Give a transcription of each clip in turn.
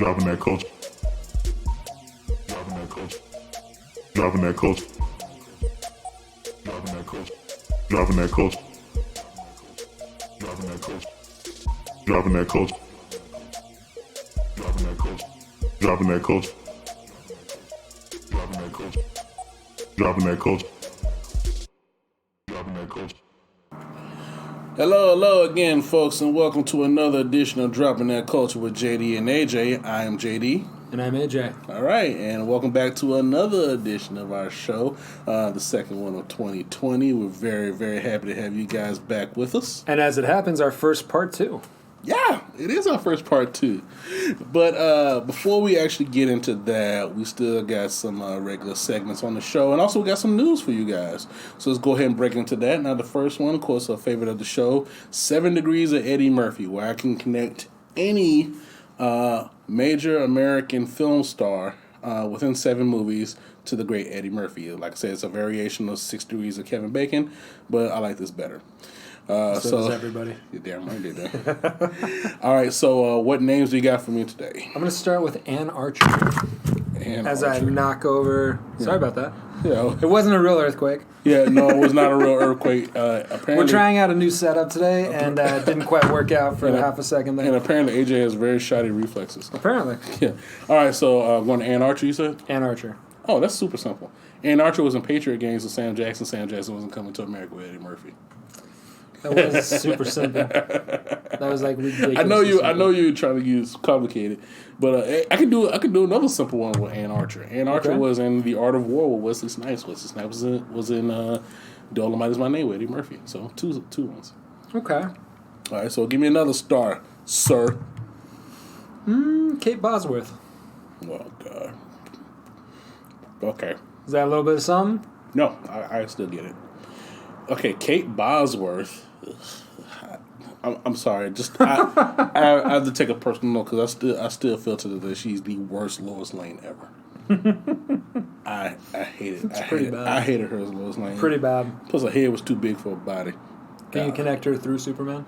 Dropping that culture. Dropping that culture. Dropping that culture. Dropping that culture. Dropping that culture. Dropping that culture. Dropping that culture. Dropping that culture. Dropping that culture. Dropping that culture. Dropping that culture. Dropping that culture. Hello again, folks, and welcome to another edition of Dropping That Culture with JD and AJ. I am JD. And I'm AJ. All right, and welcome back to another edition of our show, the second one of 2020. We're very, very happy to have you guys back with us. And as it happens, our first part two. Yeah, it is our first part too. But before we actually get into that, we still got some regular segments on the show, and also we got some news for you guys. So let's go ahead and break into that. Now, the first one, of course, a favorite of the show, 7 Degrees of Eddie Murphy, where I can connect any major American film star within 7 movies to the great Eddie Murphy. Like I said, it's a variation of 6 Degrees of Kevin Bacon, but I like this better. So does everybody. You're damn right they do. All right, so what names do you got for me today? I'm going to start with Ann Archer. As I knock over... Yeah. Sorry about that. Yeah. It wasn't a real earthquake. Yeah, no, it was not a real earthquake. Apparently, we're trying out a new setup today, and it didn't quite work out for half a second there. And apparently AJ has very shoddy reflexes. Apparently. Yeah. All right, so going to Ann Archer, you said? Ann Archer. Oh, that's super simple. Ann Archer was in Patriot Games with Sam Jackson. Sam Jackson wasn't coming to America with Eddie Murphy. That was super simple. That was like ridiculous. I know you're trying to use complicated, but I can do another simple one with Ann Archer. Ann Archer was in The Art of War with Wesley Snipes. Wesley Snipes was in Dolomite Is My Name with Eddie Murphy. So two ones. Okay. All right, so give me another star, sir. Kate Bosworth. Oh God. Okay. Is that a little bit of something? No, I still get it. Okay, Kate Bosworth. I'm sorry. Just I have to take a personal note because I still feel to that she's the worst Lois Lane ever. I hate it. It's pretty bad. I hated her as Lois Lane. Pretty bad. Plus her head was too big for her body. Can you connect her through Superman?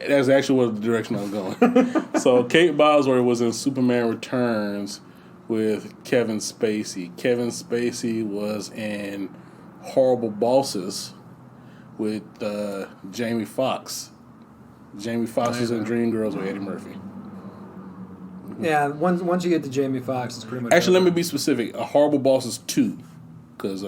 That's actually what the direction I was going. So Kate Bosworth was in Superman Returns with Kevin Spacey. Kevin Spacey was in Horrible Bosses with Jamie Foxx. Jamie Foxx was in Dreamgirls with Eddie Murphy. Yeah, once you get to Jamie Foxx, it's pretty much... Actually, let me be specific. Horrible Bosses 2. Because,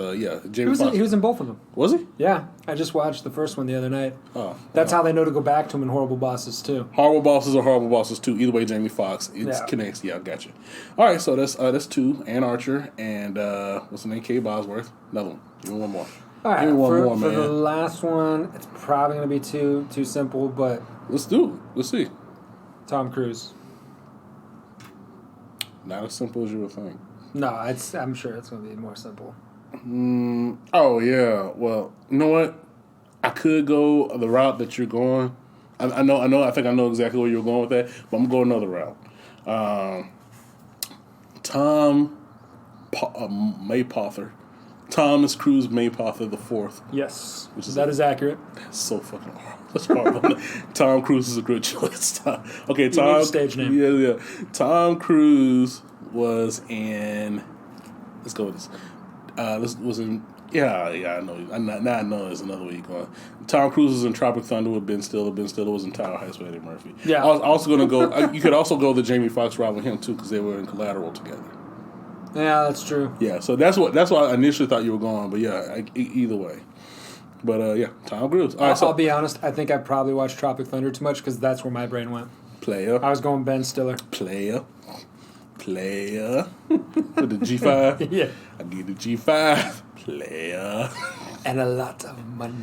Jamie Foxx... He was in both of them. Was he? Yeah. I just watched the first one the other night. Oh. That's how they know to go back to him in Horrible Bosses 2. Horrible Bosses or Horrible Bosses 2. Either way, Jamie Foxx. It connects. Yeah, gotcha. All right, so that's 2. Ann Archer and, what's the name? Kate Bosworth. Another one. Give me one more. All right, give me one more, man. For the last one, it's probably going to be too simple, but... Let's do it. Let's see. Tom Cruise. Not as simple as you would think. No, I'm sure it's going to be more simple. Oh, yeah. Well, you know what? I could go the route that you're going. I think I know exactly where you're going with that, but I'm going another route. Tom Maypother. Thomas Cruise Maypother the Fourth. Yes, that is accurate. That's so fucking hard. That's horrible. Tom Cruise is a good choice. Okay, Tom. You need a stage name. Yeah. Tom Cruise was in. Let's go with this. This was in. Yeah, I know. Now I know there's another way you're going. Tom Cruise was in Tropic Thunder with Ben Stiller. Ben Stiller was in Tower Heights with Eddie Murphy. Yeah. I was also going to go. You could also go the Jamie Foxx route with him too, because they were in Collateral together. Yeah, that's true. Yeah, so that's why I initially thought you were going, but yeah, either way. But yeah, Tom Cruise. All right, I'll be honest. I think I probably watched Tropic Thunder too much because that's where my brain went. Player. I was going Ben Stiller. Player. With the G5. Yeah. I need the G5. Player. And a lot of money.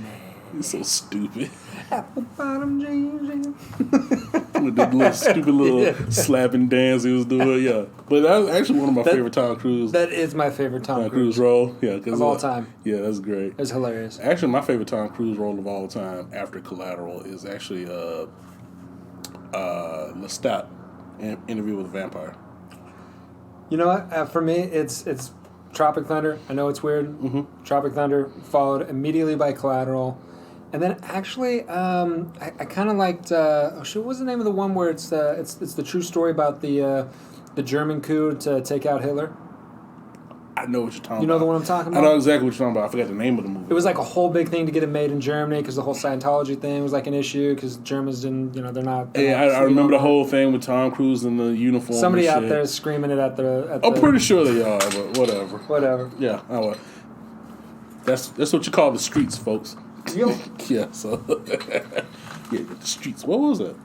You're so stupid. Apple bottom jeans. With that little stupid slapping dance he was doing, yeah. But that was actually one of my favorite Tom Cruise. That is my favorite Tom Cruise role, yeah. Of all time. Yeah, that's great. It's hilarious. Actually, my favorite Tom Cruise role of all time after Collateral is actually Lestat in Interview with a Vampire. You know what? For me, it's Tropic Thunder. I know it's weird. Mm-hmm. Tropic Thunder followed immediately by Collateral. And then actually, I kind of liked. What was the name of the one where it's the true story about the the German coup to take out Hitler? I know what you're talking about. You know the one I'm talking about? I know exactly what you're talking about. I forgot the name of the movie. It was like a whole big thing to get it made in Germany because the whole Scientology thing was like an issue because Germans didn't, they're not. Yeah, I remember the whole thing with Tom Cruise in the uniform. Somebody and out shit. there is screaming it at the. I'm pretty sure they are, but whatever. Whatever. Yeah, well, that's what you call the streets, folks. Yep. Yeah, so yeah, the streets. What was that?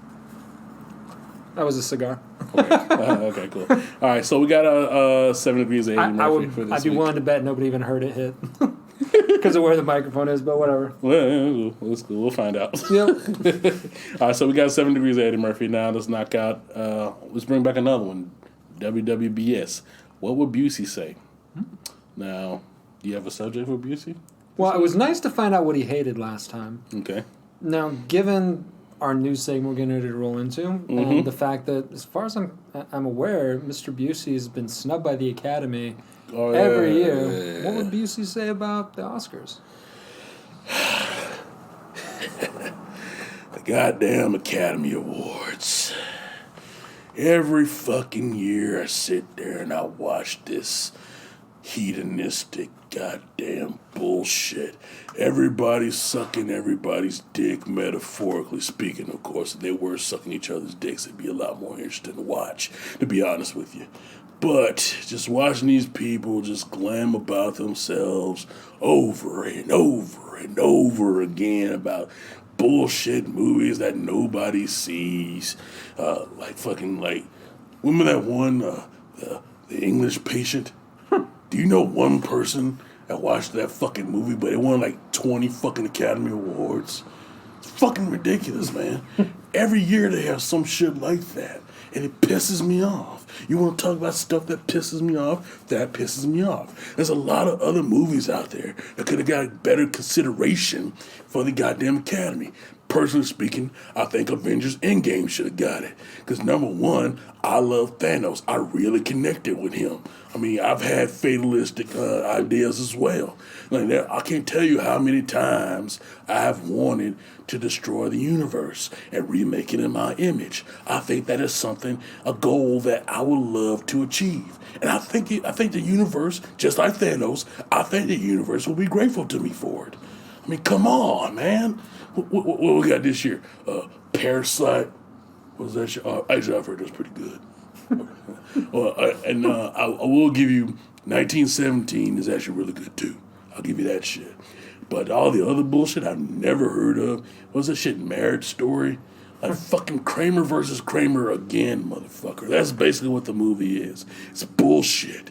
That was a cigar. Okay, cool. All right, so we got 7 degrees of Eddie Murphy for this I'd be week. willing to bet nobody even heard it hit because of where the microphone is, but whatever. Well, yeah, that's cool. We'll find out. Yep. All right, so we got 7 degrees of Eddie Murphy now. Let's knock out. Let's bring back another one. WWBS. What would Busey say? Now, do you have a subject for Busey? Well, it was nice to find out what he hated last time. Okay. Now, given our news segment we're getting ready to roll into, and the fact that, as far as I'm aware, Mr. Busey has been snubbed by the Academy every year. What would Busey say about the Oscars? The goddamn Academy Awards. Every fucking year I sit there and I watch this hedonistic goddamn bullshit. Everybody's sucking everybody's dick, metaphorically speaking, of course. If they were sucking each other's dicks, it'd be a lot more interesting to watch, to be honest with you. But just watching these people just glam about themselves over and over and over again about bullshit movies that nobody sees. Remember that one, the English Patient? Do you know one person that watched that fucking movie, but it won like 20 fucking Academy Awards? It's fucking ridiculous, man. Every year they have some shit like that, and it pisses me off. You want to talk about stuff that pisses me off? That pisses me off. There's a lot of other movies out there that could have got better consideration for the goddamn Academy. Personally speaking, I think Avengers Endgame should have got it. Because number one, I love Thanos. I really connected with him. I mean, I've had fatalistic ideas as well. I can't tell you how many times I have wanted to destroy the universe and remake it in my image. I think that is a goal that I would love to achieve. And I think the universe, just like Thanos, I think the universe will be grateful to me for it. I mean, come on, man. What we got this year? Parasite. What was that shit? Actually, I've heard that's pretty good. I will give you 1917 is actually really good too. I'll give you that shit. But all the other bullshit I've never heard of. What was that shit? Marriage Story? Like fucking Kramer versus Kramer again, motherfucker. That's basically what the movie is. It's bullshit.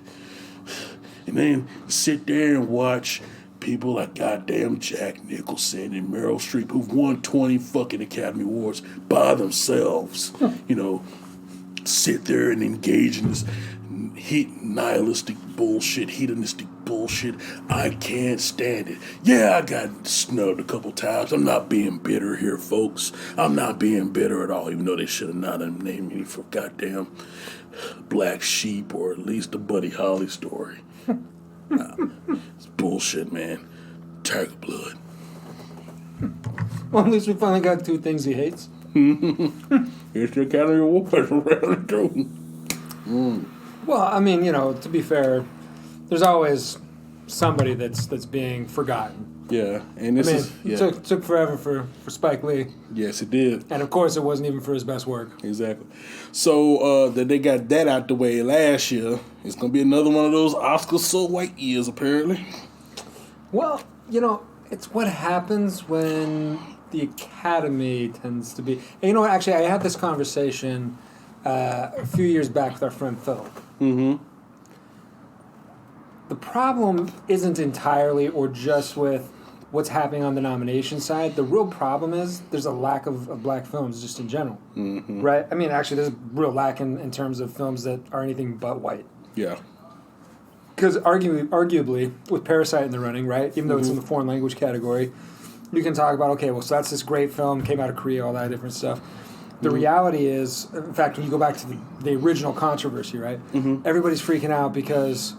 And then sit there and watch people like goddamn Jack Nicholson and Meryl Streep who've won 20 fucking Academy Awards by themselves. Sit there and engage in this nihilistic bullshit, hedonistic bullshit. I can't stand it. Yeah, I got snubbed a couple times. I'm not being bitter here, folks. I'm not being bitter at all, even though they should have not named me for goddamn Black Sheep or at least the Buddy Holly story. It's bullshit, man. Tiger blood. Well, at least we finally got two things he hates. It's the Academy Awards around too. Well, I mean, to be fair, there's always somebody that's being forgotten. Yeah, and It took forever for Spike Lee. Yes, it did. And of course, it wasn't even for his best work. Exactly. So that they got that out the way last year. It's gonna be another one of those Oscar so white years, apparently. Well, it's what happens when the Academy tends to be. And you know what? Actually, I had this conversation a few years back with our friend Phil. Mm-hmm. The problem isn't entirely or just with what's happening on the nomination side. The real problem is there's a lack of black films just in general. Mm-hmm. Right? I mean, actually, there's a real lack in terms of films that are anything but white. Yeah. Because arguably, with Parasite in the running, right, even though it's in the foreign language category, you can talk about, okay, well, so that's this great film, came out of Korea, all that different stuff. The reality is, in fact, when you go back to the original controversy, right, everybody's freaking out because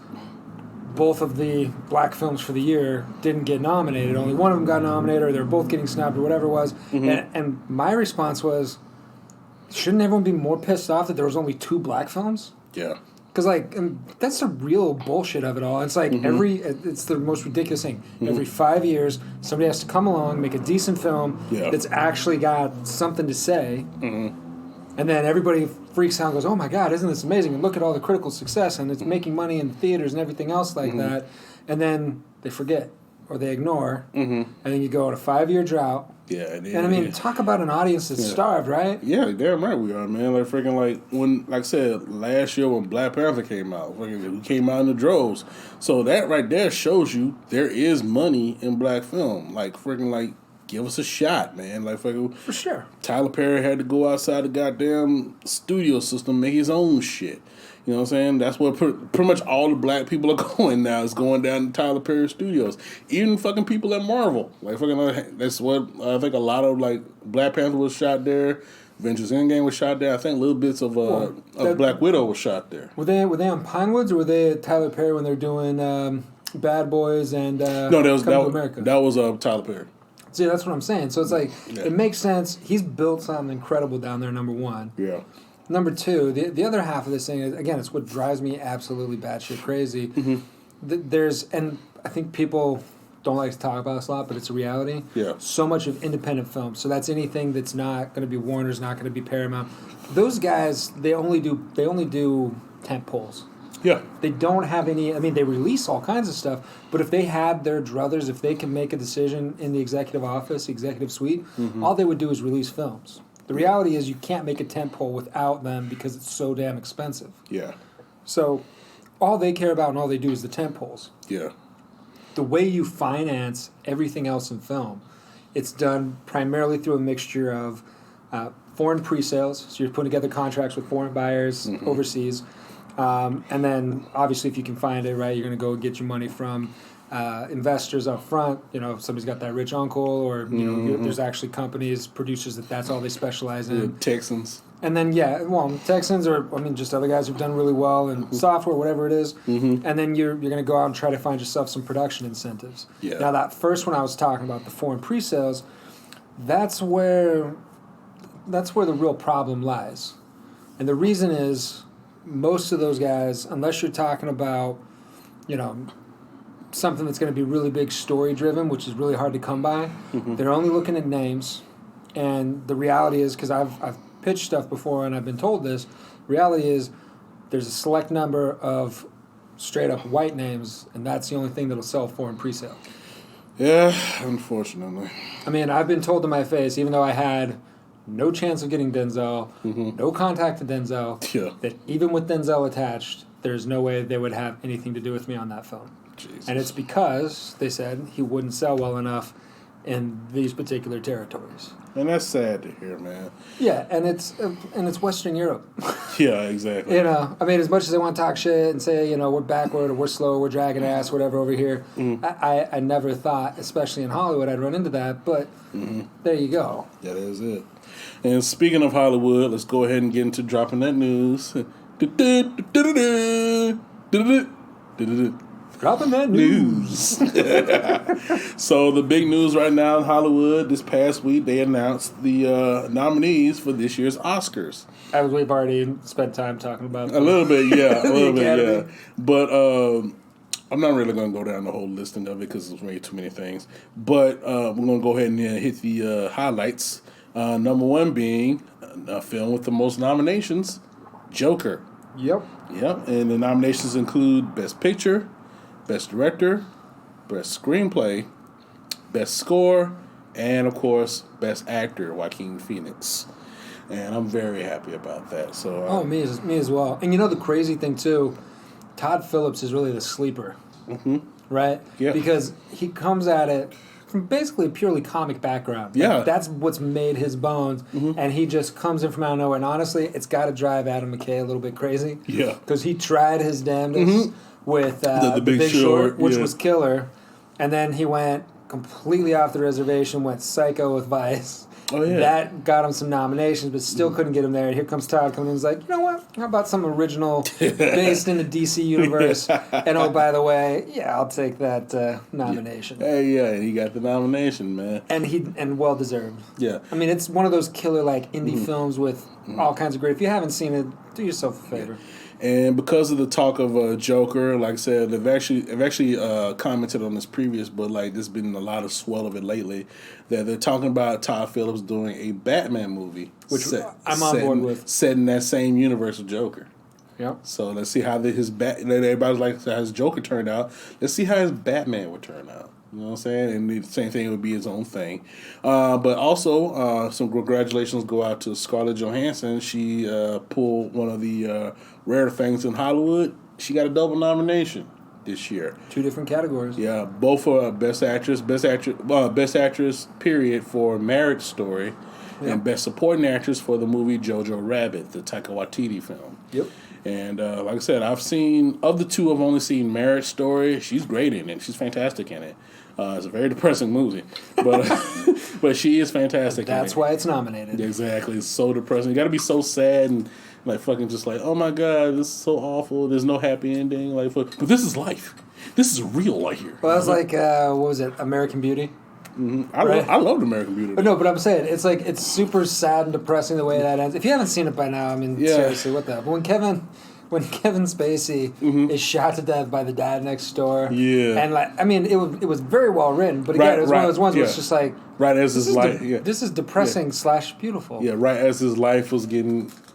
both of the black films for the year didn't get nominated. Only one of them got nominated, or they're both getting snubbed, or whatever it was. And my response was, shouldn't everyone be more pissed off that there was only two black films? Yeah. Because, like, that's the real bullshit of it all. It's like it's the most ridiculous thing. Every 5 years, somebody has to come along, make a decent film that's actually got something to say. And then everybody freaks out and goes, oh my God, isn't this amazing? And look at all the critical success, and it's making money in theaters and everything else like that. And then they forget or they ignore. And then you go on a 5-year drought. Yeah, and I mean, talk about an audience that's starved, right? Yeah, damn right we are, man. Like freaking, like I said last year when Black Panther came out, we came out in the droves. So that right there shows you there is money in black film. Like freaking, like give us a shot, man. Like freaking, for sure. Tyler Perry had to go outside the goddamn studio system, make his own shit. You know what I'm saying? That's where pretty much all the black people are going now. Is going down to Tyler Perry Studios. Even fucking people at Marvel. Like fucking, that's what I think a lot of like Black Panther was shot there. Avengers Endgame was shot there. I think little bits of Black Widow was shot there. Were they on Pinewoods or were they at Tyler Perry when they're doing Bad Boys and No, that was Tyler Perry. See, that's what I'm saying. So it's like it makes sense. He's built something incredible down there. Number one. Yeah. Number two, the other half of this thing is, again, it's what drives me absolutely batshit crazy. And I think people don't like to talk about this a lot, but it's a reality. Yeah. So much of independent film. So that's anything that's not going to be Warner's, not going to be Paramount. Those guys, they only do tent poles. Yeah. They don't have any. I mean, they release all kinds of stuff, but if they had their druthers, if they can make a decision in the executive office, executive suite, all they would do is release films. The reality is you can't make a tentpole without them because it's so damn expensive. Yeah. So all they care about and all they do is the tentpoles. Yeah. The way you finance everything else in film, it's done primarily through a mixture of foreign pre-sales. So you're putting together contracts with foreign buyers overseas. And then obviously if you can find it, right, you're going to go get your money from investors up front. You know, if somebody's got that rich uncle, or you know, there's actually companies, producers that's all they specialize in. The Texans. And then Texans, or I mean, just other guys who've done really well in software, whatever it is. And then you're going to go out and try to find yourself some production incentives. Yeah. Now that first one I was talking about, the foreign pre-sales, that's where the real problem lies, and the reason is most of those guys, unless you're talking about, you know, something that's going to be really big story driven, which is really hard to come by. They're only looking at names, and the reality is, because I've pitched stuff before and I've been told this, reality is there's a select number of straight up white names, and that's the only thing that'll sell foreign pre-sale. Yeah, unfortunately. I mean, I've been told to my face, even though I had no chance of getting Denzel, no contact to Denzel, that even with Denzel attached, there's no way they would have anything to do with me on that film. Jesus. And it's because they said he wouldn't sell well enough in these particular territories. And that's sad to hear, man. Yeah, and it's Western Europe. Yeah, exactly. You know, I mean, as much as they want to talk shit and say, you know, we're backward or we're slow, we're dragging ass, whatever over here, I never thought, especially in Hollywood, I'd run into that. But there you go. That is it. And speaking of Hollywood, let's go ahead and get into dropping that news. Dropping that news. So the big news right now in Hollywood, this past week, they announced the nominees for this year's Oscars. As we've already spent time talking about. A little bit, yeah. But I'm not really going to go down the whole listing of it because there's way too many things. But we're going to go ahead and hit the highlights. Number one being a film with the most nominations, Joker. Yep. And the nominations include Best Picture, Best Director, Best Screenplay, Best Score, and of course, Best Actor, Joaquin Phoenix. And I'm very happy about that. So, me as well. And you know the crazy thing too, Todd Phillips is really the sleeper, right? Yeah. Because he comes at it from basically a purely comic background. Yeah. Like, that's what's made his bones, and he just comes in from out of nowhere. And honestly, it's got to drive Adam McKay a little bit crazy. Yeah. Because he tried his damnedest with the Big Short, which was killer, and then he went completely off the reservation, went psycho with Vice. Oh, yeah. That got him some nominations, but still couldn't get him there. And here comes Todd coming in. He's like, you know what? How about some original based in the DC universe? And oh, by the way, yeah, I'll take that nomination. Hey, yeah, he got the nomination, man. And well deserved. Yeah. I mean, it's one of those killer like indie films with all kinds of great. If you haven't seen it, do yourself a favor. And because of the talk of Joker, like I said, I've actually commented on this previous, but like there's been a lot of swell of it lately that they're talking about Todd Phillips doing a Batman movie, which I'm on board with, set in that same universe of Joker. Yep. So let's see how everybody's like how his Joker turned out. Let's see how his Batman would turn out. You know what I'm saying? And the same thing would be his own thing. But also, some congratulations go out to Scarlett Johansson. She pulled one of the rare things in Hollywood. She got a double nomination this year. 2 different categories. Yeah, both for Best Actress, period, for Marriage Story, and Best Supporting Actress for the movie Jojo Rabbit, the Taika Waititi film. Yep. And like I said, I've only seen Marriage Story. She's great in it. She's fantastic in it. It's a very depressing movie, but but she is fantastic. That's why it's nominated. Exactly. It's so depressing. You got to be so sad and like fucking just like, oh my god, this is so awful. There's no happy ending. Like, but this is life. This is real life here. Well, that's like what was it? American Beauty. Mm-hmm. I loved American Beauty. But no, but I'm saying it's like it's super sad and depressing the way that ends. If you haven't seen it by now, I mean, seriously, what the? But when Kevin Spacey is shot to death by the dad next door, and like, I mean, it was very well written, but again, it was one of those ones where it's just like right as his life, this is depressing / beautiful. Yeah, right as his life was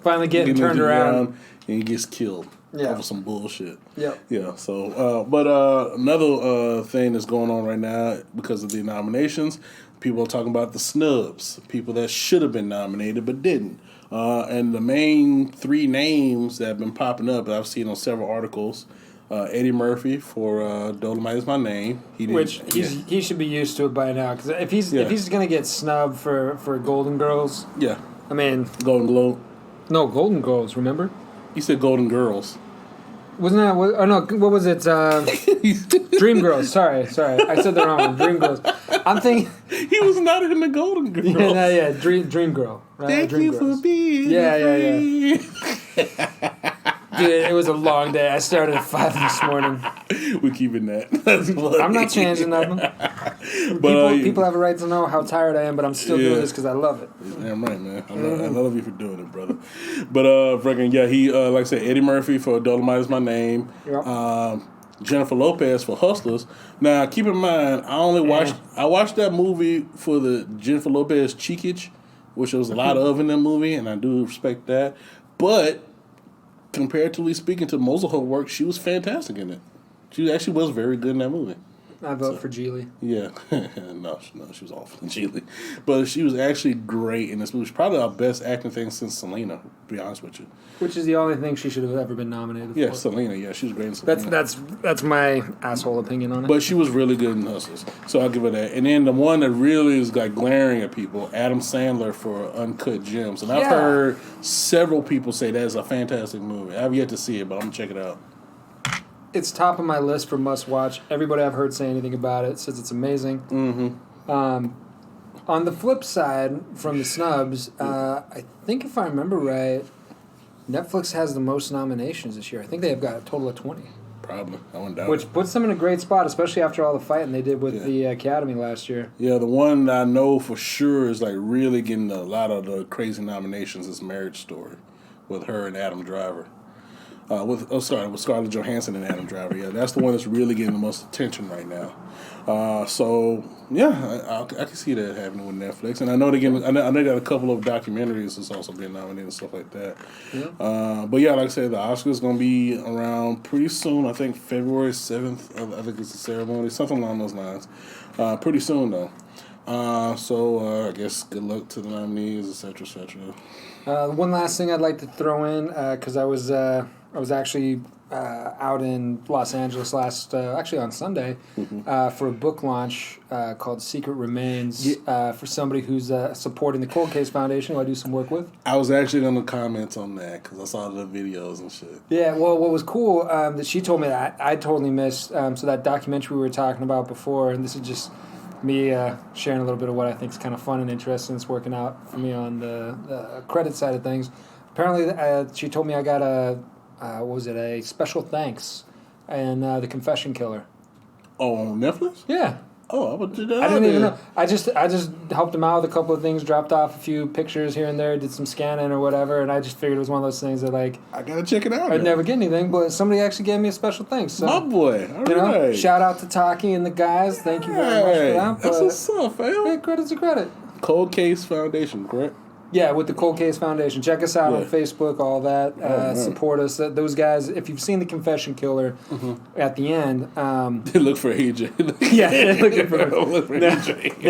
finally getting turned around, and he gets killed. Yeah. Over some bullshit. Yep. Yeah. So, but another thing that's going on right now because of the nominations, people are talking about the snubs, people that should have been nominated but didn't. And the main 3 names that have been popping up that I've seen on several articles, Eddie Murphy for Dolomite Is My Name. He should be used to it by now because if he's gonna get snubbed for Golden Girls, I mean Golden Globe. No, Golden Girls. Remember? You said Golden Girls. Wasn't that? Oh no, what was it? Dream Girls. Sorry, I said the wrong one. Dream Girls. I'm thinking he was not in the Golden Girls. Yeah. Dream Girl. Right? Thank Dream you Girls. for being Yeah. Dude, it was a long day. I started at 5 this morning. We're keeping that. I'm not changing nothing. People have a right to know how tired I am, but I'm still doing this because I love it. Damn right, man. I love you for doing it, brother. But he like I said, Eddie Murphy for Dolomite Is My Name. Yep. Jennifer Lopez for Hustlers. Now, keep in mind, I watched that movie for the Jennifer Lopez cheekage, which there was a lot of in that movie, and I do respect that. But comparatively speaking to most of her work, she was fantastic in it. She actually was very good in that movie. I vote for Geely. Yeah. no, she was awful in Geely. But she was actually great in this movie. She's probably our best acting thing since Selena, to be honest with you. Which is the only thing she should have ever been nominated for. Yeah, Selena. Yeah, she was great in Selena. That's my asshole opinion on it. But she was really good in Hustlers, so I'll give her that. And then the one that really is like glaring at people, Adam Sandler for Uncut Gems. And I've heard several people say that is a fantastic movie. I've yet to see it, but I'm going to check it out. It's top of my list for must watch. Everybody I've heard say anything about it says it's amazing. Mm-hmm. On the flip side, from the snubs, I think if I remember right, Netflix has the most nominations this year. I think they have got a total of 20. Probably. I wouldn't doubt Which puts them in a great spot, especially after all the fighting they did with the Academy last year. Yeah, the one that I know for sure is like really getting a lot of the crazy nominations is Marriage Story with her and Adam Driver. With Scarlett Johansson and Adam Driver. Yeah, that's the one that's really getting the most attention right now. I can see that happening with Netflix, and I know they got a couple of documentaries that's also being nominated and stuff like that. Yeah. But yeah, like I said, the Oscars gonna be around pretty soon. I think February 7th. I think it's the ceremony, something along those lines. Pretty soon though. I guess good luck to the nominees, etc., etc. One last thing I'd like to throw in because I was actually out in Los Angeles actually on Sunday, for a book launch called Secret Remains for somebody who's supporting the Cold Case Foundation, who I do some work with. I was actually going to comment on that because I saw the videos and shit. Yeah, well, what was cool that she told me that I totally missed, so that documentary we were talking about before, and this is just me sharing a little bit of what I think is kind of fun and interesting. It's working out for me on the credit side of things. Apparently, she told me I got a special thanks and The Confession Killer. Oh, on Netflix? Yeah. Oh, I'm gonna do that. I didn't even know. I just helped him out with a couple of things, dropped off a few pictures here and there, did some scanning or whatever, and I just figured it was one of those things that like I gotta check it out. I'd never get anything, but somebody actually gave me a special thing. So my boy, all right. Shout out to Taki and the guys. Thank you very much for that. That's what's up, fam. Yeah, credit's a credit. Cold Case Foundation, correct? Yeah, with the Cold Case Foundation. Check us out on Facebook, all that. Support us. Those guys, if you've seen The Confession Killer at the end... They look for AJ. Yeah, they're looking for AJ.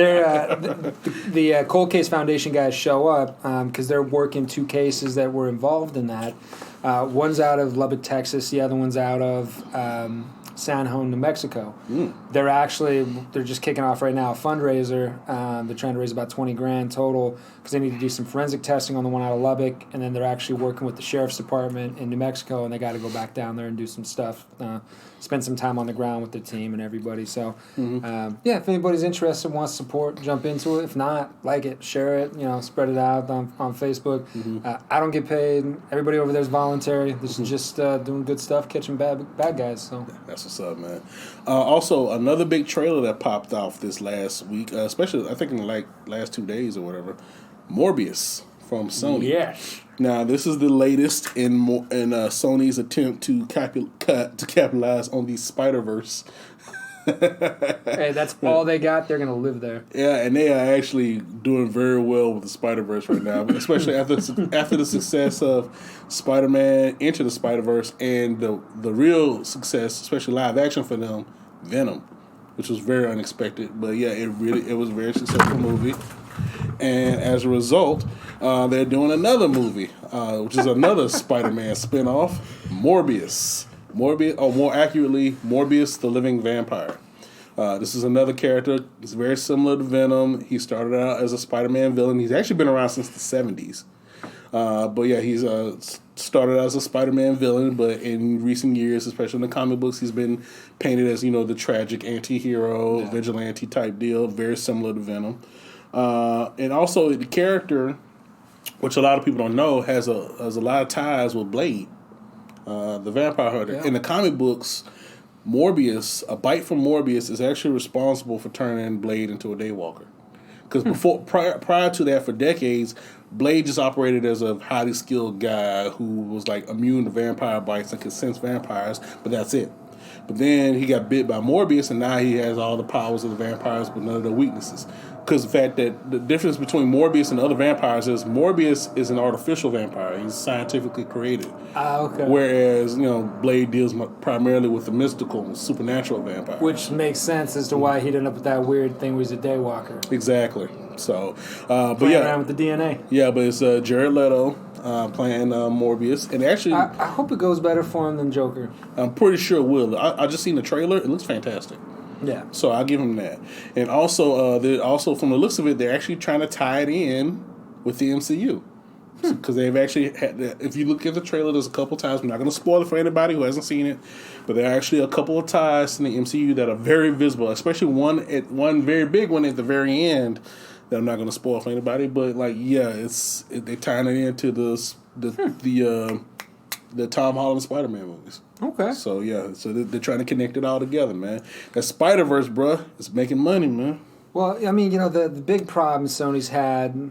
The Cold Case Foundation guys show up because they're working 2 cases that were involved in that. One's out of Lubbock, Texas. The other one's out of... San Juan, New Mexico. They're just kicking off right now a fundraiser. They're trying to raise about $20,000 total because they need to do some forensic testing on the one out of Lubbock, and then they're actually working with the sheriff's department in New Mexico, and they got to go back down there and do some stuff, spend some time on the ground with their team and everybody. So, if anybody's interested, wants support, jump into it. If not, like it, share it, spread it out on Facebook. I don't get paid. Everybody over there is voluntary. This is just doing good stuff, catching bad guys. So that's what's up, man. Also, another big trailer that popped off this last week, especially I think in like last 2 days or whatever, Morbius from Sony. Yes. Now this is the latest in Sony's attempt to capitalize on the Spider-Verse. Hey, that's all they got. They're gonna live there. Yeah, and they are actually doing very well with the Spider-Verse right now, especially after the success of Spider-Man Into the Spider-Verse and the real success, especially live action for them, Venom, which was very unexpected. But yeah, it was a very successful movie, and as a result, they're doing another movie, which is another Spider-Man spinoff, Morbius. Or more accurately, Morbius the Living Vampire. This is another character. It's very similar to Venom. He started out as a Spider-Man villain. He's actually been around since the 70s. But yeah, he's started out as a Spider-Man villain, but in recent years, especially in the comic books, he's been painted as, the tragic anti-hero, vigilante type deal, very similar to Venom. And also the character, which a lot of people don't know, has a lot of ties with Blade. The vampire hunter. Yeah. In the comic books, Morbius, a bite from Morbius is actually responsible for turning Blade into a daywalker. Because prior to that, for decades, Blade just operated as a highly skilled guy who was like immune to vampire bites and could sense vampires, but that's it. But then he got bit by Morbius, and now he has all the powers of the vampires, but none of the weaknesses. Because the fact that the difference between Morbius and other vampires is Morbius is an artificial vampire. He's scientifically created. Okay. Whereas, Blade deals primarily with the mystical, supernatural vampire. Which makes sense as to why he'd end up with that weird thing where he's a daywalker. Exactly. So, playing around with the DNA. Yeah, but it's Jared Leto playing Morbius. And actually... I hope it goes better for him than Joker. I'm pretty sure it will. I just seen the trailer. It looks fantastic. Yeah. So I'll give him that. And also, from the looks of it, they're actually trying to tie it in with the MCU. Because they've actually had, if you look at the trailer, there's a couple times, I'm not going to spoil it for anybody who hasn't seen it, but there are actually a couple of ties to the MCU that are very visible, especially one very big one at the very end that I'm not going to spoil for anybody, but they're tying it into the Tom Holland Spider-Man movies. Okay. So they're trying to connect it all together, man. That Spider-Verse, bruh, is making money, man. Well, I mean, the big problem Sony's had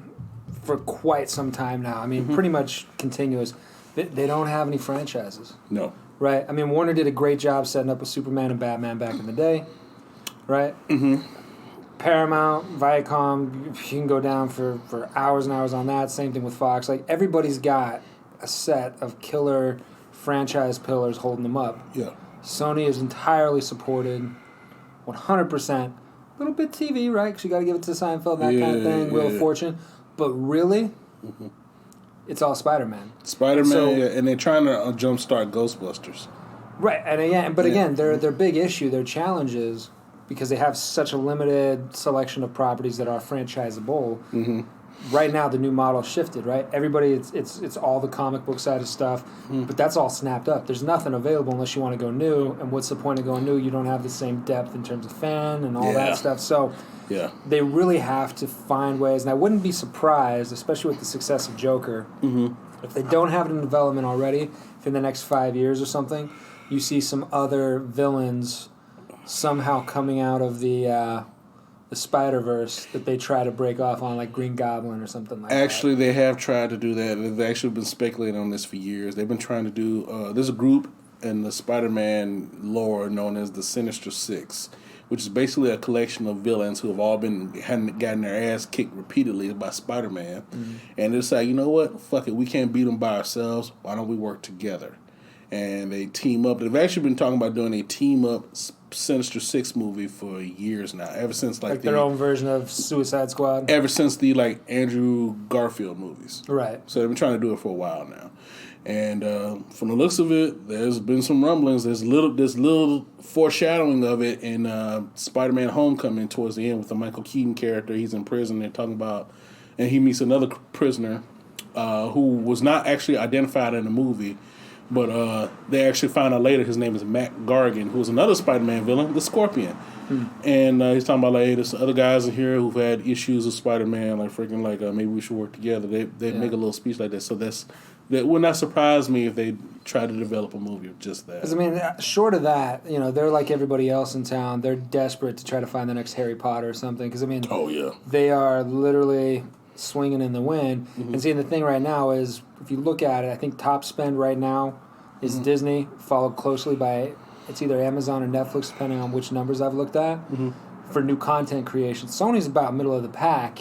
for quite some time now, pretty much continuous, they don't have any franchises. No. Right? I mean, Warner did a great job setting up with Superman and Batman back in the day, right? Mm-hmm. Paramount, Viacom, you can go down for hours and hours on that. Same thing with Fox. Like, everybody's got a set of killer franchise pillars holding them up. Yeah. Sony is entirely supported, 100%. A little bit TV, right? Because you got to give it to Seinfeld, that kind of thing, Wheel of Fortune. But really, it's all Spider-Man. And they're trying to jumpstart Ghostbusters. Right, again, their big issue, their challenge is, because they have such a limited selection of properties that are franchisable, right now the new model shifted, right? Everybody, it's all the comic book side of stuff, but that's all snapped up. There's nothing available unless you want to go new, and what's the point of going new? You don't have the same depth in terms of fan and all that stuff. So they really have to find ways, and I wouldn't be surprised, especially with the success of Joker, if they don't have it in development already, if in the next 5 years or something, you see some other villains somehow coming out of the the Spider-Verse that they try to break off on, like Green Goblin or something like that. Actually, they have tried to do that. They've actually been speculating on this for years. They've been trying to do... there's a group in the Spider-Man lore known as the Sinister Six, which is basically a collection of villains who have all hadn't gotten their ass kicked repeatedly by Spider-Man. Mm-hmm. And they decide, you know what? Fuck it. We can't beat them by ourselves. Why don't we work together? And they team up. They've actually been talking about doing a team-up Sinister Six movie for years now. Ever since like their own version of Suicide Squad. Ever since the like Andrew Garfield movies, right? So they've been trying to do it for a while now. And from the looks of it, there's been some rumblings. There's little foreshadowing of it in Spider-Man: Homecoming towards the end with the Michael Keaton character. He's in prison. They're talking about, and he meets another prisoner who was not actually identified in the movie. But they actually find out later his name is Matt Gargan, who's another Spider-Man villain, the Scorpion. And he's talking about, like, hey, there's other guys in here who've had issues with Spider-Man, like, freaking, like, maybe we should work together. They make a little speech like that. So that would not surprise me if they try to develop a movie of just that. Because, I mean, short of that, they're like everybody else in town. They're desperate to try to find the next Harry Potter or something. Because, I mean, they are literally swinging in the wind. Mm-hmm. And seeing the thing right now is, if you look at it, I think top spend right now is Disney, followed closely by, it's either Amazon or Netflix, depending on which numbers I've looked at, for new content creation. Sony's about middle of the pack.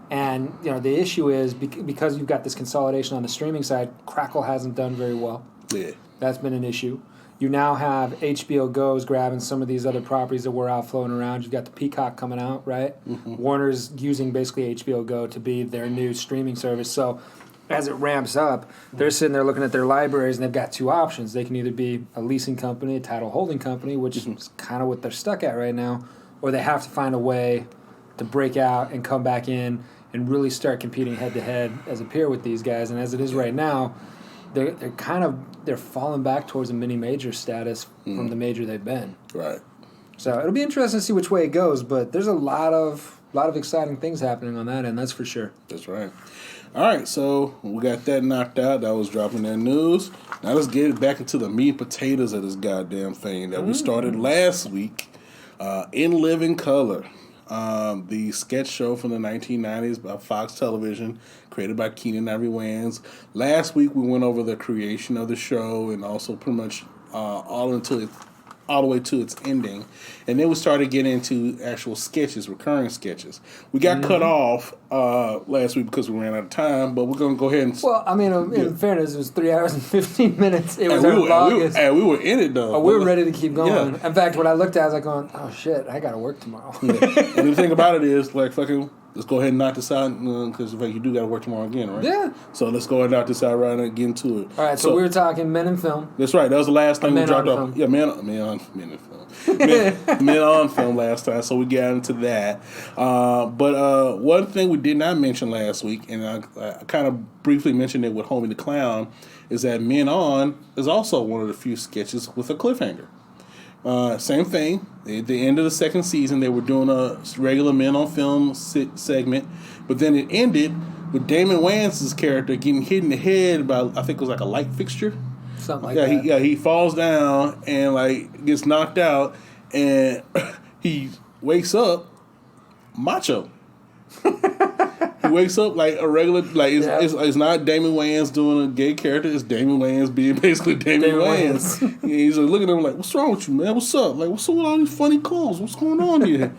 And, the issue is, because you've got this consolidation on the streaming side, Crackle hasn't done very well. Yeah. That's been an issue. You now have HBO Go's grabbing some of these other properties that were out floating around. You've got the Peacock coming out, right? Mm-hmm. Warner's using basically HBO Go to be their new streaming service. So as it ramps up, they're sitting there looking at their libraries, and they've got two options. They can either be a leasing company, a title holding company, which is kind of what they're stuck at right now, or they have to find a way to break out and come back in and really start competing head-to-head as a peer with these guys. And as it is right now, they're falling back towards a mini major status from the major they've been. Right. So it'll be interesting to see which way it goes, but there's a lot of exciting things happening on that end, that's for sure. That's right. All right, so we got that knocked out. That was dropping that news. Now let's get it back into the meat and potatoes of this goddamn thing that we started last week. In Living Color. The sketch show from the 1990s by Fox Television, created by Keenan Ivory Wayans. Last week we went over the creation of the show and also pretty much all the way to its ending. And then we started getting into actual sketches, recurring sketches. We got cut off last week because we ran out of time, but we're going to go ahead and... Well, I mean, in fairness, it was 3 hours and 15 minutes. It was our longest. And we were in it, though. We were ready to keep going. Yeah. In fact, when I looked at it, I was like going, oh, shit, I got to work tomorrow. And the thing about it is, like, fucking... Let's go ahead and knock this out, because you do got to work tomorrow again, right? Yeah. So let's go ahead and knock this out right now and get into it. All right, so we were talking Men in Film. That's right. That was the last thing we dropped off. Yeah, Men in Film. Men on Film last time, so we got into that. But one thing we did not mention last week, and I kind of briefly mentioned it with Homie the Clown, is that Men On is also one of the few sketches with a cliffhanger. Same thing. At the end of the second season, they were doing a regular Men on Film segment, but then it ended with Damon Wayans' character getting hit in the head by, I think it was like a light fixture. Something like that. He falls down and like gets knocked out, and he wakes up macho. He wakes up like a regular, like it's not Damon Wayans doing a gay character. It's Damon Wayans being basically Damon Wayans. He's like looking at him like, "What's wrong with you, man? What's up? Like, what's up with all these funny clothes? What's going on here?"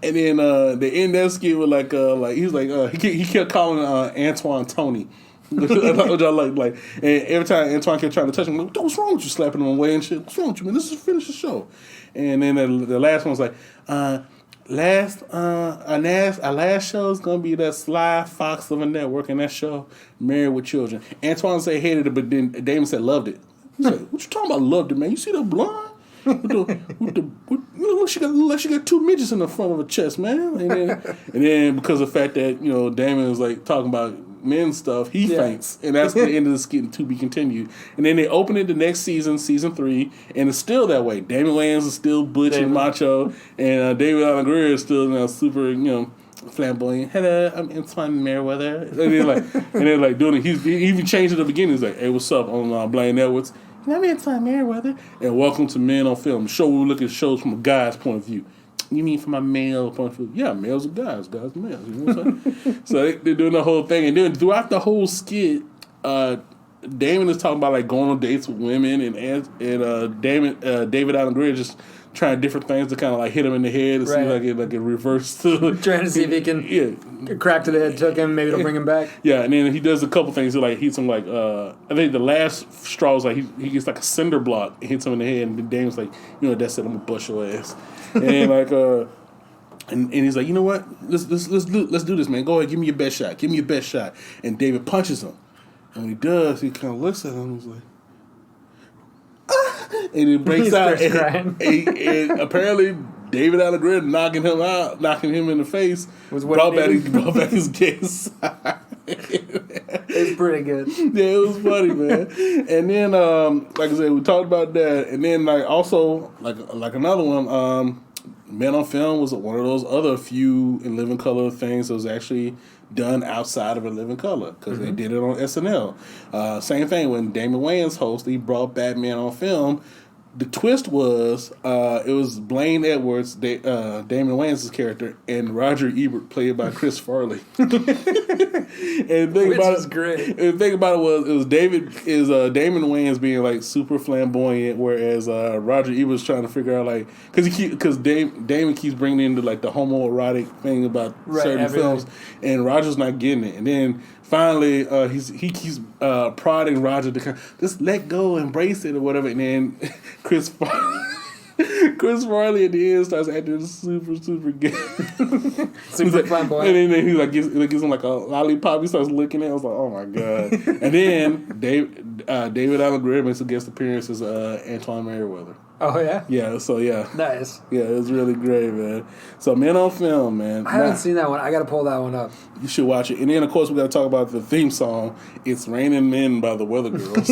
And then they end that skit with like he's like he kept calling Antoine Tony. Which I like, and every time Antoine kept trying to touch him, like, "What's wrong with you?" Slapping him away and shit. "What's wrong with you, man? This is finish the show." And then the last one was like, our last show is gonna be that Sly Fox of a network, and that show Married with Children. Antoine said hated it, but then Damon said loved it. He said, "What you talking about? Loved it, man? You see the blonde? Look, she got two midgets in the front of her chest, man." And then because of the fact that Damon was like talking about men stuff, he faints, and that's the end of the skit. To be continued. And then they open it the next season 3, and it's still that way. Damon Wayans is still butch and macho, and David Alan Grier is still super flamboyant. "Hello, I'm Antoine Merriweather." And then like doing it. He even changed it at the beginning. He's like, "Hey, what's up?" on Blaine Edwards. "I'm Antoine Merriweather, and welcome to Men on Film, the show where we look at shows from a guy's point of view." you mean from my male point of view? Yeah, males are guys, guys are males. You know what I'm saying? So they're doing the whole thing, and then throughout the whole skit, Damon is talking about like going on dates with women, and David Allen Greer just trying different things to kind of like hit him in the head to see like it reverse to trying to see if he can a crack to the head took him, maybe it'll bring him back. Yeah, and then he does a couple things. He like hits him like I think the last straw is like he gets like a cinder block and hits him in the head, and then Damon's like, you know, that's it, I'm gonna bust your ass. And like and he's like, you know what? Let's do this, man. Go ahead, give me your best shot. Give me your best shot. And David punches him. And when he does, he kind of looks at him and he's like, ah! And he breaks out. And apparently, David Allen Greer knocking him in the face, brought back his gay side. It's pretty good. Yeah, it was funny, man. And then, like I said, we talked about that. And then, like also, like another one, Men on Film was one of those other few in living color things that was actually done outside of A Living Color because they did it on SNL. Same thing when Damon Wayans hosted, he brought back Men on Film. The twist was it was Blaine Edwards, Damon Wayans' character, and Roger Ebert played by Chris Farley. And the thing Which about is great. And the thing about it was Damon Wayans being like super flamboyant, whereas Roger Ebert was trying to figure out like because Damon keeps bringing in like the homoerotic thing about certain films, and Roger's not getting it, and then. Finally, he keeps prodding Roger to kind of, just let go, embrace it, or whatever. And then Chris Farley at the end starts acting super gay. Super flamboyant. And then he like gives him like a lollipop. He starts licking it. I was like, oh my god. And then David Allen Greer makes a guest appearance as Antoine Merriweather. Oh yeah. Yeah. So yeah. Nice. Yeah, it was really great, man. So Men on Film, man. I haven't seen that one. I got to pull that one up. You should watch it. And then, of course, we got to talk about the theme song. It's Raining Men by the Weather Girls.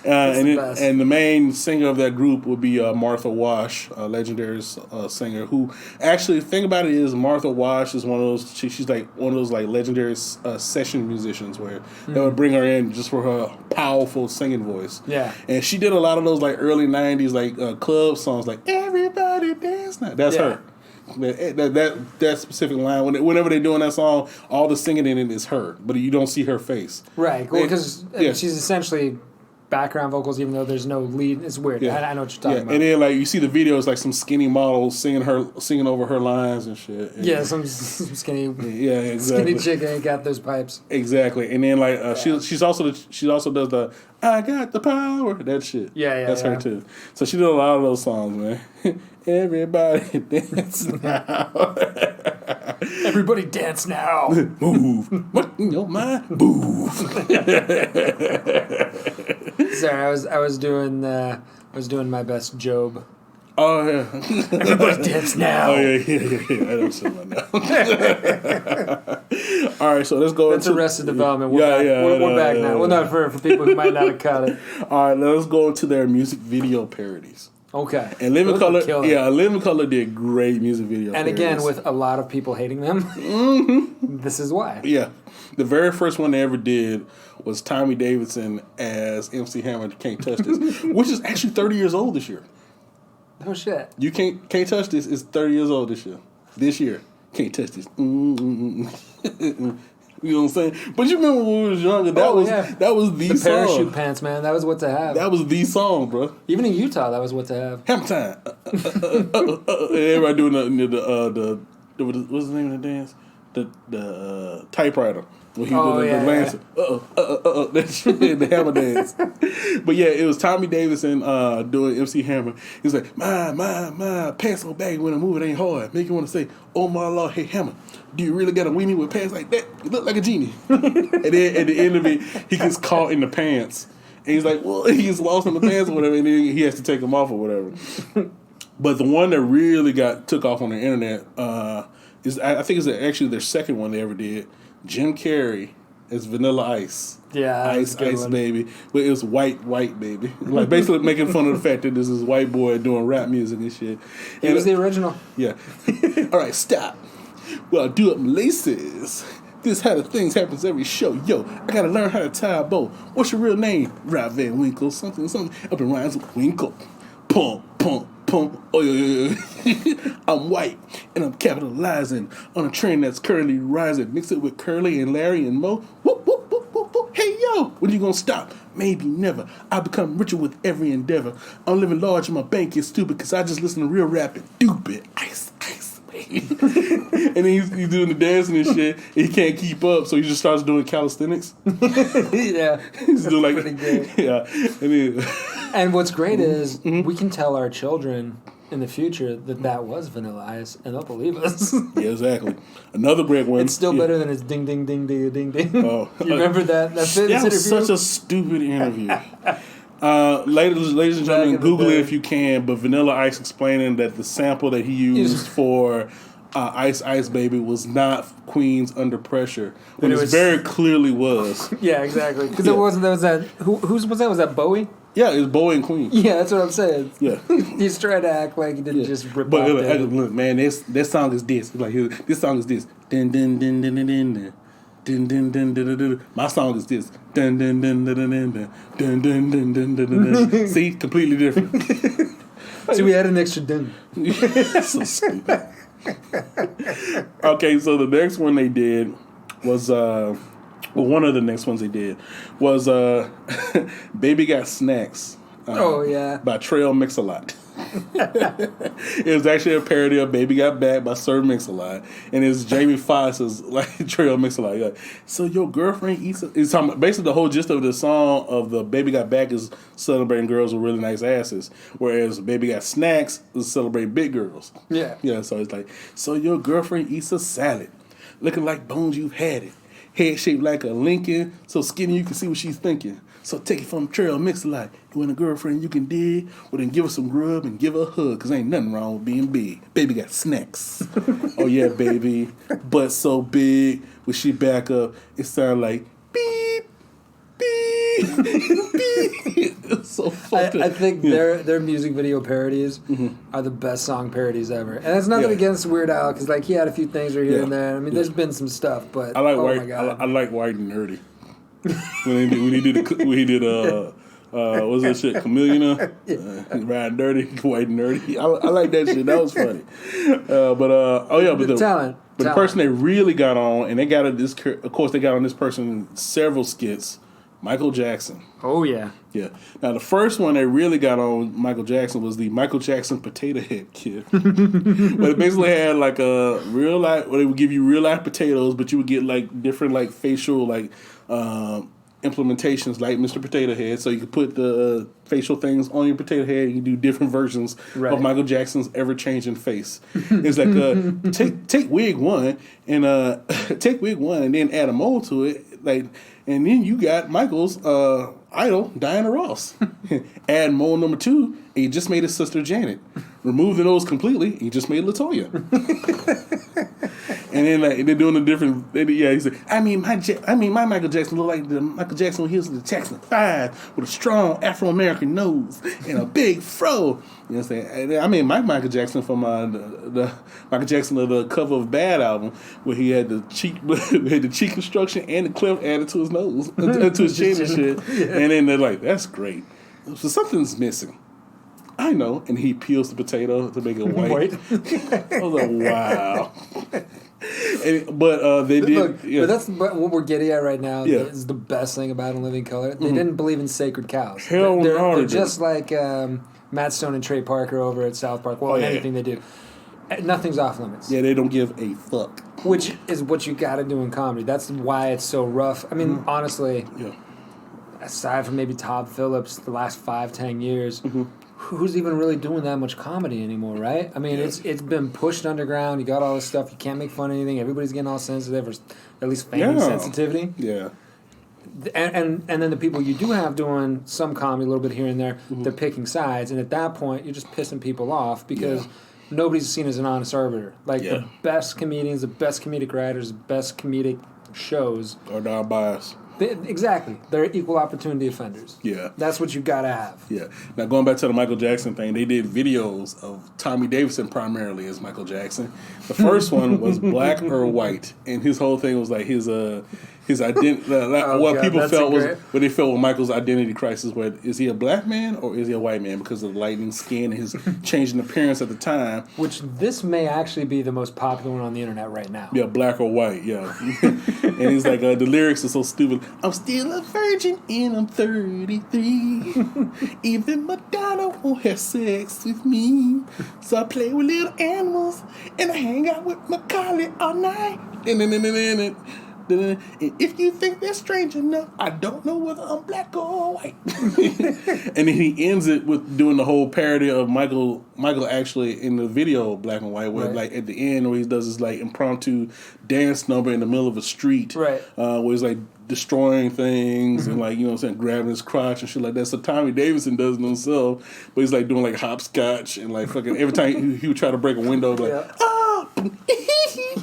And the main singer of that group would be Martha Wash, a legendary singer who actually, the thing about it is Martha Wash is one of those, she's like one of those like legendary session musicians where they would bring her in just for her powerful singing voice. Yeah. And she did a lot of those like early 90s like club songs like Everybody Dance Now. That's her. That specific line, whenever they're doing that song, all the singing in it is her, but you don't see her face. Right, well, because she's essentially background vocals, even though there's no lead. It's weird. Yeah. I know what you're talking about. And then like you see the videos, like some skinny models singing over her lines and shit. And some skinny, exactly. skinny chick ain't got those pipes. Exactly, and then like she also does the I got the power that shit. That's her too. So she did a lot of those songs, man. Everybody dance now. Everybody dance now. Move. What in your mind? Move. Sorry, I was doing my best Job. Oh yeah. Everybody dance now. Oh yeah. I don't say that now. All right, so let's go. That's Arrested Development. We're back now. Well, not for people who might not have caught it. All right, let's go into their music video parodies. Okay. And Living Color, Living Color did great music video. And parodies. again, with a lot of people hating them. This is why. Yeah, the very first one they ever did was Tommy Davidson as MC Hammer. Can't Touch This, which is actually 30 years old this year. Oh shit! You can't touch this. It's 30 years old this year. This year, can't touch this. You know what I'm saying? But you remember when we was younger? That was the song. Parachute pants, man. That was what to have. That was the song, bro. Even in Utah, that was what to have. Hammer time. Everybody doing the what's the name of the dance? The typewriter. When he did the Lancer. That shit, the Hammer dance. But yeah, it was Tommy Davidson doing MC Hammer. He was like, my pants so baggy when I move it ain't hard. Make you want to say, oh my Lord, hey Hammer, do you really got a weenie with pants like that? You look like a genie. And then at the end of it, he gets caught in the pants. And he's like, well, he gets lost in the pants or whatever, and then he has to take them off or whatever. But the one that really took off on the internet is, I think it's actually their second one they ever did. Jim Carrey as Vanilla Ice. Yeah, Ice Baby. But it was white baby. Like basically making fun of the fact that this is white boy doing rap music and shit. It was the original. Yeah. All right, stop. Well, do up my laces. This is how the things happens every show. Yo, I gotta learn how to tie a bow. What's your real name? Rob Van Winkle. Something. Up in rhymes with Winkle. Pump. pump. Oh, yeah. I'm white, and I'm capitalizing on a trend that's currently rising. Mix it with Curly and Larry and Mo. Whoop, whoop, whoop, whoop, whoop. Hey, yo, when you gonna stop? Maybe never. I become richer with every endeavor. I'm living large and my bank is stupid because I just listen to real rap and stupid. Ice, ice, baby. And then he's doing the dancing and shit. And he can't keep up, so he just starts doing calisthenics. Yeah. He's doing like, pretty good. yeah. And what's great is we can tell our children in the future that was Vanilla Ice, and they'll believe us. Yeah, exactly. Another great one. It's still better than his ding, ding, ding, ding, ding, ding. Oh, you remember that? That was such a stupid interview. Ladies and gentlemen, Google it if you can. But Vanilla Ice explaining that the sample that he used for Ice Ice Baby was not Queen's Under Pressure, when it very clearly was. Yeah, exactly. Because it wasn't. There was that. Whose was that? Was that Bowie? Yeah, it was Bowie and Queen. Yeah, that's what I'm saying. Yeah, he's trying to act like he didn't just rip but off. Look, man, this song is this. Like this song is this. Dun dun dun dun dun dun. Dun, dun, dun, dun, dun, dun. My song is this. Dun, dun, dun, dun, dun, dun, dun, dun, dun, dun, dun, dun. See, completely different. So we had an extra dun. So stupid. Okay, so the next one they did was one of the next ones they did was Baby Got Snacks. Oh yeah, by Trail Mix-a-Lot. It was actually a parody of Baby Got Back by Sir Mix-a-Lot, and it's Jamie Foxx's like Trail Mix-a-Lot. Like, so your girlfriend eats it's basically the whole gist of the song of the Baby Got Back is celebrating girls with really nice asses, whereas Baby Got Snacks is celebrating big girls. Yeah, so it's like, so your girlfriend eats a salad looking like bones you've had it, head shaped like a Lincoln, so skinny you can see what she's thinking. So take it from Trail Mix-a-Lot. You want a girlfriend you can dig? Well, then give her some grub and give her a hug, because ain't nothing wrong with being big. Baby got snacks. Oh, yeah, baby. Butt so big. When she back up, it sound like beep, beep, beep. It's so fucked up. I think their music video parodies are the best song parodies ever. And it's nothing against Weird Al, because like, he had a few things right here and there. I mean, there's been some stuff, but I like my God. I like White and Nerdy. when he did what was that shit, Chameleon? Ride Dirty, White and Nerdy. I like that shit. That was funny. But the talent. But the person they really got on, and they got of course they got on this person in several skits, Michael Jackson. Oh yeah. Yeah. Now the first one they really got on Michael Jackson was the Michael Jackson Potato Head Kid. But it basically had like a real life, where they would give you real life potatoes, but you would get like different like facial like implementations like Mr. Potato Head, so you could put the facial things on your potato head and you do different versions of Michael Jackson's ever-changing face. It's like take wig one and then add a mold to it, like, and then you got Michael's idol Diana Ross. Add mold number 2 and you just made his sister Janet. Remove the nose completely and you just made LaToya. And then like they're doing a different. He said, I mean my Michael Jackson looked like the Michael Jackson when he was in the Jackson 5 with a strong Afro-American nose and a big fro. You know what I'm saying? I mean my Michael Jackson from the Michael Jackson of the cover of Bad album, where he had the cheek construction and the clip added to his nose, to his chin and shit. Yeah. And then they're like, that's great. So something's missing. I know, and he peels the potato to make it white. I was like, wow. But they did. Look, but that's what we're getting at right now. Yeah. Is the best thing about In Living Color. They didn't believe in sacred cows. Hell no. They're just like Matt Stone and Trey Parker over at South Park. Well, anything they do. Nothing's off limits. Yeah, they don't give a fuck. Which is what you got to do in comedy. That's why it's so rough. I mean, honestly, aside from maybe Todd Phillips, the last 5-10 years, who's even really doing that much comedy anymore, right? I mean, it's been pushed underground. You got all this stuff. You can't make fun of anything. Everybody's getting all sensitive, or at least feigning sensitivity. Yeah. And then the people you do have doing some comedy, a little bit here and there, they're picking sides. And at that point, you're just pissing people off because nobody's seen as an honest arbiter. Like the best comedians, the best comedic writers, the best comedic shows are not biased. Exactly. They're equal opportunity offenders. Yeah. That's what you got to have. Yeah. Now, going back to the Michael Jackson thing, they did videos of Tommy Davidson primarily as Michael Jackson. The first one was black or white, and his whole thing was like his his identity. What God, people that's felt was great. what they felt with Michael's identity crisis. Where is he a black man or is he a white man because of the lightening skin and his changing appearance at the time? Which this may actually be the most popular one on the internet right now. Yeah, black or white. Yeah, and he's like the lyrics are so stupid. I'm still a virgin and I'm 33. Even Madonna won't have sex with me, so I play with little animals and I hang out with Macaulay all night. And if you think they're strange enough, I don't know whether I'm black or white. And then he ends it with doing the whole parody of Michael actually in the video Black and White, where like at the end where he does this like impromptu dance number in the middle of a street, right? Where he's like destroying things and like, you know what I'm saying, grabbing his crotch and shit like that. So Tommy Davidson does it himself, but he's like doing like hopscotch and like fucking every time he would try to break a window, like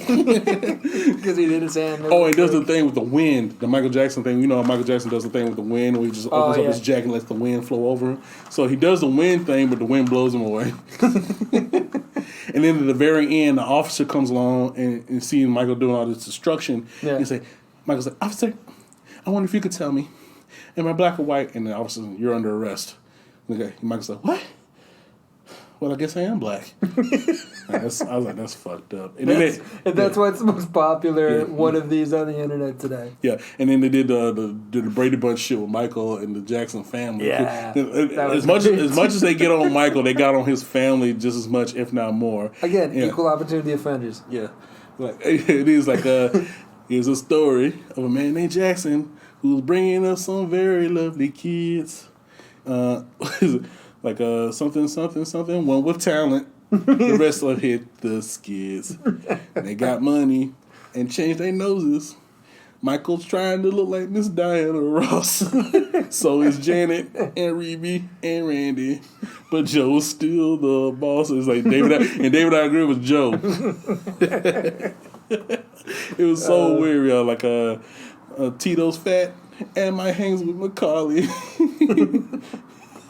because he did his hand. Oh, he does the thing with the wind, the Michael Jackson thing. You know how Michael Jackson does the thing with the wind where he just opens up his jacket and lets the wind flow over him. So he does the wind thing, but the wind blows him away. And then at the very end, the officer comes along and seeing Michael doing all this destruction. Yeah. And Michael's like, "Officer, I wonder if you could tell me, am I black or white?" And the officer says, "You're under arrest." Okay, Michael's like, "What? Well, I guess I am black." I was like, that's fucked up. And that's why it's the most popular one of these on the internet today. Yeah, and then they did the Brady Bunch shit with Michael and the Jackson family. Yeah, as much as they get on Michael, they got on his family just as much, if not more. Again, equal opportunity offenders. Yeah, like it is like here's a story of a man named Jackson who's bringing up some very lovely kids. Like something, one with talent. The rest will hit the skids. They got money and changed their noses. Michael's trying to look like Miss Diana Ross. So is Janet and Reby and Randy. But Joe's still the boss. It's like David I agree with Joe. It was so weird, y'all. Like Tito's fat and my hangs with Macaulay.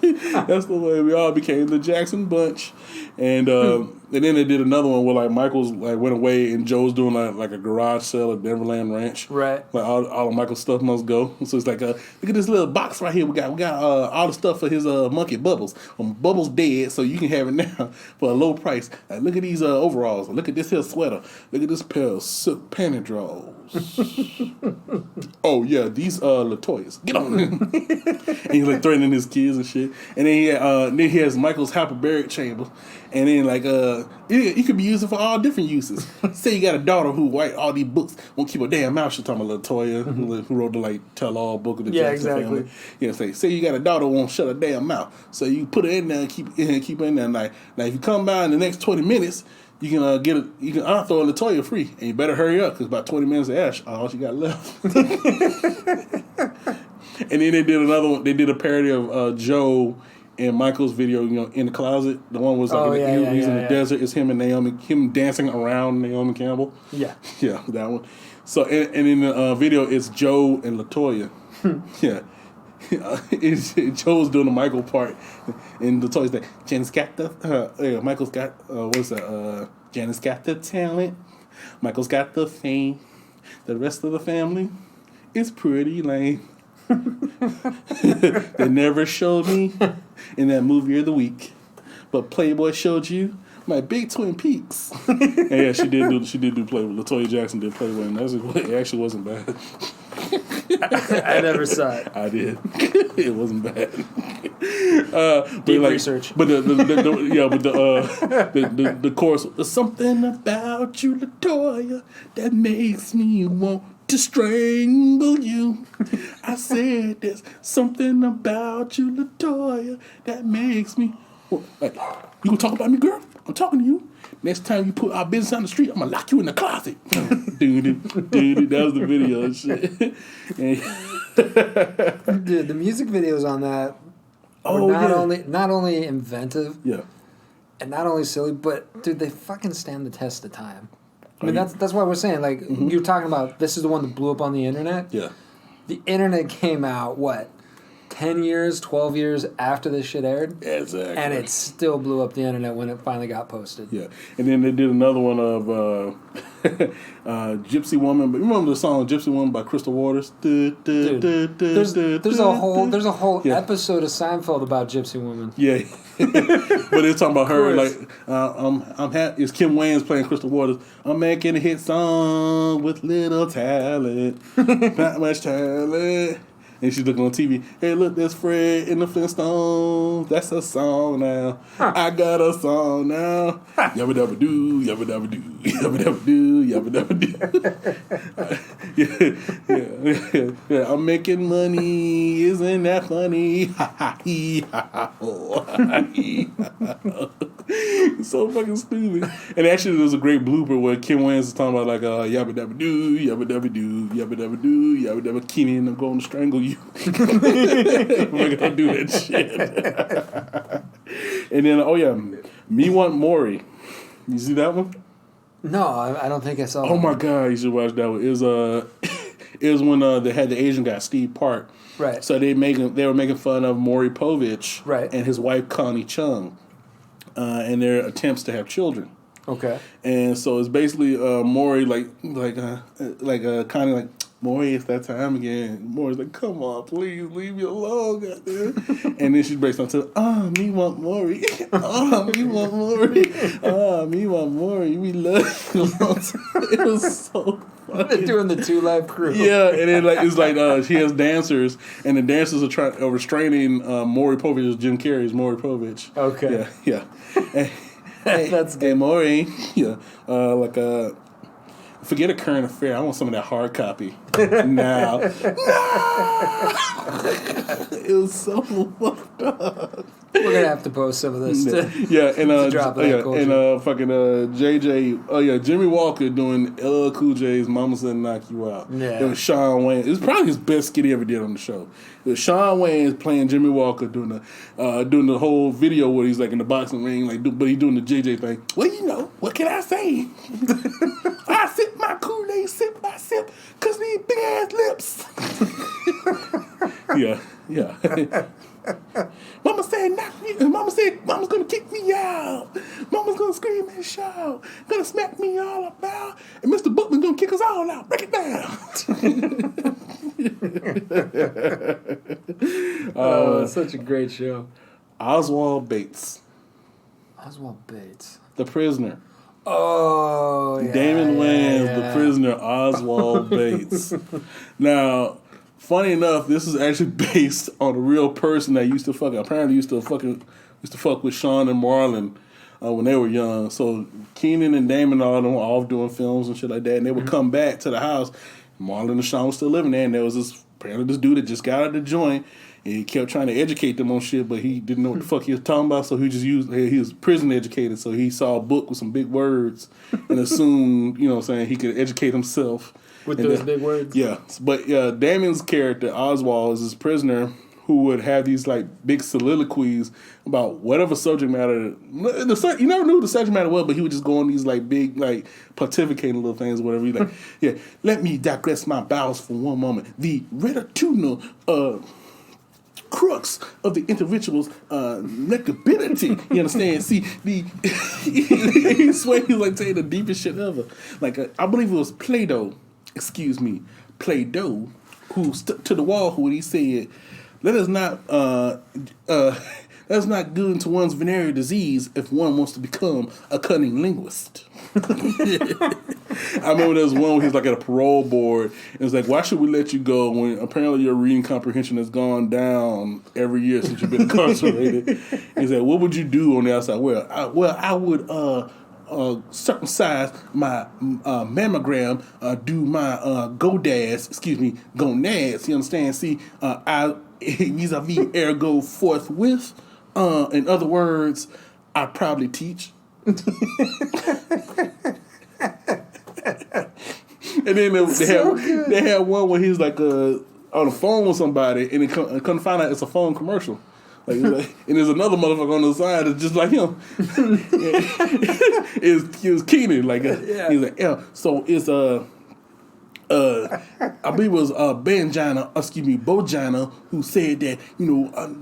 That's the way we all became the Jackson Bunch. And then they did another one where like Michael's like went away and Joe's doing like a garage sale at Neverland Ranch. Right. Like all of Michael's stuff must go. So it's like look at this little box right here. We got all the stuff for his monkey Bubbles. Bubbles dead, so you can have it now for a low price. Like, look at these overalls. Look at this here sweater. Look at this pair of silk panty drawers. Oh yeah, these LaToyas. Get on them. And he's like threatening his kids and shit. And then he has Michael's hyperbaric chamber. And then like you could be using for all different uses. Say you got a daughter who write all these books, won't keep her damn mouth. She's talking about LaToya, who wrote the like tell all book of the Jackson family. Yeah, say you got a daughter who won't shut her damn mouth. So you put her in there and keep her in there. Like now if you come by in the next 20 minutes, you can I'll throw LaToya free, and you better hurry up because about 20 minutes of Ash, all she got left. And then they did another one. They did a parody of Joe and Michael's video, in the closet. The one was like he's in the desert. It's him and Naomi, him dancing around Naomi Campbell. Yeah, yeah, that one. So and in the video, it's Joe and LaToya. Yeah. Joe's doing the Michael part, and LaToya's like, Janet's got the Michael's got what's that? Janet's got the talent, Michael's got the fame, the rest of the family is pretty lame. They never showed me in that movie of the week, but Playboy showed you my big Twin Peaks. And yeah, she did do Playboy. LaToya Jackson did Playboy, and it actually wasn't bad. I never saw it. I did. It wasn't bad. Deep research. But the chorus. There's something about you, LaToya, that makes me want to strangle you. I said there's something about you, LaToya, that makes me. Like, you gonna talk about me, girl? I'm talking to you. Next time you put our business on the street, I'm gonna lock you in the closet. Dude, that was the video and shit. Dude, the music videos on that were not only inventive, and not only silly, but dude, they fucking stand the test of time. I mean, that's why we're saying, like, you're talking about this is the one that blew up on the internet. Yeah. The internet came out, 10 10 years, 12 years after this shit aired. Exactly. And it still blew up the internet when it finally got posted. Yeah. And then they did another one of Gypsy Woman. But you remember the song Gypsy Woman by Crystal Waters? Dude, there's a whole episode of Seinfeld about Gypsy Woman. Yeah. But it's talking about her like it's Kim Wayans playing Crystal Waters. I'm making a hit song with little talent. Not much talent. And she's looking on TV. Hey, look, there's Fred in the Flintstones. That's a song now. Huh. I got a song now. Yabba dabba doo, yabba dabba doo, yabba dabba doo, yabba dabba doo. Yeah. I'm making money. Isn't that funny? Ha ha hee ha ha ho. So fucking stupid. And actually, there's a great blooper where Kim Wayans is talking about like yabba dabba doo, yabba dabba doo, yabba dabba doo, yabba dabba Keenan. I'm going to strangle you. We're gonna do that shit. And then Me Want Maury. You see that one? No, I don't think I saw. Oh my god, you should watch that one. It was when they had the Asian guy Steve Park. Right. So they were making fun of Maury Povich. Right. And his wife Connie Chung, and their attempts to have children. Okay. And so it's basically Maury like Connie like. Maury, it's that time again. Maury's like, come on, please, leave me alone, goddamn. And then she's based on me want Maury. Me want Maury. Me want Maury. We love you. It was so funny. They're doing the 2 Live Crew. Yeah, and then it's like she has dancers, and the dancers are restraining Maury Povich as Jim Carrey's Maury Povich. Okay. Yeah. That's good. Hey, Maury. Yeah. Forget a current affair. I want some of that hard copy now. No! It was so fucked up. We're gonna have to post some of this. And fucking JJ. Oh yeah, Jimmy Walker doing LL Cool J's "Mama Said Knock You Out." Yeah. It was Shawn Wayne. It was probably his best skit he ever did on the show. It was Shawn Wayne playing Jimmy Walker doing the whole video where he's like in the boxing ring, but he's doing the JJ thing. Well, you know, what can I say? I sip my Kool-Aid, sip by sip, cause these big ass lips. Yeah. Mama said knock me. Mama said Mama's gonna kick me out. Mama's gonna scream and shout. Gonna smack me all about. And Mr. Bookman's gonna kick us all out. Break it down. It's such a great show. Oswald Bates. The Prisoner. Oh, yeah. Damon Wayans, The Prisoner, Oswald Bates. Now, funny enough, this is actually based on a real person that used to fuck with Sean and Marlon when they were young. So Keenan and Damon all them were off doing films and shit like that, and they would come back to the house. Marlon and Sean were still living there, and there was this dude that just got out of the joint. And he kept trying to educate them on shit, but he didn't know what the fuck he was talking about, so he was prison educated, so he saw a book with some big words and assumed, he could educate himself. With those big words? Yeah. But Damon's character, Oswald, is this prisoner who would have these like big soliloquies about whatever subject matter. You never knew what the subject matter was, but he would just go on these like big, like pontificating little things or whatever. He's like, let me digress my bowels for one moment. The retitudinal crux of the individual's neckability. You understand? See, he swear he's like saying the deepest shit ever. Like, I believe it was Plato, who stuck to the wall when he said, let us not go into one's venereal disease if one wants to become a cunning linguist. I remember there was one where he's like at a parole board and it's like, why should we let you go when apparently your reading comprehension has gone down every year since you've been incarcerated? And he's like, what would you do on the outside? I would circumcise my mammogram, do my gonads, you understand? See, I vis-a-vis ergo forthwith. In other words, I probably teach. And then they had one where he's like on the phone with somebody, and it couldn't find out it's a phone commercial. And there's another motherfucker on the side that's just like him. It was Keenan. He's like, yeah. So it's I believe it was Bojana, who said that,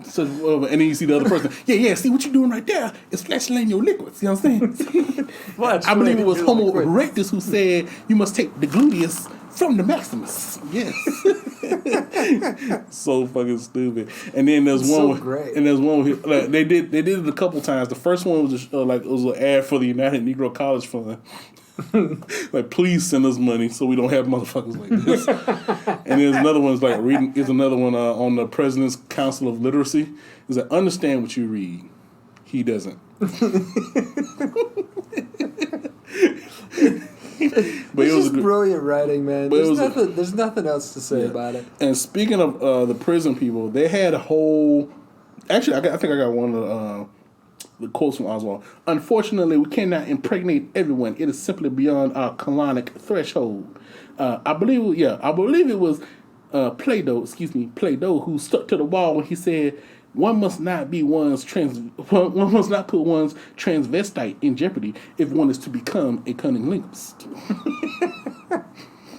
such whatever. And then you see the other person, see what you're doing right there is flashing in your liquids. You know what I'm saying? I believe it was Homo erectus who said you must take the gluteus from the maximus. Yes. So fucking stupid. And then there's one. So great. And there's one. Like, they did it a couple times. The first one was it was an ad for the United Negro College Fund. Like, please send us money so we don't have motherfuckers like this. And there's another one on the President's Council of Literacy. Is that understand what you read. He doesn't. But it's just brilliant writing, man. There's nothing else to say about it. And speaking of the prison people, they had a whole. Actually, I think I got one of the quotes from Oswald. Unfortunately, we cannot impregnate everyone. It is simply beyond our colonic threshold. I believe it was Plato, who stuck to the wall when he said, one must not put one's transvestite in jeopardy if one is to become a cunning linguist.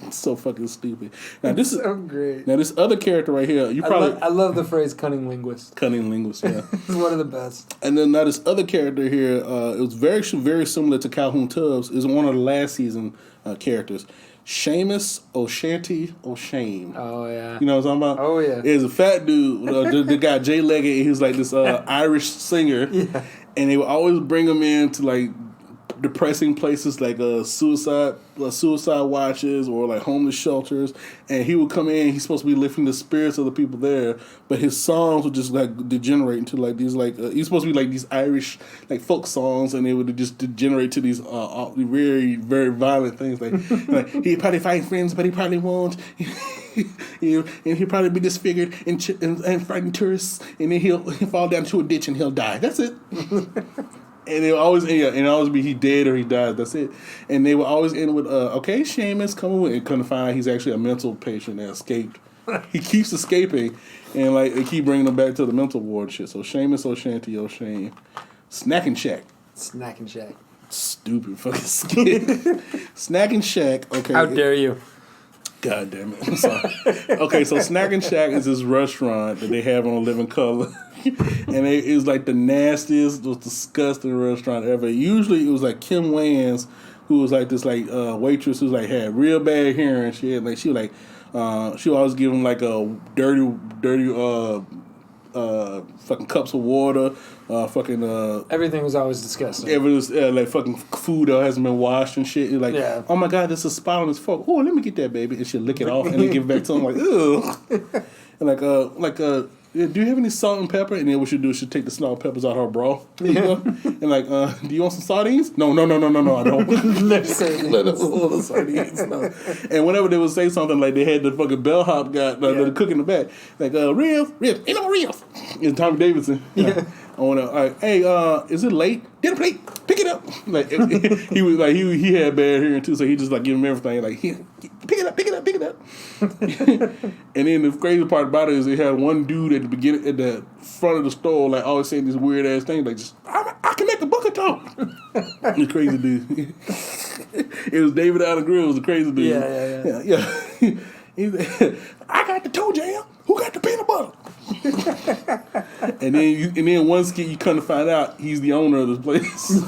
So fucking stupid. Now this is so great. Now this other character right here, I love the phrase cunning linguist. Cunning linguist, yeah. It's one of the best. And then now this other character here, it was very similar to Calhoun Tubbs. Is one of the last season characters. Seamus O'Shanty O'Shame. Oh yeah. You know what I'm talking about? Oh yeah. It's a fat dude. The guy Jay Leggett. He was like this Irish singer. Yeah. And they would always bring him in to like depressing places like suicide watches or like homeless shelters, and he would come in. He's supposed to be lifting the spirits of the people there, but his songs would just like degenerate into like these like he's supposed to be like these Irish like folk songs, and they would just degenerate to these very very violent things like he probably fight friends, but he probably won't. And he'll probably be disfigured and fighting tourists, and then he'll fall down to a ditch and he'll die. That's it. And it always be he dead or he died. That's it. And they would always end with, okay, Seamus coming with, and couldn't find out he's actually a mental patient that escaped. He keeps escaping, and like they keep bringing him back to the mental ward and shit. So Seamus O'Shanty O'Shame, Snacking Shack. Stupid fucking skit. Snacking Shack. Okay. How dare you? God damn it. I'm sorry. Okay, so Snacking Shack is this restaurant that they have on a Living Color. And it was like the nastiest, most disgusting restaurant ever. Usually it was like Kim Wayans, who was like this like waitress who like had real bad hearing. She would always give them like a dirty fucking cups of water, everything was always disgusting. Everything like fucking food that hasn't been washed and shit. Like, oh my god, there's a spot on this fork. Oh, let me get that, baby. And she'll lick it off and then give it back to him like, ugh. And do you have any salt and pepper? And then what she'll do is she'll take the salt and peppers out of her bra. You know? And like, do you want some sardines? No, I don't. Let the sardines. No. And whenever they would say something like they had the fucking bellhop guy, the cook in the back, like, ribs, ain't no ribs. It's Tommy Davidson. Yeah. I want to, hey, is it late? Get a plate, pick it up. Like he was like he had bad hearing too, so he just like give him everything. Like pick it up. And then the crazy part about it is they had one dude at the beginning, at the front of the store, like always saying these weird ass things, like just I can make a bucket talk. The crazy dude. It was David Allen Greer. Was the crazy dude. Yeah. I got the toe jam. Who got the peanut butter? and then one skit you come to find out he's the owner of this place.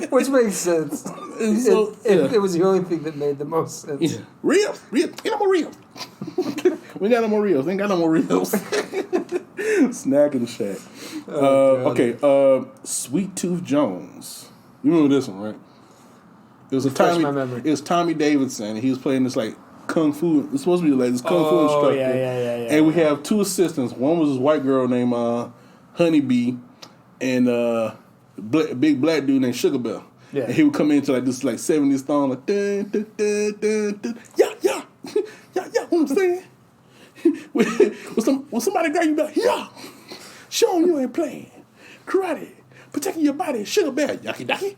Which makes sense. So, it was the only thing that made the most sense. Yeah. Reels. Ain't no more reels. We got no more reels. Ain't got no more reels. Snacking Shack. Okay. Sweet Tooth Jones. You remember this one, right? It was Tommy Davidson, and he was playing this like kung fu. It's supposed to be like this kung fu instructor. Yeah. And we have two assistants. One was this white girl named Honeybee, and big black dude named Sugar Bell. Yeah. And he would come into like this like 70s song like dun, dun, dun, dun, dun. Yeah. What I'm saying? when somebody grab you back, yeah. Show 'em you ain't playing. Karate, protecting your body. Sugar Bell, yaki.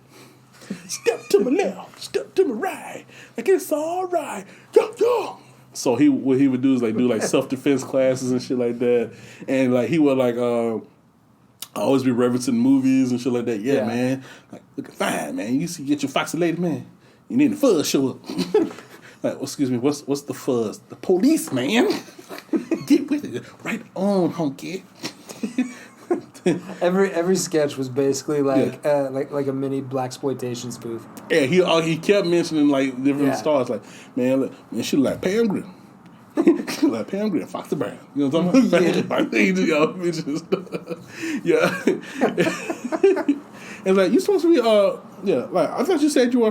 Step to my left, step to my right. Like it's all right. Yo. So what he would do is like do like self-defense classes and shit like that. And like he would like always be referencing movies and shit like that. Yeah. Man. Like looking fine, man. You see get your foxy lady, man. You need the fuzz show up. Like, excuse me, what's the fuzz? The police, man. Get with it. Right on, honky. Every sketch was basically like a mini blaxploitation spoof. Yeah, he kept mentioning like different stars. Like, man, she like Pam Grier. She like Pam Grier, Fox the Brown. You know what I'm talking about? Yeah. And like, you supposed to be like, I thought you said you were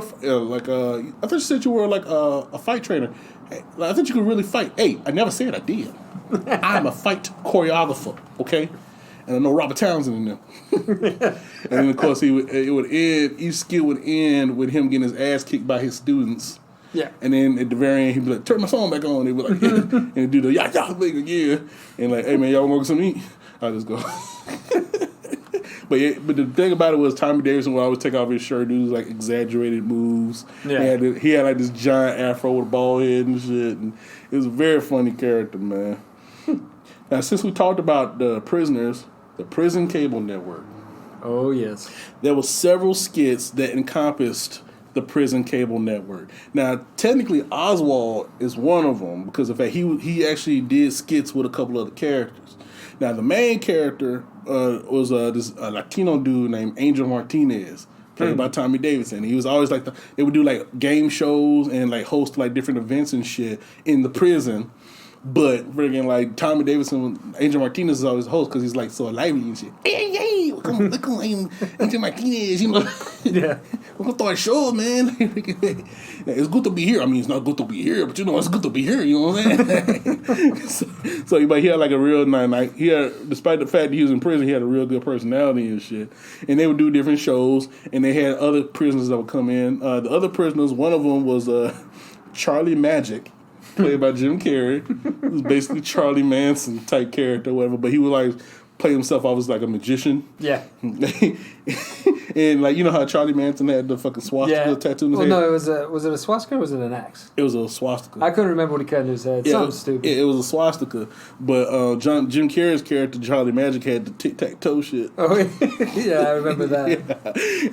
a fight trainer. Hey, like, I thought you could really fight. Hey, I never said I did. I'm a fight choreographer, okay? And I know Robert Townsend in them. And then of course each skill would end with him getting his ass kicked by his students. Yeah. And then at the very end he'd be like, turn my song back on. They'd be like, and he'd do the yah thing again. And like, hey man, y'all want something to eat? I'll just go. But the thing about it was Tommy Davidson would always take off his shirt, do like exaggerated moves. Yeah. He had like this giant afro with a bald head and shit. And it was a very funny character, man. Now, since we talked about the prisoners, the prison cable network. Oh, yes. There were several skits that encompassed the prison cable network. Now, technically, Oswald is one of them because, in fact, he actually did skits with a couple other characters. Now, the main character was this Latino dude named Angel Martinez, played by Tommy Davidson. He was always like they would do like game shows and like host like different events and shit in the prison. But friggin' like Tommy Davidson, Angel Martinez is always the host because he's like so lively and shit. Hey, look on Angel Martinez, you know. Yeah. We're gonna start a show, man. It's good to be here. I mean, it's not good to be here, but you know, it's good to be here. You know what I'm saying? But he had like a real nice. He had, despite the fact that he was in prison, he had a real good personality and shit. And they would do different shows, and they had other prisoners that would come in. The other prisoners, one of them was Charlie Magic, played by Jim Carrey. He was basically Charlie Manson type character, or whatever. But he would like play himself off as like a magician. Yeah. And like, you know how Charlie Manson had the fucking swastika tattoo in his head? No, was it a swastika or was it an axe? It was a swastika. I couldn't remember what he cut in his head. Something stupid. It was a swastika. But Jim Carrey's character, Charlie Magic, had the tic-tac-toe shit. Oh, yeah, I remember that. Yeah.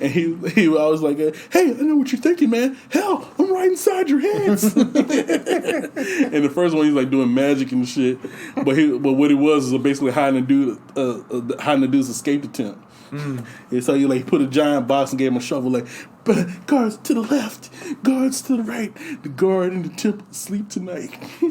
And he was always like, hey, I know what you're thinking, man. Hell, I'm right inside your heads. And the first one, he's like doing magic and shit. But what it was basically hiding the dude's escape attempt. And so you like put a giant box and gave him a shovel, like, guards to the left, guards to the right, the guard in the temple sleep tonight.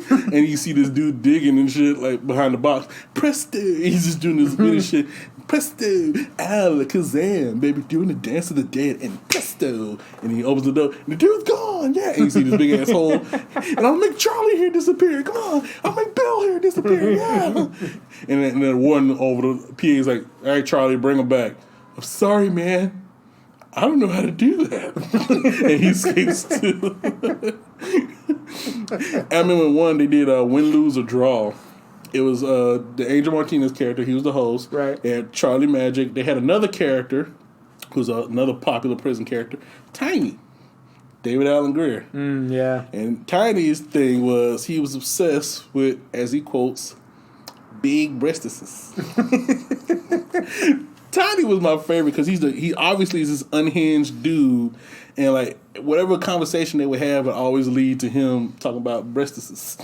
And you see this dude digging and shit like behind the box. Presto, he's just doing this bit of shit. Presto, alakazam, baby, doing the dance of the dead, and presto. And he opens the door, and the dude's gone, yeah. And you see this big ass hole, and I'll make Charlie here disappear. Come on, I'll make Bill here disappear, yeah. And then one over the PA is like, all right, Charlie, bring him back. I'm sorry, man. I don't know how to do that. And he escapes too. I remember one they did Win, Lose, or Draw. It was the Angel Martinez character. He was the host. Right. They had Charlie Magic. They had another character who's another popular prison character, Tiny. David Alan Grier. Yeah. And Tiny's thing was he was obsessed with, as he quotes, big breasteses. Tiny was my favorite because he obviously is this unhinged dude, and like whatever conversation they would have would always lead to him talking about breasteses.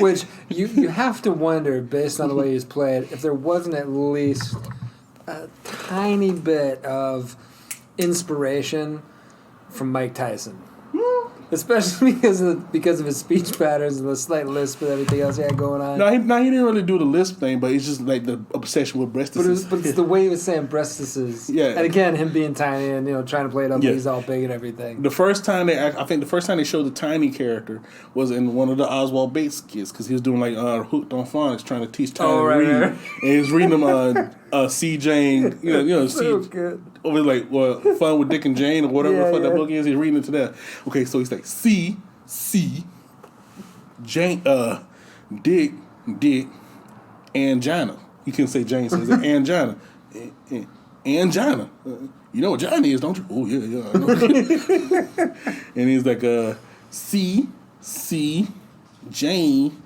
Which you have to wonder, based on the way he's played, if there wasn't at least a tiny bit of inspiration from Mike Tyson. Especially because of his speech patterns and the slight lisp and everything else he had going on. No, he didn't really do the lisp thing, but it's just like the obsession with breasteses. But it's the way he was saying breasteses. Yeah. And again, him being tiny and trying to play it up, but he's all big and everything. The first time they showed the Tiny character was in one of the Oswald Bates skits because he was doing like Hooked on Phonics, trying to teach Tiny to read, and he was reading them C. Jane, so good. Over like Fun with Dick and Jane or whatever the fuck that book is. He's reading it to that. Okay, so he's like C, Jane, Dick, angina. You can say Jane, so he's like angina, angina. You know what Johnny is, don't you? Oh yeah, I know. And he's like C, Jane,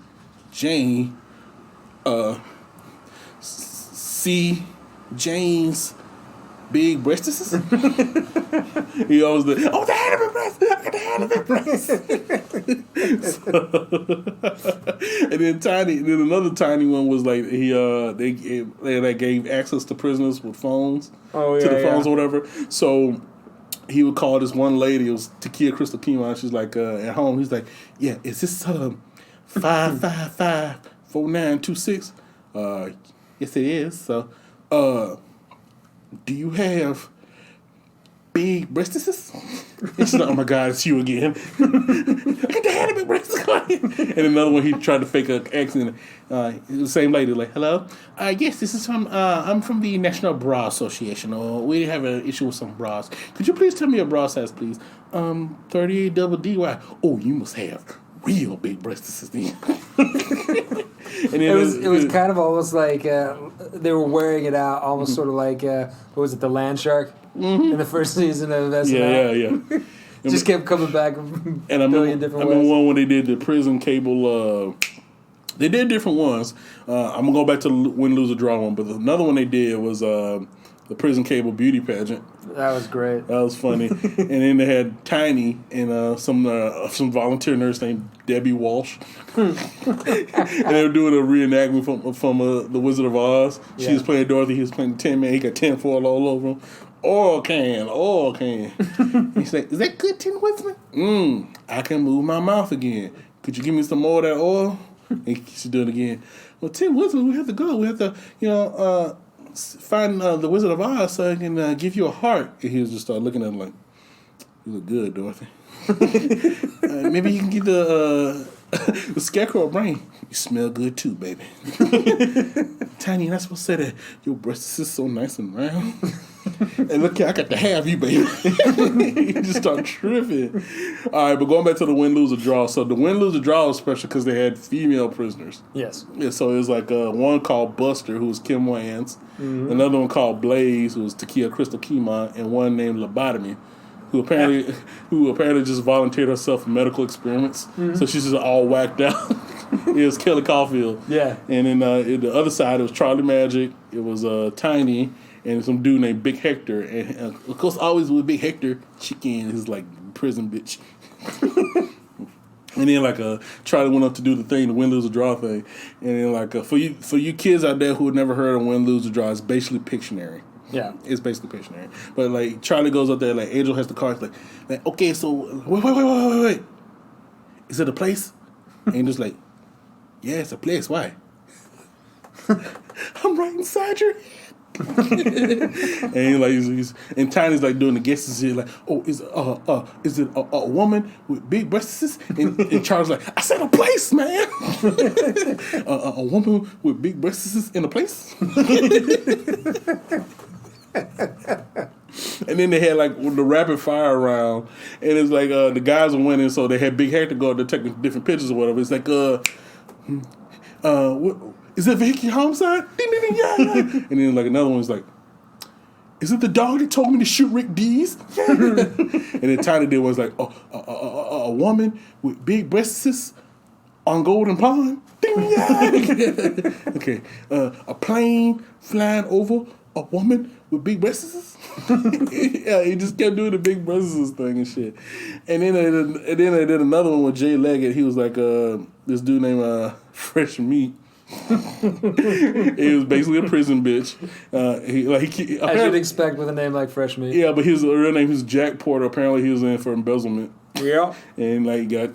C, Jane's big breasteses. He always the hand of a breast. I can got the halibut breast. And then another tiny one was like they gave access to prisoners with phones to the phones or whatever. So he would call this one lady. It was Takia Crystal Kima. She's like at home. He's like, yeah, is this 555-4926? Yes, it is. So, do you have big breasteses? And she's like, oh my God, it's you again. I got the halibut breasts. And another one, he tried to fake an accent. The same lady, like, hello? Yes, this is from, I'm from the National Bra Association. We have an issue with some bras. Could you please tell me your bra size, please? 38 double D. Why? Oh, you must have real big breasteses then. And then it was kind of almost like they were wearing it out, almost sort of like what was it, the land shark in the first season of SNL. Yeah. Just kept coming back and I different remember ways. one when they did the prison cable. They did different ones. I'm gonna go back to the win, lose, or draw one, but another one they did was the prison cable beauty pageant. That was great. That was funny. And then they had Tiny and some volunteer nurse named Debbie Walsh. And they were doing a reenactment from The Wizard of Oz. She was playing Dorothy. He was playing the Tin Man. He got tin foil all over him. Oil can. He's like, is that good, Tin Whistler? I can move my mouth again. Could you give me some more of that oil? And she's doing it again. Well, Tin Whistler, we have to go. We have to, find the Wizard of Oz so I can give you a heart. And he was just looking at him like, you look good, Dorothy. Maybe you can get the scarecrow a brain. You smell good too, baby. Tiny, you're not supposed to say that. Your breast is so nice and round. And look, I got to have you, baby. You just start tripping. All right, but going back to the win, lose, or draw. So the win, lose, or draw was special because they had female prisoners. Yes. Yeah, so it was like one called Buster, who was Kim Wans. Another one called Blaze, who was Takia Crystal Kima, and one named Lobotomy, who apparently just volunteered herself for medical experiments. So she's just all whacked out. It was Kelly Caulfield. Yeah. And then the other side, it was Charlie Magic. It was Tiny. And some dude named Big Hector. And of course, always with Big Hector, Chicken is like prison bitch. And then Charlie went up to do the thing, the win, lose, or draw thing. And then for you kids out there who had never heard of win, lose, or draw, it's basically Pictionary. Yeah, it's basically Pictionary. But Charlie goes up there, Angel has the card, like okay, so wait, is it a place? Angel's like, yeah, it's a place. Why? I'm right inside your head. And he's Tiny's doing the guesses here, is it a woman with big breasts? And Charles I said a place, man. A woman with big breasts in a place. And then they had the rapid fire round, and it's the guys are winning, so they had Big Hector go up to take different pictures or whatever. It's is it vehicular homicide? Ding, ding, ding, yeah. And then another one's is it the dog that told me to shoot Rick Dees? Yeah. And then Tiny did was a woman with big breasts on Golden Pond. Ding, yeah. Okay. A plane flying over a woman with big breasts. Yeah, he just kept doing the big breasts thing and shit. And then I did another one with Jay Leggett. He was this dude named Fresh Meat. He was basically a prison bitch. As you'd expect with a name like Fresh Meat. Yeah, but his real name is Jack Porter. Apparently, he was in for embezzlement. Yeah, and got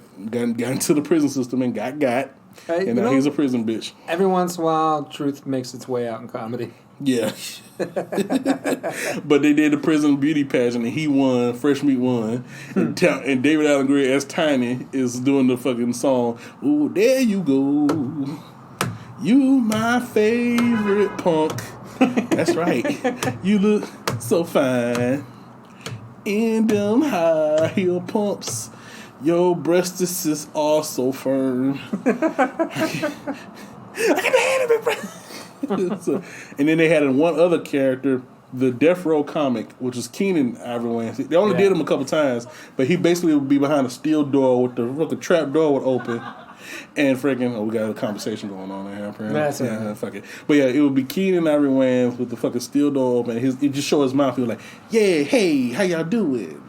into the prison system and got. Hey, and now he's a prison bitch. Every once in a while, truth makes its way out in comedy. Yeah. But they did the prison beauty pageant and he won. Fresh Meat won. And David Allen Greer as Tiny is doing the fucking song. Ooh, there you go. You my favorite punk. That's right. You look so fine in them high heel pumps. Your breasteses are so firm. I got the hand of it, bro. And then they had one other character, the Death Row comic, which was Keenan Ivory Wayans. They only did him a couple times, but he basically would be behind a steel door with the trap door would open. And freaking, we got a conversation going on there, apparently. That's right. Fuck it. But yeah, it would be Keenan Ivory Wayans with the fucking steel door open. He just show his mouth. He was like, yeah, hey, how y'all doing?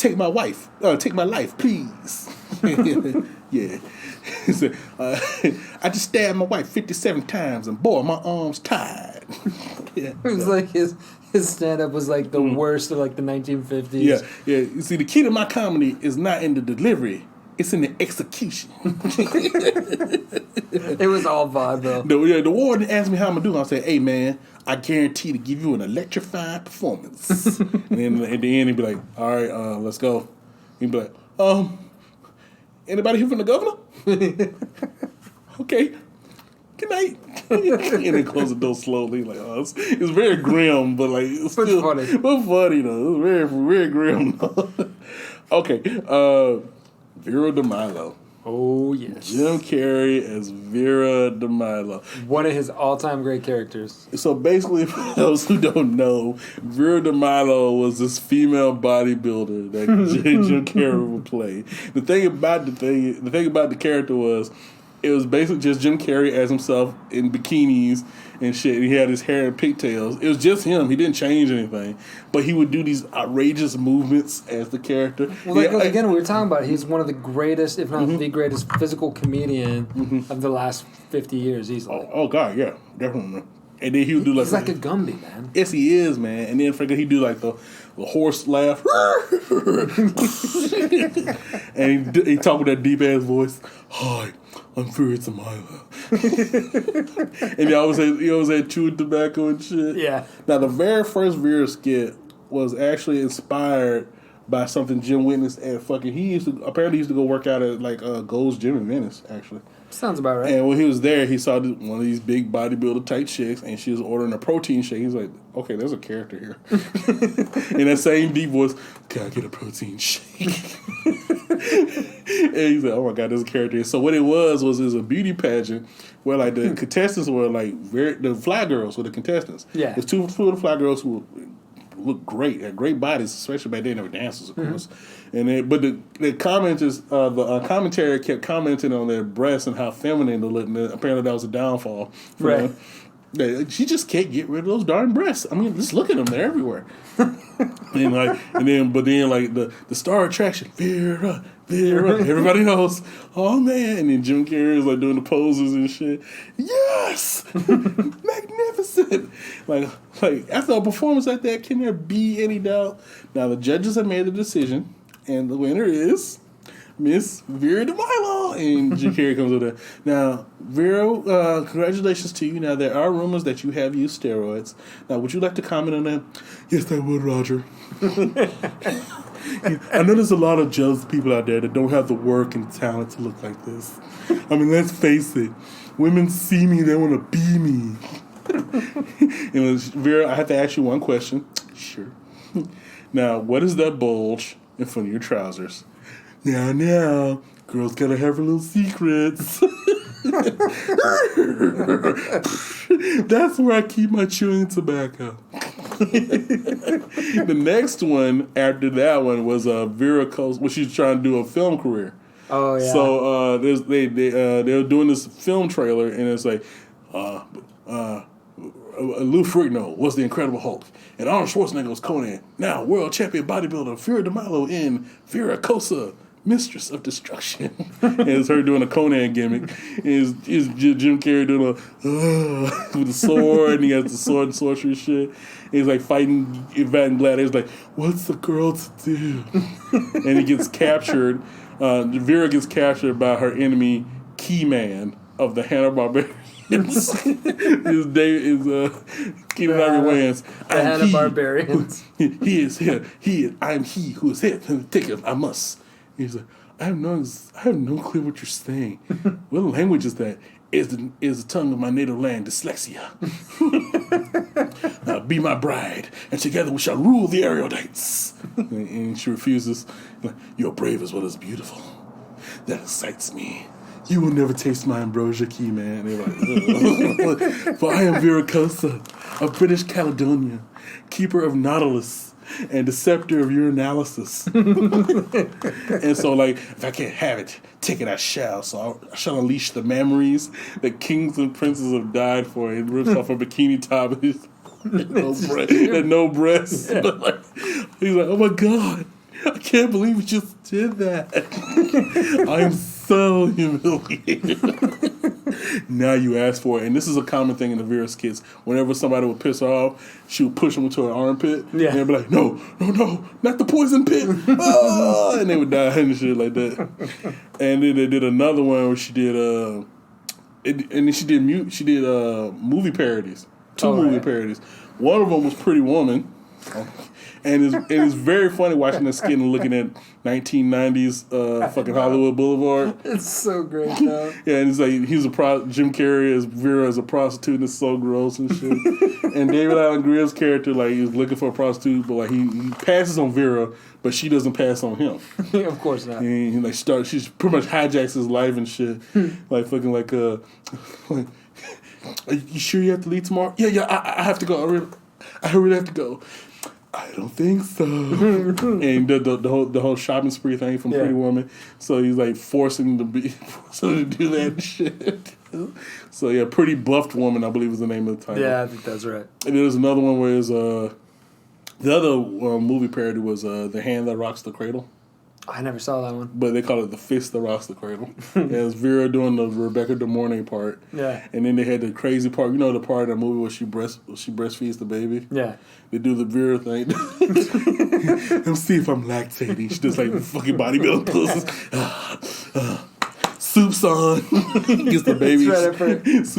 take my wife, take my life, please. Yeah. He said, I just stabbed my wife 57 times, and boy, my arm's tied. Yeah. It was like his stand-up was like the worst of like the 1950s. Yeah, yeah. You see, the key to my comedy is not in the delivery; it's in the execution. It was all vaudeville. The warden asked me how I'm gonna do. I said, "Hey, man, I guarantee to give you an electrifying performance." And then at the end, he'd be like, "All right, let's go." He'd be like, anybody here from the governor?" Okay. Good night. And then close the door slowly. Like, it's very grim, but like it's still funny. But funny though. It's very, very grim though. Okay. Vera DeMilo. Oh, yes. Jim Carrey as Vera DeMilo. One of his all-time great characters. So basically, for those who don't know, Vera DeMilo was this female bodybuilder that Jim Carrey would play. The thing about the character was, it was basically just Jim Carrey as himself in bikinis and shit. And he had his hair in pigtails. It was just him. He didn't change anything. But he would do these outrageous movements as the character. Well, again, we were talking about it. He's one of the greatest, if not the greatest, physical comedian of the last 50 years, easily. Oh, God, yeah. Definitely. And then he would do like... He's like a Gumby, man. Yes, he is, man. And then he'd do like the horse laugh. And he talk with that deep-ass voice. Hi, I'm Vera DeMilo. And he always had chewing tobacco and shit. Yeah. Now, the very first Vera skit was actually inspired by something Jim witnessed at fucking... He used to go work out at like Gold's Gym in Venice, actually. Sounds about right. And when he was there, he saw one of these big bodybuilder type chicks, and she was ordering a protein shake. He's like, okay, there's a character here. In that same deep voice, can I get a protein shake? And he's like, oh my God, there's a character here. So what it was a beauty pageant where like the contestants were like the fly girls were the contestants. Yeah. There's two of the fly girls who looked great, had great bodies, especially back then they were dancers, of course. And but the commenters, the commentary kept commenting on their breasts and how feminine they looked. And apparently that was a downfall for them. She just can't get rid of those darn breasts. I mean, just look at them; they're everywhere. But then the star attraction, Vera. Everybody knows. Oh man! And then Jim Carrey is like doing the poses and shit. Yes, magnificent. Like after a performance like that, can there be any doubt? Now the judges have made a decision, and the winner is Miss Vera DeMilo. And Jim Carrey comes with her. Now, Vera, congratulations to you. Now, there are rumors that you have used steroids. Now, would you like to comment on that? Yes, I would, Roger. I know there's a lot of jealous people out there that don't have the work and talent to look like this. I mean, let's face it. Women see me, they want to be me. And Vera, I have to ask you one question. Sure. Now, what is that bulge in front of your trousers? Now, girls gotta have her little secrets. That's where I keep my chewing tobacco. The next one after that one was Vera Coast, when she's trying to do a film career. Oh yeah. So they were doing this film trailer, and it's like Lou Ferrigno was the Incredible Hulk, and Arnold Schwarzenegger was Conan. Now world champion bodybuilder Vera DeMilo in Vera Cosa, Mistress of Destruction. And it's her doing a Conan gimmick. Is Jim Carrey doing a with a sword, and he has the sword and sorcery shit. And he's like fighting Gladiator. He's like, what's the girl to do? And he gets captured. Vera gets captured by her enemy, Key-Man of the Hanna-Barbera. His name is Keenan Ivory Wayans. The Hanna-Barbarians. He is here. I'm he who is here. Take it. I must. He's like, I have no clue what you're saying. What language is that? Is the tongue of my native land dyslexia? Now be my bride, and together we shall rule the Erudite. And she refuses. You're brave as well as beautiful. That excites me. You will never taste my ambrosia, Key Man. They're like, for I am Vera Cosa of British Caledonia, keeper of Nautilus, and the scepter of urinalysis. And so, like, if I can't have it, take it I shall. So I shall unleash the memories that kings and princes have died for. And rips off a bikini top and no breasts. Yeah. He's like, oh my God, I can't believe you just did that. I'm so humiliated. Now you ask for it. And this is a common thing in the Vera skits. Whenever somebody would piss her off, she would push them into her armpit. Yeah. And they'd be like, no, not the poison pit. Ah! And they would die and shit like that. And then they did another one where she did, and then she did movie parodies. Two movie parodies. One of them was Pretty Woman. And it's very funny watching that skit and looking at 1990s fucking Hollywood Boulevard. It's so great, though. Yeah, and it's like Jim Carrey as Vera as a prostitute, and it's so gross and shit. And David Allen Grier's character, like, he's looking for a prostitute, but like he passes on Vera, but she doesn't pass on him. Of course not. And he she pretty much hijacks his life and shit. Like fucking like are you sure you have to leave tomorrow? Yeah, I have to go. I really have to go. I don't think so. And the whole shopping spree thing from Pretty Woman. So he's like forcing to do that shit. So yeah, Pretty Buffed Woman, I believe is the name of the title. Yeah, I think that's right. And there's another one where the other movie parody was The Hand That Rocks the Cradle. I never saw that one. But they call it The Fist That Rocks the Cradle. It was Vera doing the Rebecca De Mornay part. Yeah. And then they had the crazy part. You know the part of the movie where she breastfeeds the baby? Yeah. They do the Vera thing. Let's see if I'm lactating. She does like fucking bodybuilding poses. Soup's on. Gets the baby. Gets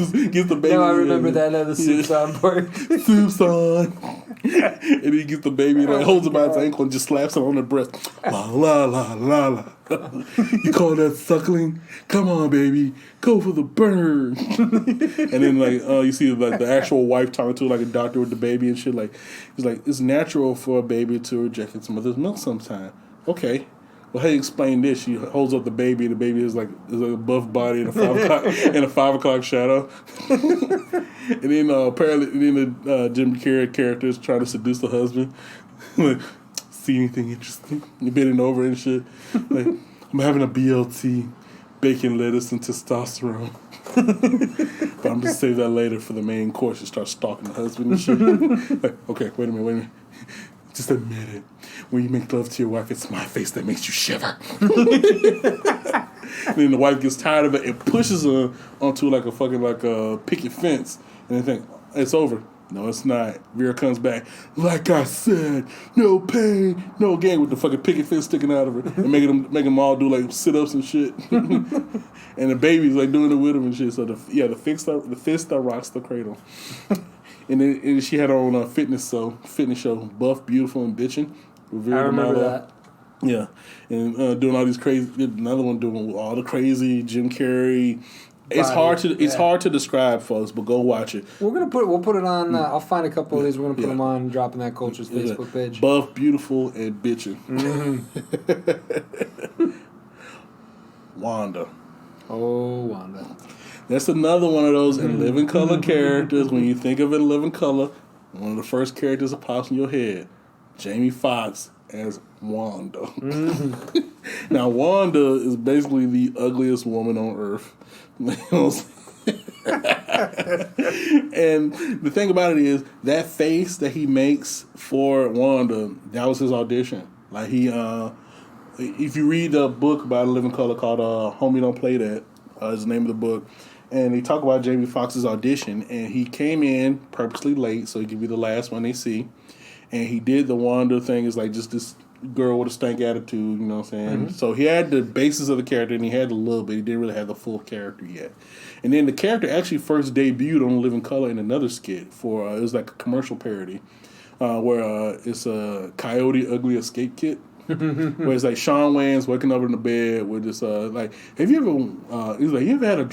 the baby. No, I remember that the soup's on part. Soup's on. And he gets the baby and like, holds it by its ankle and just slaps it on the breast. La la la la la. You call that suckling? Come on, baby. Go for the burn. And then like you see like the actual wife talking to like a doctor with the baby and shit. Like it's natural for a baby to reject its mother's milk sometime. Okay. Well, how do you explain this? She holds up the baby, and the baby is like a buff body in a 5 o'clock shadow. And then apparently, the Jim Carrey character is trying to seduce the husband. Like, see anything interesting? You're bending over and shit. Like, I'm having a BLT, bacon, lettuce, and testosterone. But I'm gonna save that later for the main course. You start stalking the husband and shit. Like, okay, wait a minute. Just admit it. When you make love to your wife, it's my face that makes you shiver. And then the wife gets tired of it and pushes her onto like a fucking picket fence. And they think, it's over. No, it's not. Vera comes back. Like I said, no pain, no gain, with the fucking picket fence sticking out of her. And making them all do like sit-ups and shit. And the baby's like doing it with them and shit. So the fist that rocks the cradle. And then she had her own fitness show, Buff, Beautiful, and Bitchin'. I remember that. Yeah, and doing all these crazy. Another one doing all the crazy Jim Carrey. It's hard to describe, folks, but go watch it. We'll put it on. I'll find a couple of these. We're gonna put them on Dropping That Culture's Facebook page. Buff, Beautiful, and Bitchin'. Wanda. Oh, Wanda. That's another one of those in living color characters. When you think of it in living color, one of the first characters that pops in your head, Jamie Foxx as Wanda. Mm-hmm. Now, Wanda is basically the ugliest woman on earth. And the thing about it is, that face that he makes for Wanda, that was his audition. Like if you read the book about Living Color called Homie Don't Play That, is the name of the book. And they talk about Jamie Foxx's audition, and he came in purposely late so he could be the last one they see. And he did the Wanda thing, is like just this girl with a stank attitude, you know what I'm saying? Mm-hmm. So he had the basis of the character, and he had a little bit. He didn't really have the full character yet. And then the character actually first debuted on Living Color in another skit for it was like a commercial parody where it's a Coyote Ugly Escape Kit. Where it's like Shawn Wayans waking up in the bed with this like, have you ever he's like, you ever had a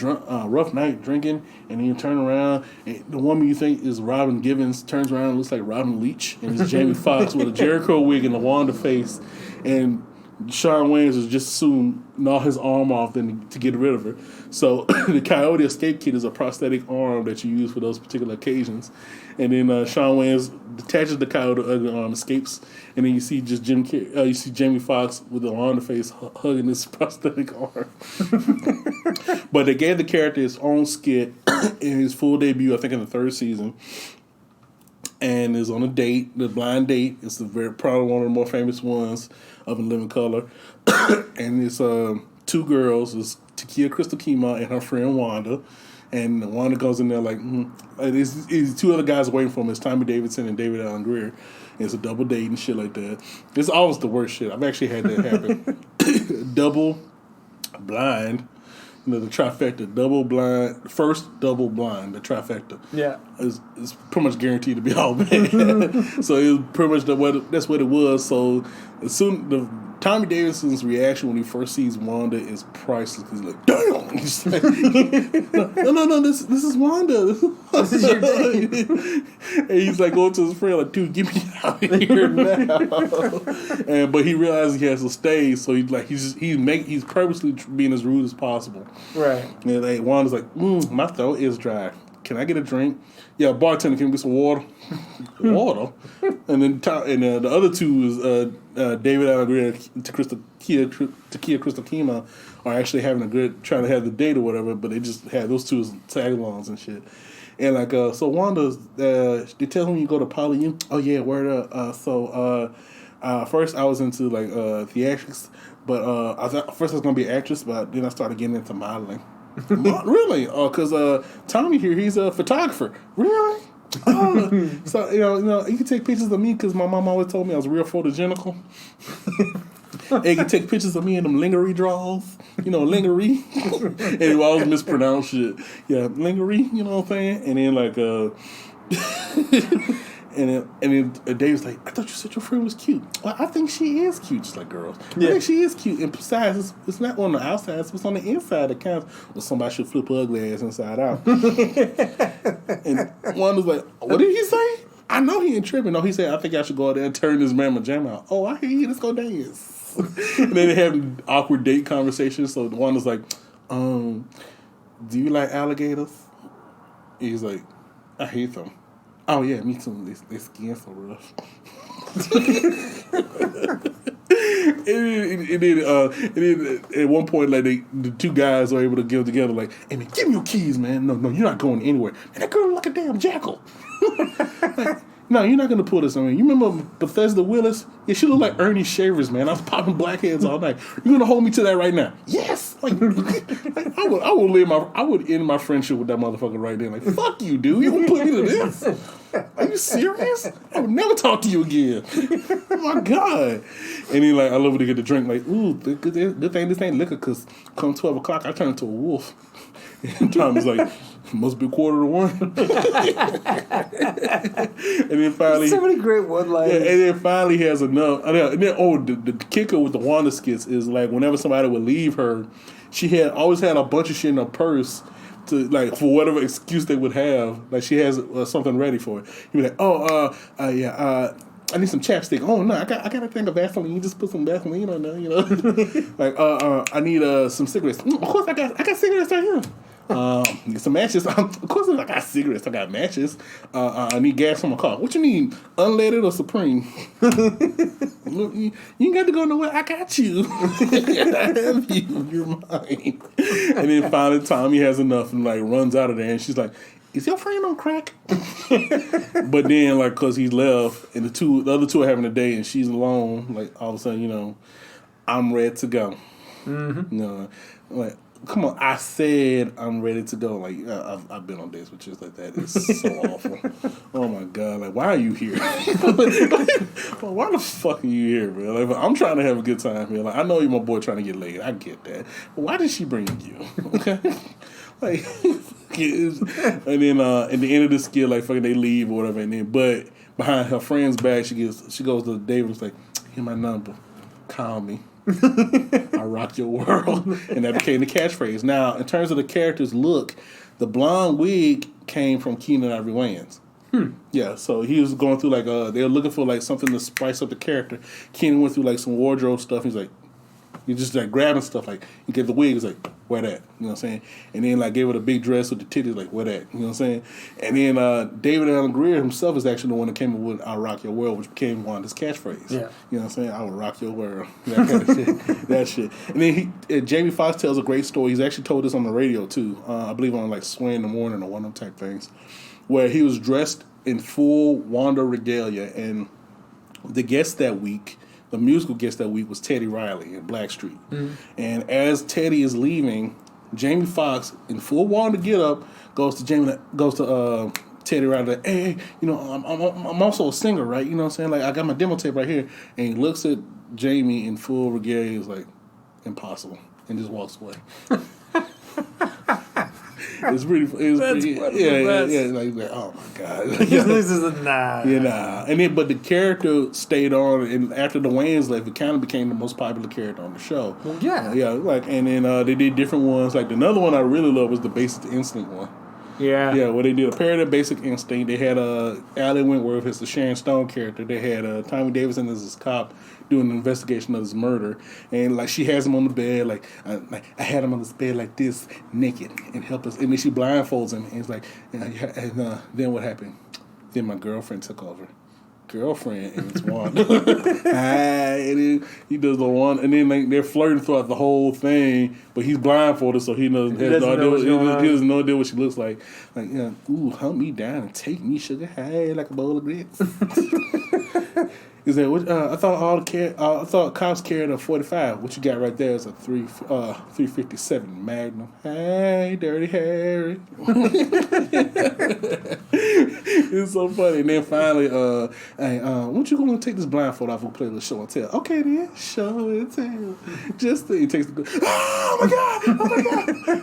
rough night drinking and then you turn around and the woman you think is Robin Givens turns around and looks like Robin Leach, and it's Jamie Foxx with a Jericho wig and a Wanda face, and Shawn Wayans is just soon gnaw his arm off then to get rid of her. So the Coyote Escape Kit is a prosthetic arm that you use for those particular occasions. And then Shawn Wayans detaches the Coyote ugly arm, escapes, and then you see just you see Jamie Foxx with the Wanda face hugging this prosthetic arm. But they gave the character his own skit in his full debut, I think in the 3rd season. and is on a date, the blind date. It's probably one of the more famous ones of In Living Color. And it's two girls. It's Takia Crystal Kima and her friend Wanda. And Wanda goes in there like, it's two other guys waiting for him. It's Tommy Davidson and David Allen Greer. It's a double date and shit like that. It's always the worst shit. I've actually had that happen. Double blind. The trifecta, double blind, first double blind, the trifecta. Yeah. Is pretty much guaranteed to be all bad. So it was pretty much that's what it was. So as soon Tommy Davidson's reaction when he first sees Wanda is priceless. He's like, damn! He's like, no, this is Wanda. This is your date. And he's like going to his friend like, dude, get me out of here now. But he realizes he has to stay, so he's purposely being as rude as possible. Right. And like, Wanda's like, my throat is dry. Can I get a drink? Yeah, bartender, can we get some water? Water? And then the other two is David Allen Greer and Takia Crystal Kima are actually trying to have the date or whatever, but they just had those two as tag-alongs and shit. And like, so Wanda, they tell him you go to Poly U. Oh yeah, word up. First I was into like theatrics, but I thought first I was gonna be an actress, but then I started getting into modeling. Really? Because Tommy here, he's a photographer. Really? So you know, you can take pictures of me because my mom always told me I was real photogenical. And you can take pictures of me in them lingerie draws, lingerie. And I always mispronounce shit. Yeah, lingerie. You know what I'm saying? And then like And then Dave's like, I thought you said your friend was cute. Well, I think she is cute, just like girls. Yeah. I think she is cute. And besides, it's not on the outside, it's on the inside that counts. Well, somebody should flip her ugly ass inside out. And one was like, what did he say? I know he ain't tripping. No, he said, I think I should go out there and turn this mamma jam out. Oh, I hear you. Let's go dance. And then they have awkward date conversations. So one was like, do you like alligators? He's like, I hate them. Oh yeah, me too. Their skin's so rough. and then at one point, like the two guys are able to get together, like, "Hey man, give me your keys, man. No, you're not going anywhere." And that girl look like a damn jackal. Like, no, you're not gonna pull this on me. You remember Bethesda Willis? Yeah, she looked like Ernie Shavers, man. I was popping blackheads all night. You're gonna hold me to that right now? Yes. Like I would end my friendship with that motherfucker right there. Like, fuck you, dude. You gonna put me to this? Are you serious? I would never talk to you again. Oh my god. And then like I love when they get the drink. Like, ooh, good thing this ain't liquor, because come 12 o'clock I turn into a wolf. And Tom was like, must be 1:45. And then finally, so many great one-liners. Yeah, and then finally he has enough. And then the kicker with the Wanda skits is like whenever somebody would leave her, she always had a bunch of shit in her purse to, like, for whatever excuse they would have. Like she has something ready for it. He'd be like, I need some chapstick. Oh no, I got a thing of Vaseline. You just put some Vaseline on there, Like I need some cigarettes. Of course I got cigarettes right here. Get some matches. Of course I got cigarettes. I got matches. I need gas for my car. What you need? Unleaded or Supreme? You ain't got to go nowhere. I got you. I have you. You're mine. And then finally Tommy has enough and like runs out of there, and she's like, is your friend on crack? But then, like, cause he's left, and the other two are having a date, and she's alone. Like, all of a sudden, I'm ready to go. Mm-hmm. Like, come on, I said I'm ready to go. Like, I've been on dates with chicks like that. It's so awful. Oh my god! Like, why are you here? Why the fuck are you here, bro? Like, I'm trying to have a good time here. Like, I know you're my boy trying to get laid. I get that. But why did she bring you? Okay, like. And then at the end of the skit, like fucking they leave or whatever, and then but behind her friend's back, she goes to David and is like, "Here's my number, call me, I rock your world," and that became the catchphrase. Now, in terms of the character's look, the blonde wig came from Keenan Ivory Wayans. Yeah, so he was going through like they were looking for like something to spice up the character. Keenan went through like some wardrobe stuff. He's like, He's just like grabbing stuff. Like he get the wig, he's like, where that? You know what I'm saying? And then like gave her the big dress with the titties, like where that? You know what I'm saying? And then David Allen Greer himself is actually the one that came up with "I'll rock your world," which became one of his catchphrases. Yeah. You know what I'm saying? I will rock your world. That kind of shit. That shit. And then Jamie Foxx tells a great story. He's actually told this on the radio too. I believe on like Sway in the Morning or one of them type things, where he was dressed in full Wanda regalia, and the guest that week. The musical guest that week was Teddy Riley in Blackstreet. Mm-hmm. And as Teddy is leaving, Jamie Foxx, in full Wanda get up, goes to Teddy Riley, like, hey, you know, I'm also a singer, right? You know what I'm saying? Like, I got my demo tape right here. And he looks at Jamie in full regalia, he's like, impossible. And just walks away. It's pretty. Like, oh my god. This is a nah. Yeah, nah. And then, but the character stayed on, and after the Wayans left, it kind of became the most popular character on the show. Well, yeah, yeah. Like, and then they did different ones. Like another one I really love was the Basic Instinct one. Yeah, yeah. Where they did a parody of Basic Instinct. They had Allie Wentworth as the Sharon Stone character. They had Tommy Davidson as his cop doing an investigation of his murder, and like she has him on the bed, like I had him on this bed like this, naked, and helpless, and then she blindfolds him, and he's like, and then what happened? Then my girlfriend took over. Girlfriend, and it's Wanda. And then he does the one, and then like, they're flirting throughout the whole thing, but he's blindfolded, so he doesn't know idea what she looks like. Like, ooh, hunt me down and take me, sugar high like a bowl of grits. Is that I thought cops carried a 45. What you got right there is a 357 Magnum. Hey, Dirty Harry. It's so funny. And then finally, hey, what you gonna take this blindfold off and play the show and tell? Okay, then show and tell. He takes the oh my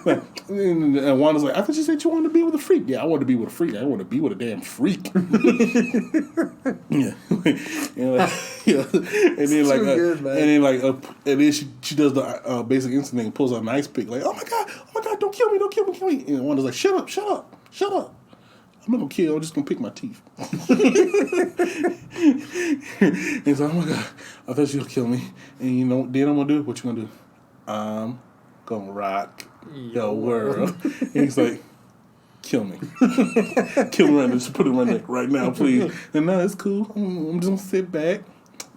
god. And Wanda's like, I thought you said you wanted to be with a freak. Yeah, I want to be with a freak. I want to be with a damn freak. Yeah. Yeah, and then like, and then she does the Basic Instinct thing, pulls out an ice pick, like, oh my god, don't kill me. And Wanda's like, shut up. I'm not gonna kill. I'm just gonna pick my teeth. And he's like, oh my god, I thought you were gonna kill me. And you know, then I'm gonna do what you gonna do? I'm gonna rock your world. And he's like, kill me. Kill me right now. Just put it in my neck right now, please. And no, it's cool. I'm just gonna sit back.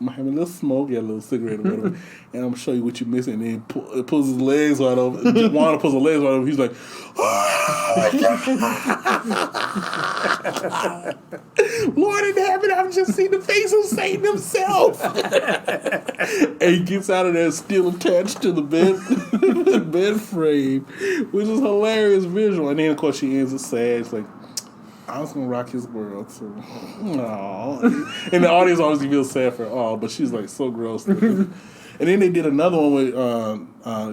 I'm gonna have a little smoke, get a little cigarette or whatever, and I'm gonna show you what you're missing. And then it pulls his legs right over. Wanda pulls his legs right over. He's like, oh my God. Lord in heaven, I've just seen the face of Satan himself. And he gets out of there still attached to the bed frame, which is a hilarious visual. And then, of course, she ends it sad. It's like, I was gonna rock his world, so aww. And the audience always feels sad for her, but she's like so gross. And then they did another one with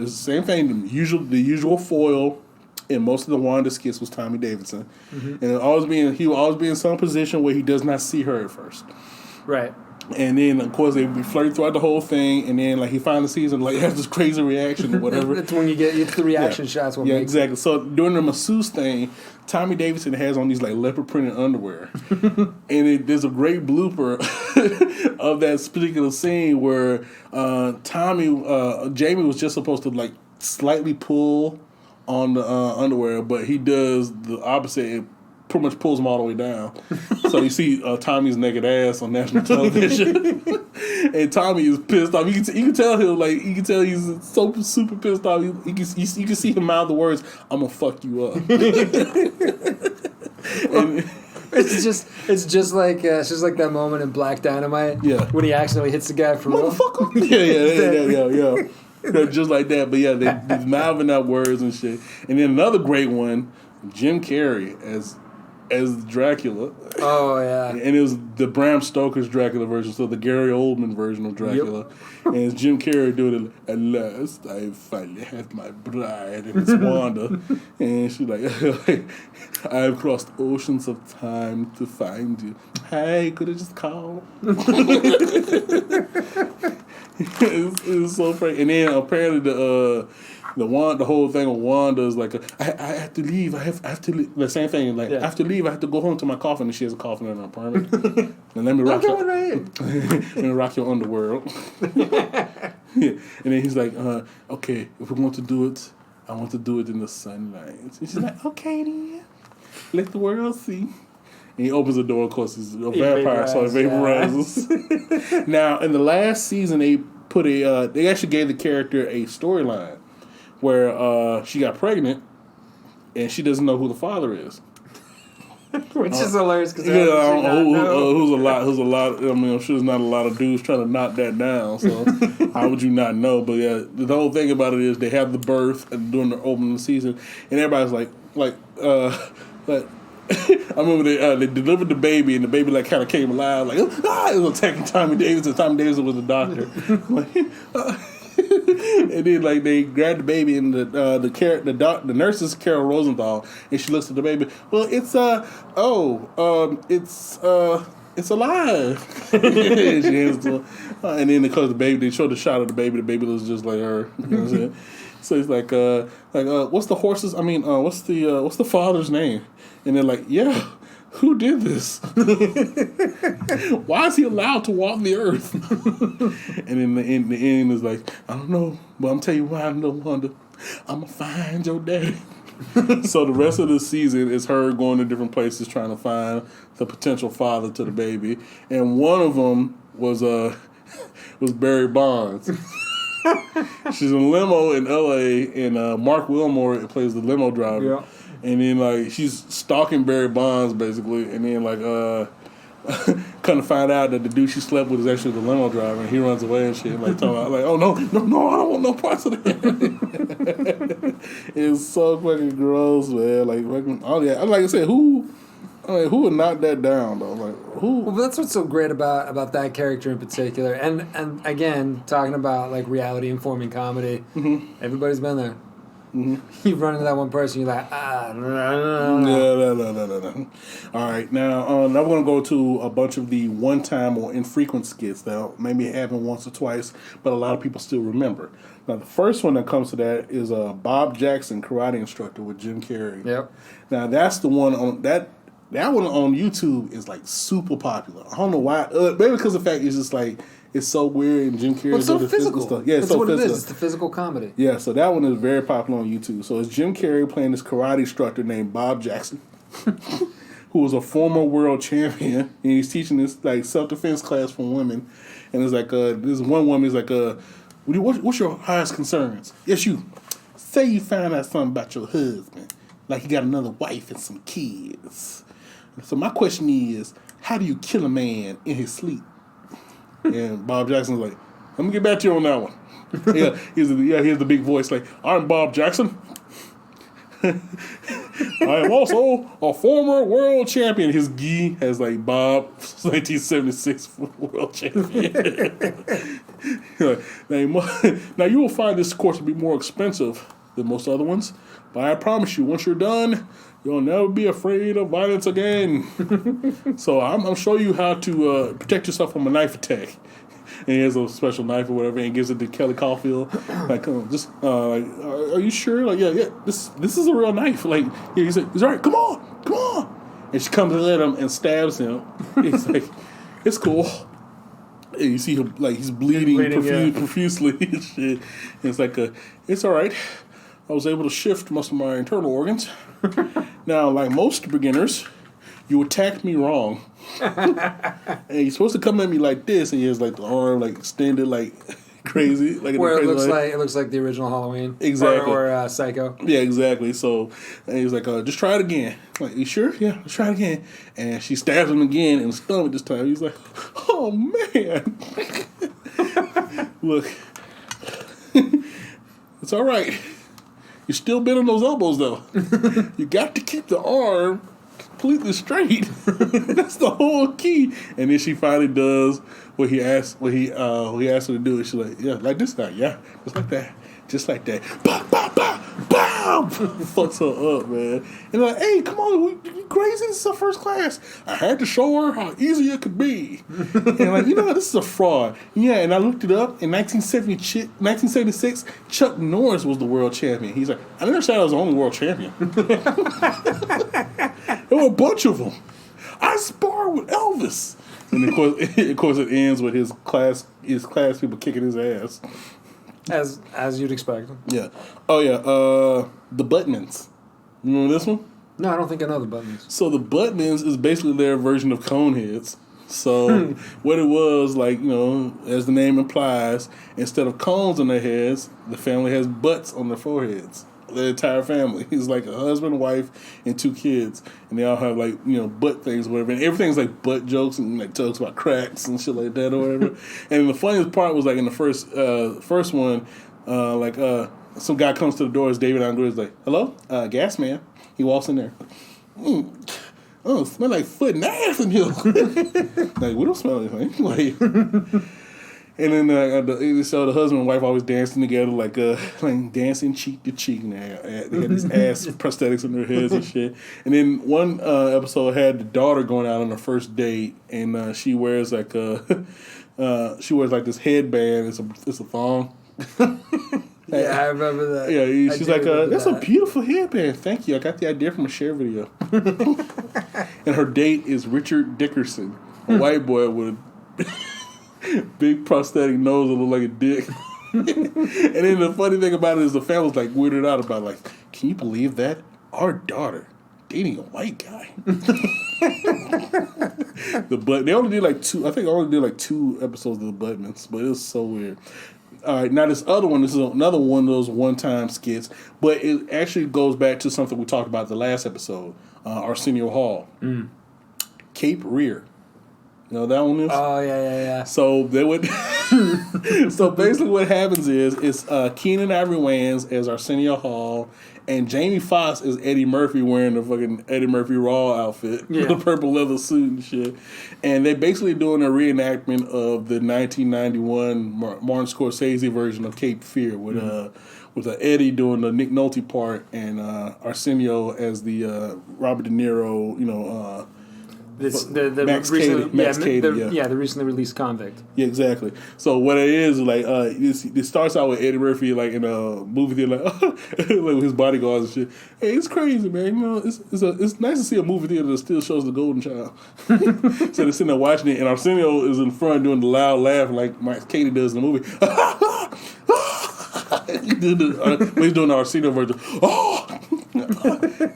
it's the same thing. The usual foil in most of the Wanda skits was Tommy Davidson, and he will always be in some position where he does not see her at first. Right. And then, of course, they would be flirting throughout the whole thing, and then, like, he finally sees him, like, has this crazy reaction or whatever. That's when it's the reaction shots. Yeah, exactly. So, during the masseuse thing, Tommy Davidson has on these, like, leopard-printed underwear. And there's a great blooper of that particular scene where Jamie was just supposed to, like, slightly pull on the underwear, but he does the opposite. It pretty much pulls him all the way down. So you see Tommy's naked ass on national television. And Tommy is pissed off. You can tell he's so super pissed off. You can see him mouth the words, "I'm gonna fuck you up." And it's just like that moment in Black Dynamite. Yeah. When he accidentally hits the guy for real. Yeah. Just like that. But yeah, they're mouthing out words and shit. And then another great one, Jim Carrey as Dracula. Oh, yeah. And it was the Bram Stoker's Dracula version, so the Gary Oldman version of Dracula. Yep. And it's Jim Carrey doing it, at last I finally have my bride, and it's Wanda. And she's like, I've crossed oceans of time to find you. Hey, could have just called. It was so funny. And then apparently the whole thing with Wanda is like, I have to leave. I have to leave. The same thing. Like, I have to leave. I have to go home to my coffin. And she has a coffin in her apartment. And let me rock your, let me rock your underworld. Yeah. And then he's like, okay, if we want to do it, I want to do it in the sunlight. And she's like, okay, then. Let the world see. And he opens the door. Of course, he's a vampire, so it vaporizes. Now, in the last season, they put they actually gave the character a storyline where she got pregnant and she doesn't know who the father is. Which is hilarious because who's a lot. I mean, I'm sure there's not a lot of dudes trying to knock that down. So how would you not know? But yeah, the whole thing about it is they have the birth and during the opening season, and everybody's like. I remember they delivered the baby and the baby like kind of came alive like it was attacking Tommy Davis and Tommy Davis was the doctor. And then like they grabbed the baby and the nurse is Carol Rosenthal and she looks at the baby. Well, it's alive. And she hands it to her. And then because the baby, they showed the shot of the baby looks just like her. You know what I'm saying? So it's like what's the horse's? I mean, what's the father's name? And they're like, yeah, who did this? Why is he allowed to walk the earth? And in the end is like, I don't know, but I'm telling you why I know, Wanda. I'm gonna find your daddy. So the rest of the season is her going to different places trying to find the potential father to the baby, and one of them was Barry Bonds. She's in a limo in L.A. and Mark Wilmore plays the limo driver. Yeah. And then like she's stalking Barry Bonds basically, and then like kind of find out that the dude she slept with is actually the limo driver, and he runs away and shit. Like talking about like, oh no, I don't want no parts of that. It's so fucking gross, man. Like fucking, oh yeah, like I said, who would knock that down though? Like who? Well, that's what's so great about that character in particular, and again talking about like reality informing comedy. Mm-hmm. Everybody's been there. Mm-hmm. You run into that one person, you're like, no. All right, now we're going to go to a bunch of the one-time or infrequent skits that maybe happen once or twice, but a lot of people still remember. Now, the first one that comes to that is Bob Jackson, karate instructor with Jim Carrey. Yep. Now, that's the one on that one on YouTube is like super popular. I don't know why. Maybe because of the fact it's just like, it's so weird and Jim Carrey is so physical stuff. Yeah, it's so what physical. It is. It's the physical comedy. Yeah, so that one is very popular on YouTube. So it's Jim Carrey playing this karate instructor named Bob Jackson, who was a former world champion, and he's teaching this like self-defense class for women. And it's like this one woman is like, what's your highest concerns? Yes, you. Say you found out something about your husband, like he got another wife and some kids. So my question is, how do you kill a man in his sleep? And Bob Jackson's like, let me get back to you on that one. Yeah, here's the big voice like, I'm Bob Jackson. I am also a former world champion. His gi has like Bob 1976 world champion. Now you will find this course to be more expensive than most other ones, but I promise you, once you're done, you'll never be afraid of violence again. So I'm showing you how to protect yourself from a knife attack. And he has a special knife or whatever, and gives it to Kelly Caulfield. Like, are you sure? Like, yeah, this is a real knife. Like, yeah, he's like, it's all right, come on. And she comes to let him and stabs him. He's like, it's cool. And you see him, like, he's bleeding profusely and shit. And it's like, it's all right. I was able to shift most of my internal organs. Now, like most beginners, you attacked me wrong. And you're supposed to come at me like this, and he has like the arm like extended like crazy, like where it looks like the original Halloween, exactly, or Psycho. Yeah, exactly. So and he's like, just try it again. I'm like, you sure? Yeah, let's try it again. And she stabs him again in the stomach this time. He's like, oh man, look, it's all right. You're still bending those elbows though. You got to keep the arm completely straight. That's the whole key. And then she finally does what he asked her to do. And she's like, yeah, like this guy, yeah, just like that. Bah, bah, bah, bah. Fucks her up, man. And they're like, hey, come on, you crazy? This is our first class. I had to show her how easy it could be. And like, you know what? This is a fraud. Yeah, and I looked it up. In 1976, Chuck Norris was the world champion. He's like, I never said I was the only world champion. There were a bunch of them. I sparred with Elvis. And of course, it ends with his class people kicking his ass. As you'd expect. Yeah. Oh yeah. The Buttmans. You remember this one? No, I don't think I know the Buttmans. So the Buttmans is basically their version of Coneheads. So what it was, like, you know, as the name implies, instead of cones on their heads, the family has butts on their foreheads. The entire family. He's like a husband, wife, and 2 kids, and they all have, like, you know, butt things or whatever. And everything's like butt jokes and like jokes about cracks and shit like that or whatever. And the funniest part was like in the first one, some guy comes to the door. It's David Andrews, like, hello, gas man. He walks in there. Oh, it smell like foot and ass in here. Like, we don't smell anything. Like. And then so the husband and wife always dancing together, like dancing cheek to cheek. Now they had these ass prosthetics on their heads and shit. And then one episode had the daughter going out on her first date, and she wears like this headband. It's a thong. Yeah, I remember that. Yeah, she's like, that's a beautiful headband. Thank you. I got the idea from a share video. And her date is Richard Dickerson, a white boy with big prosthetic nose that look like a dick. And then the funny thing about it is the family's like weirded out about, like, can you believe that? Our daughter dating a white guy. They only did like 2. I think I only did like 2 episodes of the Buttmans, but it was so weird. All right, now this is another one of those one-time skits, but it actually goes back to something we talked about the last episode, Arsenio Hall. Cape Rear. You know what that one is? Oh, yeah. So they would. So basically, what happens is Keenan Ivory Wayans as Arsenio Hall, and Jamie Foxx is Eddie Murphy wearing the fucking Eddie Murphy Raw outfit, with the purple leather suit and shit. And they basically doing a reenactment of the 1991 Martin Scorsese version of Cape Fear with Eddie doing the Nick Nolte part and Arsenio as the Robert De Niro, you know. The Max recently, Cady, the recently released convict. Yeah, exactly. So what it is like, it starts out with Eddie Murphy like in a movie theater, like, like with his bodyguards and shit. Hey, it's crazy, man. You know, it's nice to see a movie theater that still shows the Golden Child. So they're sitting there watching it, and Arsenio is in front doing the loud laugh like Max Cady does in the movie. He's doing the Arsenio version.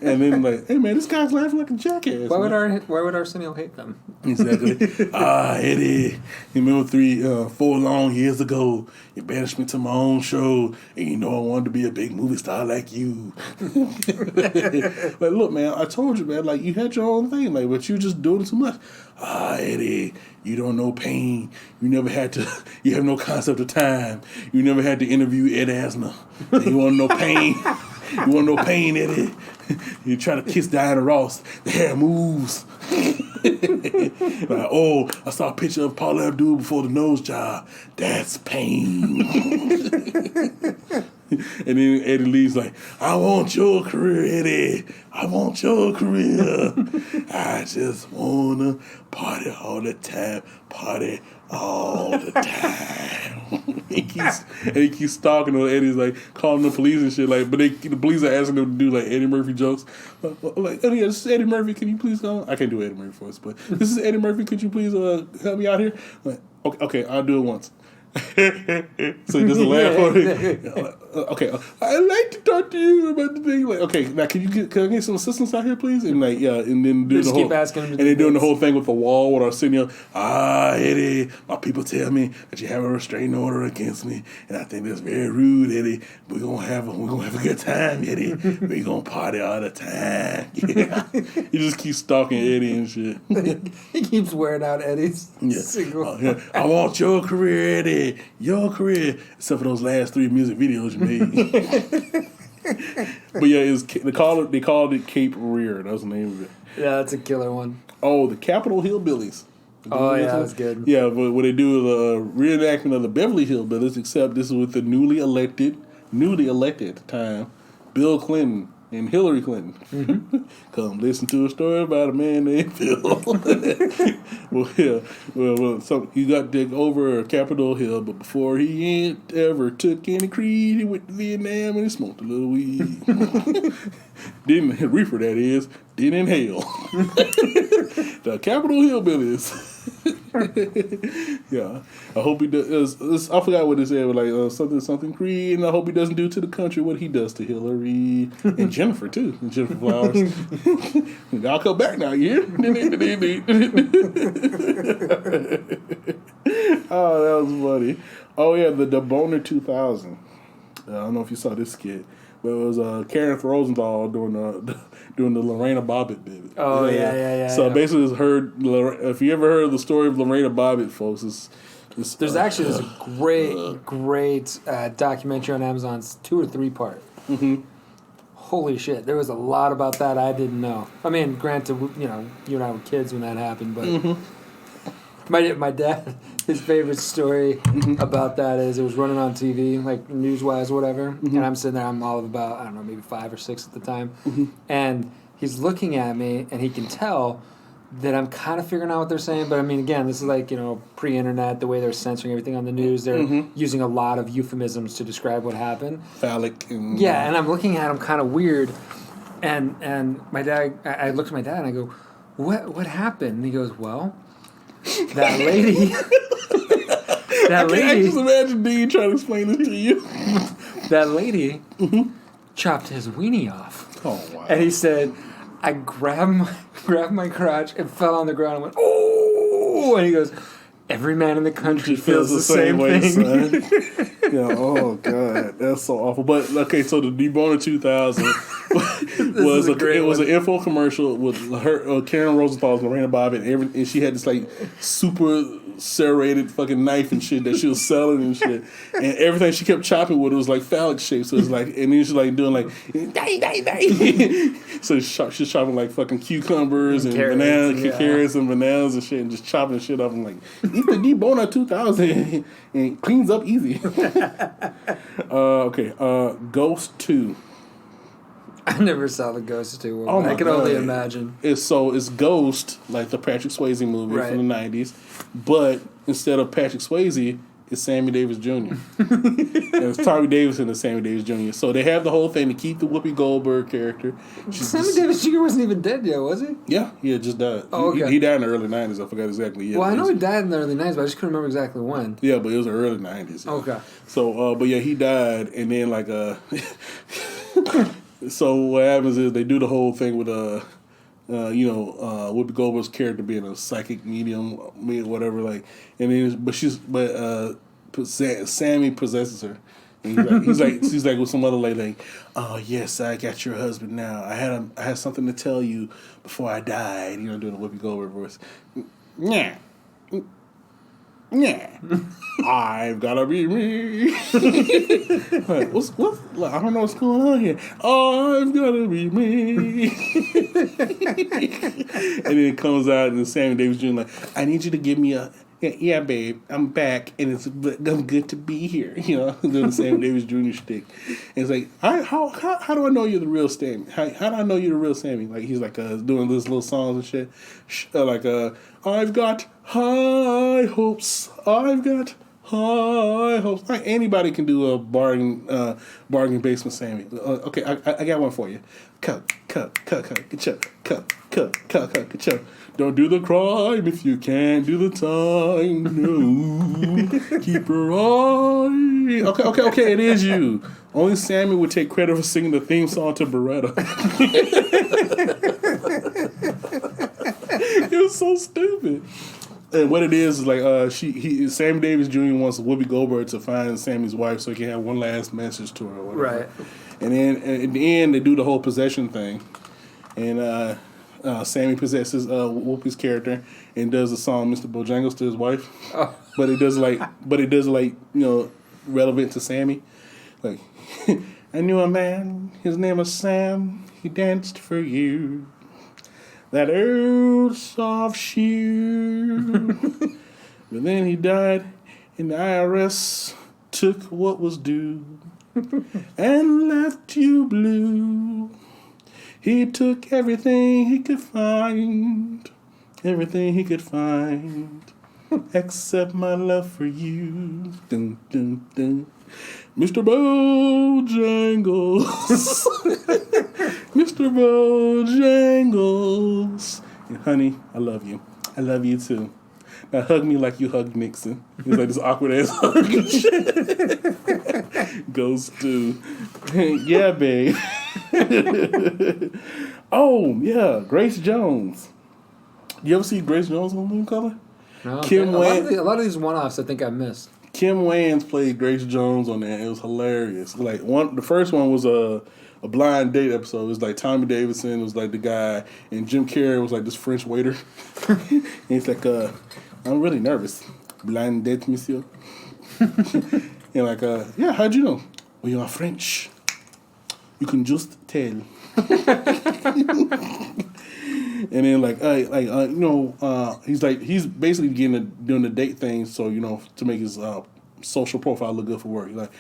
And then like, hey man, this guy's laughing like a jackass. Why would Arsenio hate them? Exactly. Eddie, you remember 4 long years ago, you banished me to my own show, and you know I wanted to be a big movie star like you. Like, look, man, I told you, man, like, you had your own thing, like, but you just doing too much. Eddie, you don't know pain. You have no concept of time. You never had to interview Ed Asner. You want to know pain? You want to know pain, Eddie? You try to kiss Diana Ross. The hair moves. Like, oh, I saw a picture of Paula Abdul before the nose job. That's pain. And then Eddie Lee's like, I want your career, Eddie. I want your career. I just want to party all the time. Party all the time. He keeps stalking him. Eddie's like calling the police and shit. Like, but the police are asking him to do like Eddie Murphy jokes. Like, oh yeah, this is Eddie Murphy. Can you please go? I can't do Eddie Murphy voice, but this is Eddie Murphy. Could you please help me out here? Like, okay, I'll do it once. So he doesn't laugh on it. Okay, I'd like to talk to you about the thing. Like, okay, now can I get some assistance out here, please? And like, yeah, and then doing the whole, keep asking him to and then doing the whole thing with the wall with Arsenio. Eddie, my people tell me that you have a restraining order against me, and I think that's very rude, Eddie. We're gonna have a good time, Eddie. We're gonna party all the time. Yeah. He just keeps stalking Eddie and shit. He keeps wearing out Eddie's single. Yeah. I want your career, Eddie. Your career, except for those last 3 music videos you made. But yeah, they called it Cape Rear. That was the name of it. Yeah, that's a killer one. Oh, the Capitol Hillbillies. Oh yeah, that's good. Yeah, but what they do is a reenactment of the Beverly Hillbillies, except this is with the newly elected at the time, Bill Clinton and Hillary Clinton. Mm-hmm. Come listen to a story about a man named Phil. So he got to take over Capitol Hill, but before he ain't ever took any creed, he went to Vietnam and he smoked a little weed. Didn't reefer, that is, didn't inhale. The Capitol Hillbillies. Yeah, I hope he does. I forgot what it said, but like something Creed, and I hope he doesn't do to the country what he does to Hillary and Jennifer too. And Jennifer Flowers. I'll come back now, you hear? Oh, that was funny. Oh yeah, the Boner 2000. I don't know if you saw this skit, but it was Karen Rosenthal doing the Lorena Bobbitt bit. Oh yeah. So basically, it's if you ever heard of the story of Lorena Bobbitt, folks, there's actually this great documentary on Amazon. It's 2 or 3 part. Mm-hmm. Holy shit! There was a lot about that I didn't know. I mean, granted, you and I were kids when that happened, but my dad, his favorite story about that is it was running on TV, like news-wise, whatever. And I'm sitting there, I'm all of about, I don't know, maybe 5 or 6 at the time, and he's looking at me, and he can tell that I'm kind of figuring out what they're saying. But I mean, again, this is like, pre-internet, the way they're censoring everything on the news. They're using a lot of euphemisms to describe what happened. Phallic. And, yeah, and I'm looking at him kind of weird. And my dad, I looked at my dad and I go, what happened? And he goes, well, that lady. I just imagine Dean trying to explain this to you. That lady chopped his weenie off. Oh, wow. And he said, I grabbed my crotch and fell on the ground and went, oh! And he goes, every man in the country feels the same way, thing. Son. Yeah, oh, God. That's so awful. But, okay, so the Deboner 2000 was an info commercial with her, Karen Rosenthal's Lorena Bobbitt, and she had this, like, super serrated fucking knife and shit that she was selling and shit. And everything she kept chopping with, it was, like, phallic shape. So it's like, and then she's, like, doing, like, so she's chopping, like, fucking cucumbers and carrots and bananas and shit, and just chopping shit up. And, like, eat the Deboner 2000 and it cleans up easy. Ghost 2. I never saw the Ghost 2 one. Oh my I can God. only imagine. It's Ghost, like the Patrick Swayze movie from the 90s, but instead of Patrick Swayze, it's Sammy Davis Jr. And it's Tommy Davis and Sammy Davis Jr. So they have the whole thing to keep the Whoopi Goldberg character. Sammy Davis Jr. wasn't even dead yet, was he? Yeah, he had just died. Oh, okay. He died in the early 90s. I forgot exactly. Yeah, well, I know he died in the early 90s, but I just couldn't remember exactly when. Yeah, but it was the early 90s. Yeah. Okay. So, but yeah, he died, and then like so what happens is they do the whole thing with Whoopi Goldberg's character being a psychic medium, whatever, like, and then Sammy possesses her. And she's like with some other lady, like, oh yes, I got your husband now. I had something to tell you before I died. Doing the Whoopi Goldberg voice. Yeah. Yeah, I've gotta be me. Like, what? Like, I don't know what's going on here. I've gotta be me. And then it comes out, and Sammy Davis Jr. like, I need you to give me a yeah, babe, I'm back, and I'm good to be here. Doing the Sammy Davis Jr. shtick. And it's like, how do I know you're the real Sammy? How do I know you're the real Sammy? Like, he's like doing these little songs and shit. I've got high hopes. I've got high hopes. Like, anybody can do a bargain basement Sammy. Okay, I got one for you. Cut, don't do the crime if you can't do the time. No, keep your eye. Okay, it is you. Only Sammy would take credit for singing the theme song to Beretta. It was so stupid. And what it is like Sammy Davis Jr. wants Whoopi Goldberg to find Sammy's wife so he can have one last message to her or whatever. Right. And then at the end they do the whole possession thing. And Sammy possesses Whoopi's character and does the song Mr. Bojangles to his wife. Oh. But it does relevant to Sammy. Like, I knew a man, his name was Sam, he danced for you. That old soft shoe. But then he died, and the IRS took what was due. and left you blue. He took everything he could find, except my love for you. Dun, dun, dun. Mr. Bojangles. Mr. Bojangles. And honey, I love you. I love you too. Now hug me like you hugged Nixon. It's like this awkward ass hug and shit. Goes to, yeah, babe. Oh, yeah, Grace Jones. You ever see Grace Jones on Living Color? No, Kim Wayans. A lot of these one-offs I think I missed. Kim Wayans played Grace Jones on there. It was hilarious. Like the first one was a blind date episode. It was like Tommy Davidson was like the guy, and Jim Carrey was like this French waiter. And he's like, I'm really nervous. Blind date, monsieur. And like, yeah, how'd you know? Well, you're French. You can just tell. And then he's basically doing the date thing, so to make his social profile look good for work. Like,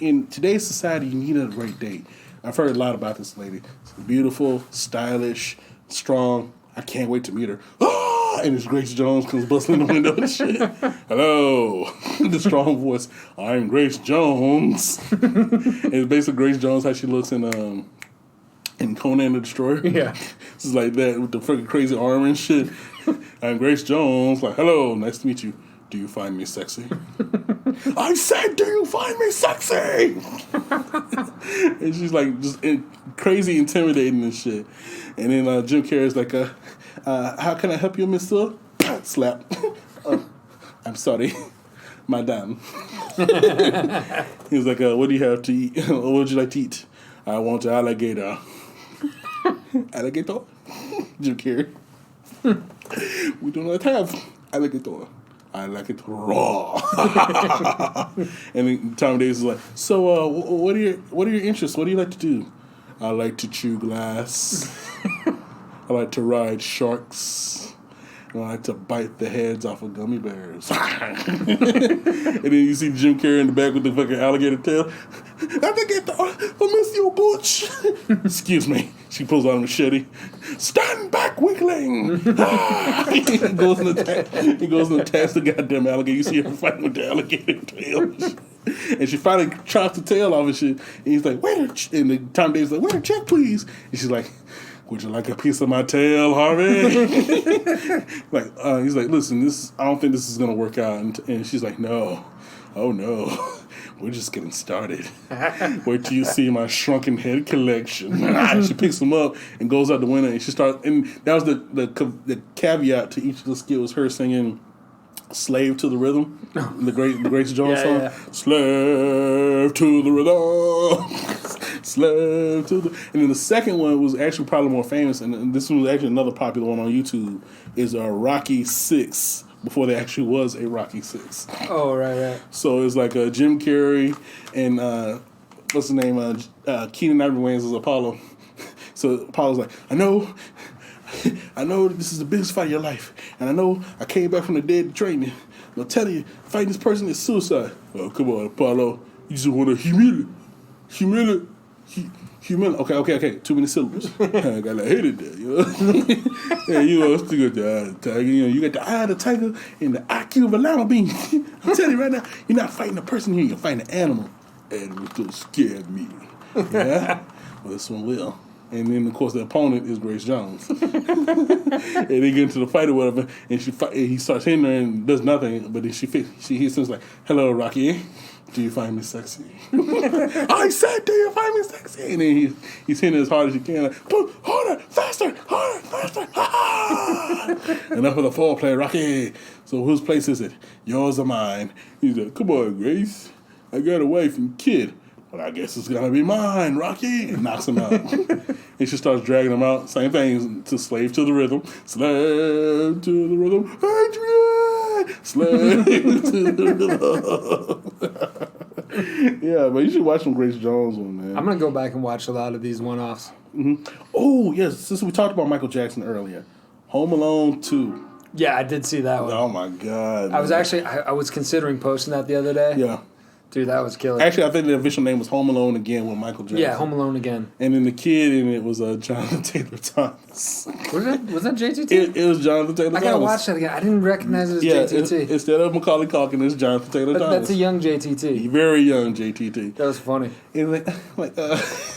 in today's society, you need a great date. I've heard a lot about this lady. She's beautiful, stylish, strong. I can't wait to meet her. Ah! And it's Grace Jones comes busting in the window and shit. Hello, the strong voice. I'm Grace Jones. And it's basically Grace Jones how she looks in Conan the Destroyer. Yeah. It's like that with the freaking crazy armor and shit. I'm Grace Jones. Like, hello, nice to meet you. Do you find me sexy? I said, do you find me sexy? And she's like just crazy intimidating and shit. And then Jim Carrey's like, how can I help you, mister? Slap. I'm sorry, madame. He was like, what do you have to eat? What would you like to eat? I want alligator. Alligator? Jim Carrey. We do not have alligator. I like it raw. And then Tom Davis is like, so what are your interests? What do you like to do? I like to chew glass. I like to ride sharks. And I like to bite the heads off of gummy bears. And then you see Jim Carrey in the back with the fucking alligator tail. Alligator, Monsieur Butch. Excuse me. She pulls out a machete. Stand back, weakling! He goes and attacks the goddamn alligator. You see her fighting with the alligator tail. And she finally chops the tail off and shit. And he's like, waiter. And the Tom Davis like, waiter, check, please. And she's like, would you like a piece of my tail, Harvey? He's like, listen, I don't think this is going to work out. And she's like, no. Oh, no. We're just getting started. Wait till you see my shrunken head collection. She picks him up and goes out the window, and she starts. And that was the caveat to each of the skits. Her singing "Slave to the Rhythm," the Grace Jones song. Yeah. Slave to the rhythm, slave to the. And then the second one was actually probably more famous, and this one was actually another popular one on YouTube. Is Rocky VI. Before there actually was a Rocky VI. Oh, right. So it's like Jim Carrey and what's his name? Keenan Ivory Wayans is Apollo. So Apollo's like, I know this is the biggest fight of your life, and I know I came back from the dead to train you. I'll tell you, fighting this person is suicide. Oh, come on, Apollo. You just want to humiliate. Okay. Too many syllables. I got hated there, Yeah, still got the eye of the tiger. You got the eye of the tiger and the IQ of a lima bean. I'm telling you right now, you're not fighting a person here, you're fighting an animal. Animal still scared me. Yeah? Well, this one will. And then, of course, the opponent is Grace Jones. And they get into the fight or whatever, and he starts hitting her and does nothing, but then she hits him like, hello, Rocky. Do you find me sexy? I said, do you find me sexy? And then he's hitting as hard as he can. Like, pull harder, faster. Enough of the foreplay, Rocky. So whose place is it? Yours or mine? He's like, come on, Grace. I got a wife and kid. Well, I guess it's gonna be mine, Rocky. And knocks him out. And she starts dragging him out. Same thing to slave to the rhythm. Slave to the rhythm. Adrian! Slave to the rhythm. Yeah, but you should watch some Grace Jones one, man. I'm gonna go back and watch a lot of these one-offs. Mm-hmm. Oh, yes. Since we talked about Michael Jackson earlier, Home Alone 2. Yeah, I did see that one. Oh my God! I was considering posting that the other day. Yeah. Dude, that was killer. Actually, I think the official name was Home Alone Again with Michael Jackson. Yeah, Home Alone Again. And then the kid in it was Jonathan Taylor Thomas. Was that JTT? It was Jonathan Taylor Thomas. I gotta watch that again. I didn't recognize it as JTT. Instead of Macaulay Culkin, it's Jonathan Taylor Thomas. That's a young JTT. Very young JTT. That was funny. And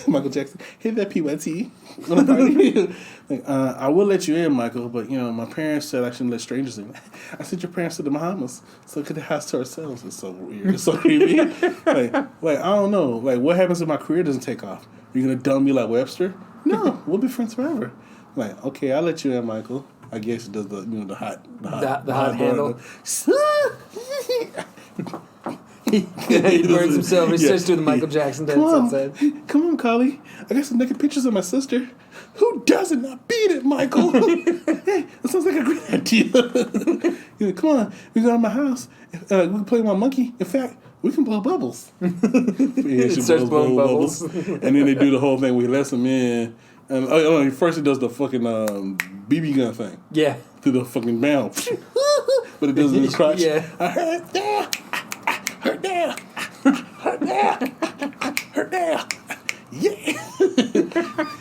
Michael Jackson, hey there, PYT. I will let you in, Michael, but my parents said I shouldn't let strangers in. I sent your parents to the Bahamas, so could the house to ourselves. It's so weird. It's so creepy. like I don't know. Like, what happens if my career doesn't take off? Are you gonna dumb me like Webster? No, we'll be friends forever. Like, okay, I'll let you in, Michael. I guess it does the the hot handle. He burns himself. He starts doing the Michael Jackson dance outside. Come on, Collie. I got some naked pictures of my sister. Who doesn't? Not beat it, Michael. Hey, that sounds like a great idea. Come on, we go to my house. We can play my monkey. In fact, we can blow bubbles. It starts blowing bubbles. And then they do the whole thing where he lets them in. And first he does the fucking BB gun thing. Yeah. Through the fucking mouth. But it does it in his crotch. Yeah. I heard there. Hurt there. Hurt there. Hurt there. Yeah.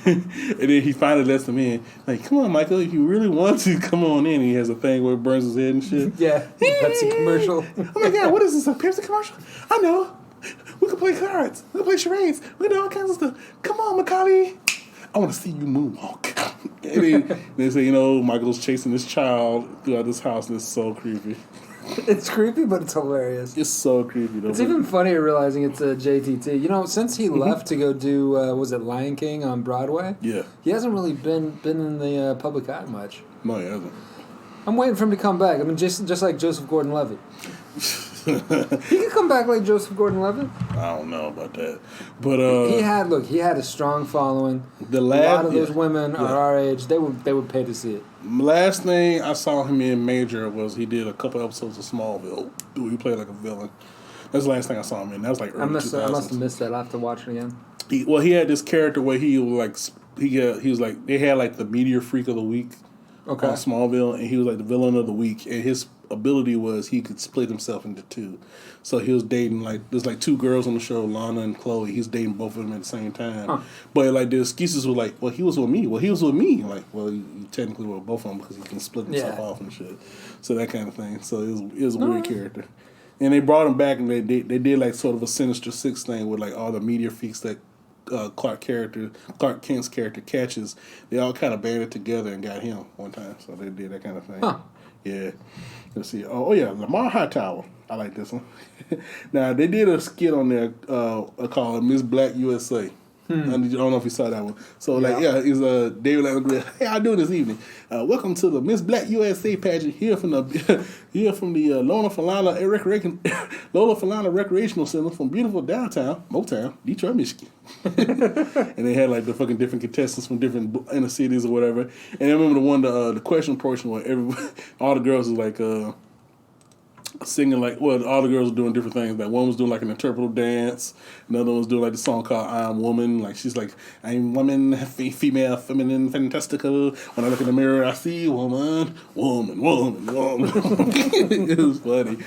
And then he finally lets them in. Like, come on, Michael, if you really want to, come on in. He has a thing where it burns his head and shit. Yeah. Pepsi commercial. Oh my God, what is this? A Pepsi commercial? I know. We can play cards. We can play charades. We can do all kinds of stuff. Come on, Macaulay. I want to see you moonwalk. And then they say, Michael's chasing this child throughout this house, and it's so creepy. It's creepy, but it's hilarious. It's so creepy, though. It's even funnier realizing it's a JTT. Since he left to go do, was it Lion King on Broadway? Yeah. He hasn't really been in the public eye much. No, he hasn't. I'm waiting for him to come back. I mean, just like Joseph Gordon-Levitt. He could come back like Joseph Gordon-Levitt. I don't know about that, but he had a strong following. A lot of those women are our age. They would pay to see it. Last thing I saw him in major was he did a couple episodes of Smallville. He played like a villain. That's the last thing I saw him in. That was like early 2000s. I must have missed that. I will have to watch it again. He had this character where he was like they had like the Meteor Freak of the Week on Smallville, and he was like the villain of the week, and his ability was he could split himself into two. So he was dating there's like two girls on the show, Lana and Chloe. He's dating both of them at the same time. Huh. But like the excuses were like, well, he was with me. Well, he was with me. Like, well, you technically were both of them because he can split himself off and shit. So that kind of thing. So it was a weird character. And they brought him back, and they did like sort of a Sinister Six thing with like all the meteor freaks that Clark Kent's character catches. They all kind of banded together and got him one time. So they did that kind of thing. Huh. Yeah. Let's see. Oh yeah, Lamar Hightower. I like this one. Now they did a skit on there called Miss Black USA. I don't know if you saw that one. So it's David Letterman. Hey, how you doing this evening? Welcome to the Miss Black USA pageant here from the Lola Falana Recreational Center from beautiful downtown Motown, Detroit, Michigan. And they had like the fucking different contestants from different inner cities or whatever. And I remember the question portion where all the girls was like singing all the girls were doing different things. Like one was doing like an interpretive dance, another one was doing like the song called "I'm Woman." Like she's like, "I'm woman, female, feminine, fantastical. When I look in the mirror, I see woman, woman, woman, woman." It was funny.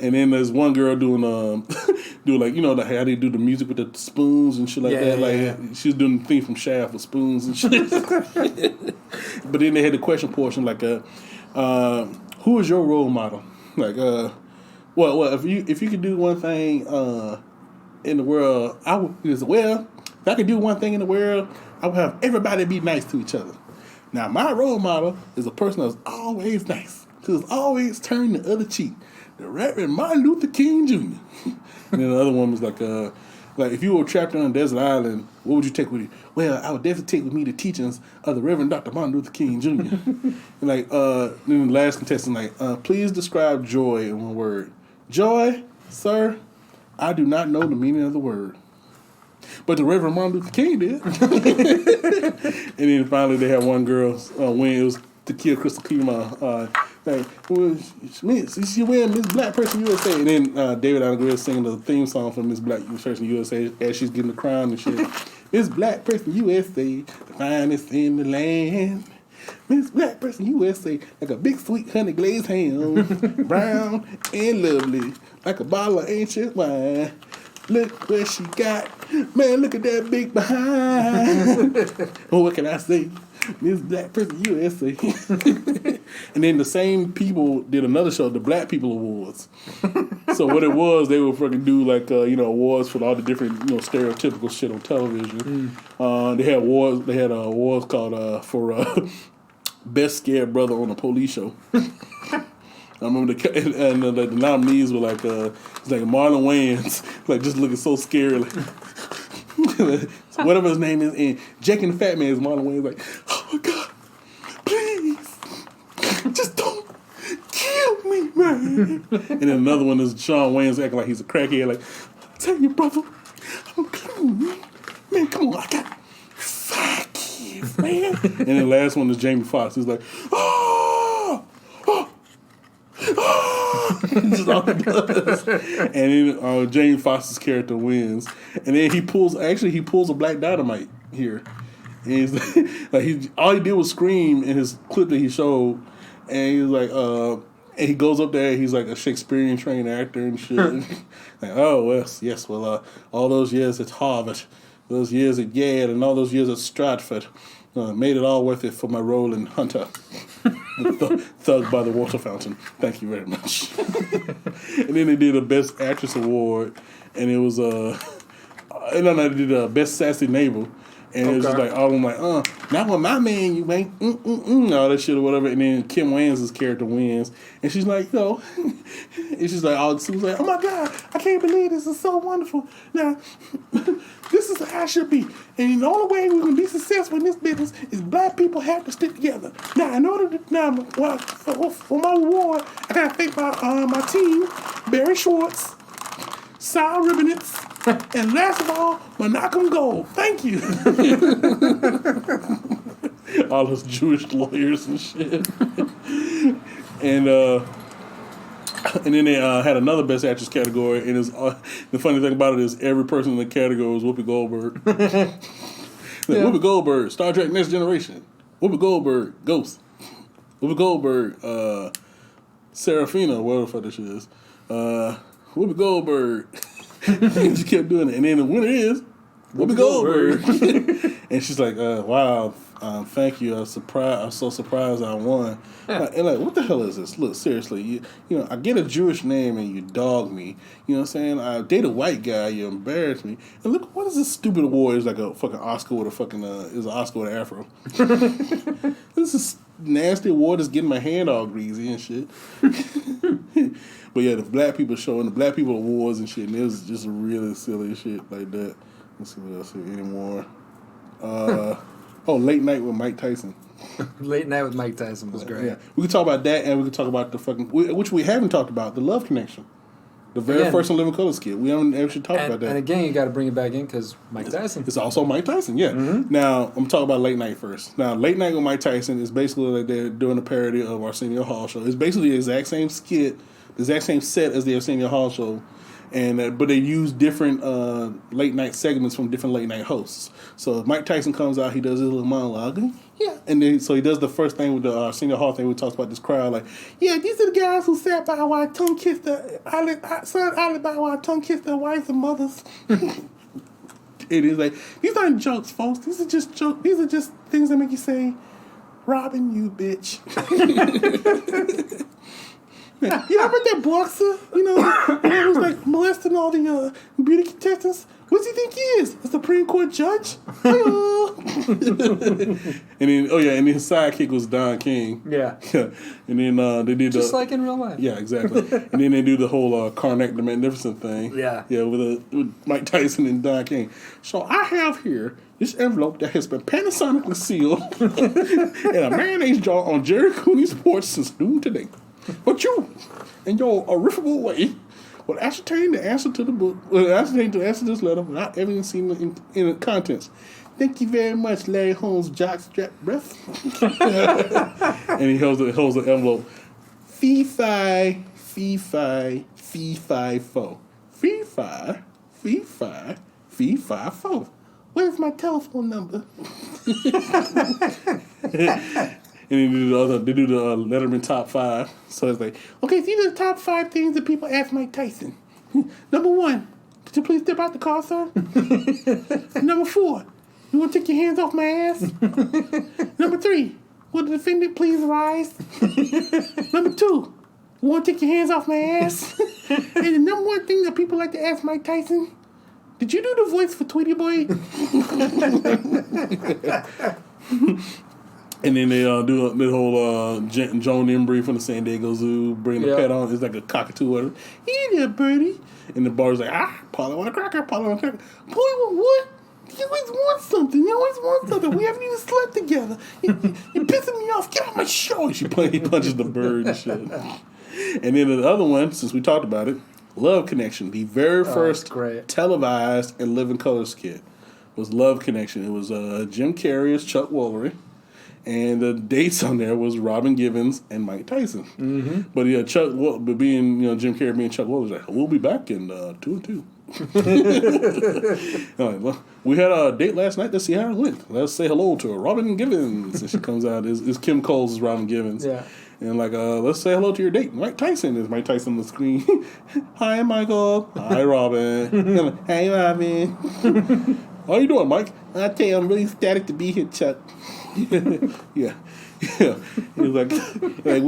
And then there's one girl doing like how they do the music with the spoons and shit like that. She was doing the thing from Shaft with spoons and shit. But then they had the question portion like, "Who is your role model?" Like, if you could do one thing in the world, if I could do one thing in the world, I would have everybody be nice to each other. Now, my role model is a person that's always nice, who's always turning the other cheek. The Reverend Martin Luther King Jr. And then the other one was like if you were trapped on a desert island, what would you take with you? Well, I would definitely take with me the teachings of the Reverend Dr. Martin Luther King Jr. And then the last contestant, please describe joy in one word. Joy, sir, I do not know the meaning of the word. But the Reverend Martin Luther King did. And then finally they had one girl win. It was to kill Crystal Kima. She win Miss Black Person USA. And then David Allen Greer singing the theme song for Miss Black Person USA as she's getting the crown and shit. Miss Black Person USA, the finest in the land. Miss Black Person USA, like a big sweet honey glazed ham, brown and lovely, like a bottle of ancient wine. Look what she got. Man, look at that big behind. Oh, what can I say? Miss Black Person USA. And then the same people did another show, the Black People Awards. So what it was, they would fucking do like awards for all the different stereotypical shit on television. They had awards. They had awards called for best scared brother on a police show. I remember the nominees were like it's like Marlon Wayans, like just looking so scary, like whatever his name is, and Jake and the Fat Man is Marlon Wayans, like, oh my God, please, just don't kill me, man. And then another one is Sean Wayans acting like he's a crackhead, like, I tell you, brother, I'm clean, man, come on, I got 5 kids, man. And then the last one is Jamie Foxx, he's like, just all he does. And then Jamie Foxx's character wins, and then he pulls a Black Dynamite here, and he's like all he did was scream in his clip that he showed, and he's like and he goes up there, he's like a Shakespearean trained actor and shit. Like, oh yes, all those years at Harvard, those years at Yale, and all those years at Stratford made it all worth it for my role in Hunter, the thug by the water fountain. Thank you very much. And then they did a Best Actress Award, and it was they did a Best Sassy Neighbor, and it was just like all of them like, not with my man, you ain't, all that shit or whatever. And then Kim Wayans' character wins, and she's like, and she's like, oh my God, I can't believe this is so wonderful. Now, this is how I should be. And the only way we can be successful in this business is Black people have to stick together. Now, in order to, for my award, I gotta thank my team, Barry Schwartz, Sal Ribbonitz, and last of all, Menachem Gold. Thank you. All those Jewish lawyers and shit. And then they had another Best Actress category, and the funny thing about it is every person in the category was Whoopi Goldberg. Whoopi Goldberg, Star Trek Next Generation. Whoopi Goldberg, Ghost. Whoopi Goldberg, Serafina, whatever the fuck this is. Whoopi Goldberg. She kept doing it, and then the winner is Whoopi Goldberg. And she's like, wow, thank you. I'm so surprised I won. And like, what the hell is this? Look, seriously, you I get a Jewish name and you dog me. You know what I'm saying? I date a white guy, you embarrass me. And look, what is this stupid award? It's like a fucking Oscar with a fucking, it's an Oscar with an afro. This is nasty award that's getting my hand all greasy and shit. But yeah, the Black People show and the Black People Awards and shit, and it was just really silly shit like that. Let's see what else here anymore. Late Night with Mike Tyson. Late Night with Mike Tyson was great. Yeah, we could talk about that, and we could talk about the fucking, which we haven't talked about, the Love Connection. The very first in Living Color skit. We haven't actually talked about that. And again, you got to bring it back in because Mike Tyson. It's also Mike Tyson, yeah. Mm-hmm. Now, I'm talking about Late Night first. Now, Late Night with Mike Tyson is basically like they're doing a parody of Arsenio Hall show. It's basically the exact same skit, the exact same set as the Arsenio Hall show, and but they use different late night segments from different late night hosts. So if Mike Tyson comes out, he does his little monologue, yeah, and then so he does the first thing with the Arsenio Hall thing. We talks about this crowd, like, yeah, these are the guys who sat by while I tongue kissed the son Ali by while I tongue kissed their wives and mothers. It is like, these aren't jokes, folks. These are just jokes. These are just things that make you say, "Robin, you bitch." Yeah, you remember that boxer? You know, who was like molesting all the beauty contestants? What does he think he is? A Supreme Court judge? And then, and then his sidekick was Don King. Yeah. And then they did just like in real life. Yeah, exactly. And then they do the whole Karnak the Magnificent thing. Yeah. Yeah, with Mike Tyson and Don King. So I have here this envelope that has been Panasonically sealed and a mayonnaise jar on Jerry Cooney's porch since noon today. But you, in your horrible way, will ascertain the answer to the book, ascertain the answer to this letter without ever seeing in the contents. Thank you very much, Larry Holmes, jockstrap breath. And he holds the envelope. Fee-fi, fee-fi, fee-fi-fo. Fee-fi, fee-fi, fee-fi-fo. Where's my telephone number? they do the Letterman top 5. So it's like, okay, these are the top 5 things that people ask Mike Tyson. Number 1, could you please step out the car, sir? Number 4, you want to take your hands off my ass? Number 3, will the defendant please rise? Number 2, you want to take your hands off my ass? And the number 1 thing that people like to ask Mike Tyson, did you do the voice for Tweety Boy? And then they do the whole Joan Embry from the San Diego Zoo, bring the pet on. It's like a cockatoo. Whatever. Hey there, birdie. And the bar's like, Polly want a cracker, Polly want a cracker. Polly want what? You always want something. You always want something. We haven't even slept together. You're pissing me off. Get off my show. She punches the bird and shit. And then the other one, since we talked about it, Love Connection, the very first televised and living color skit was Love Connection. It was Jim Carrey as Chuck Woolery, and the dates on there was Robin Givens and Mike Tyson. Mm-hmm. But Jim Carrey being Chuck Woolery, like, we'll be back in 2 and 2. Like, well, we had a date last night. Let's see how it went. Let's say hello to Robin Givens. And she comes out. It's Kim Coles as Robin Givens. Yeah. And like, let's say hello to your date. Mike Tyson is Mike Tyson on the screen. Hi, Michael. Hi, Robin. Hey, Robin. How you doing, Mike? I tell you, I'm really ecstatic to be here, Chuck. Yeah. It was like we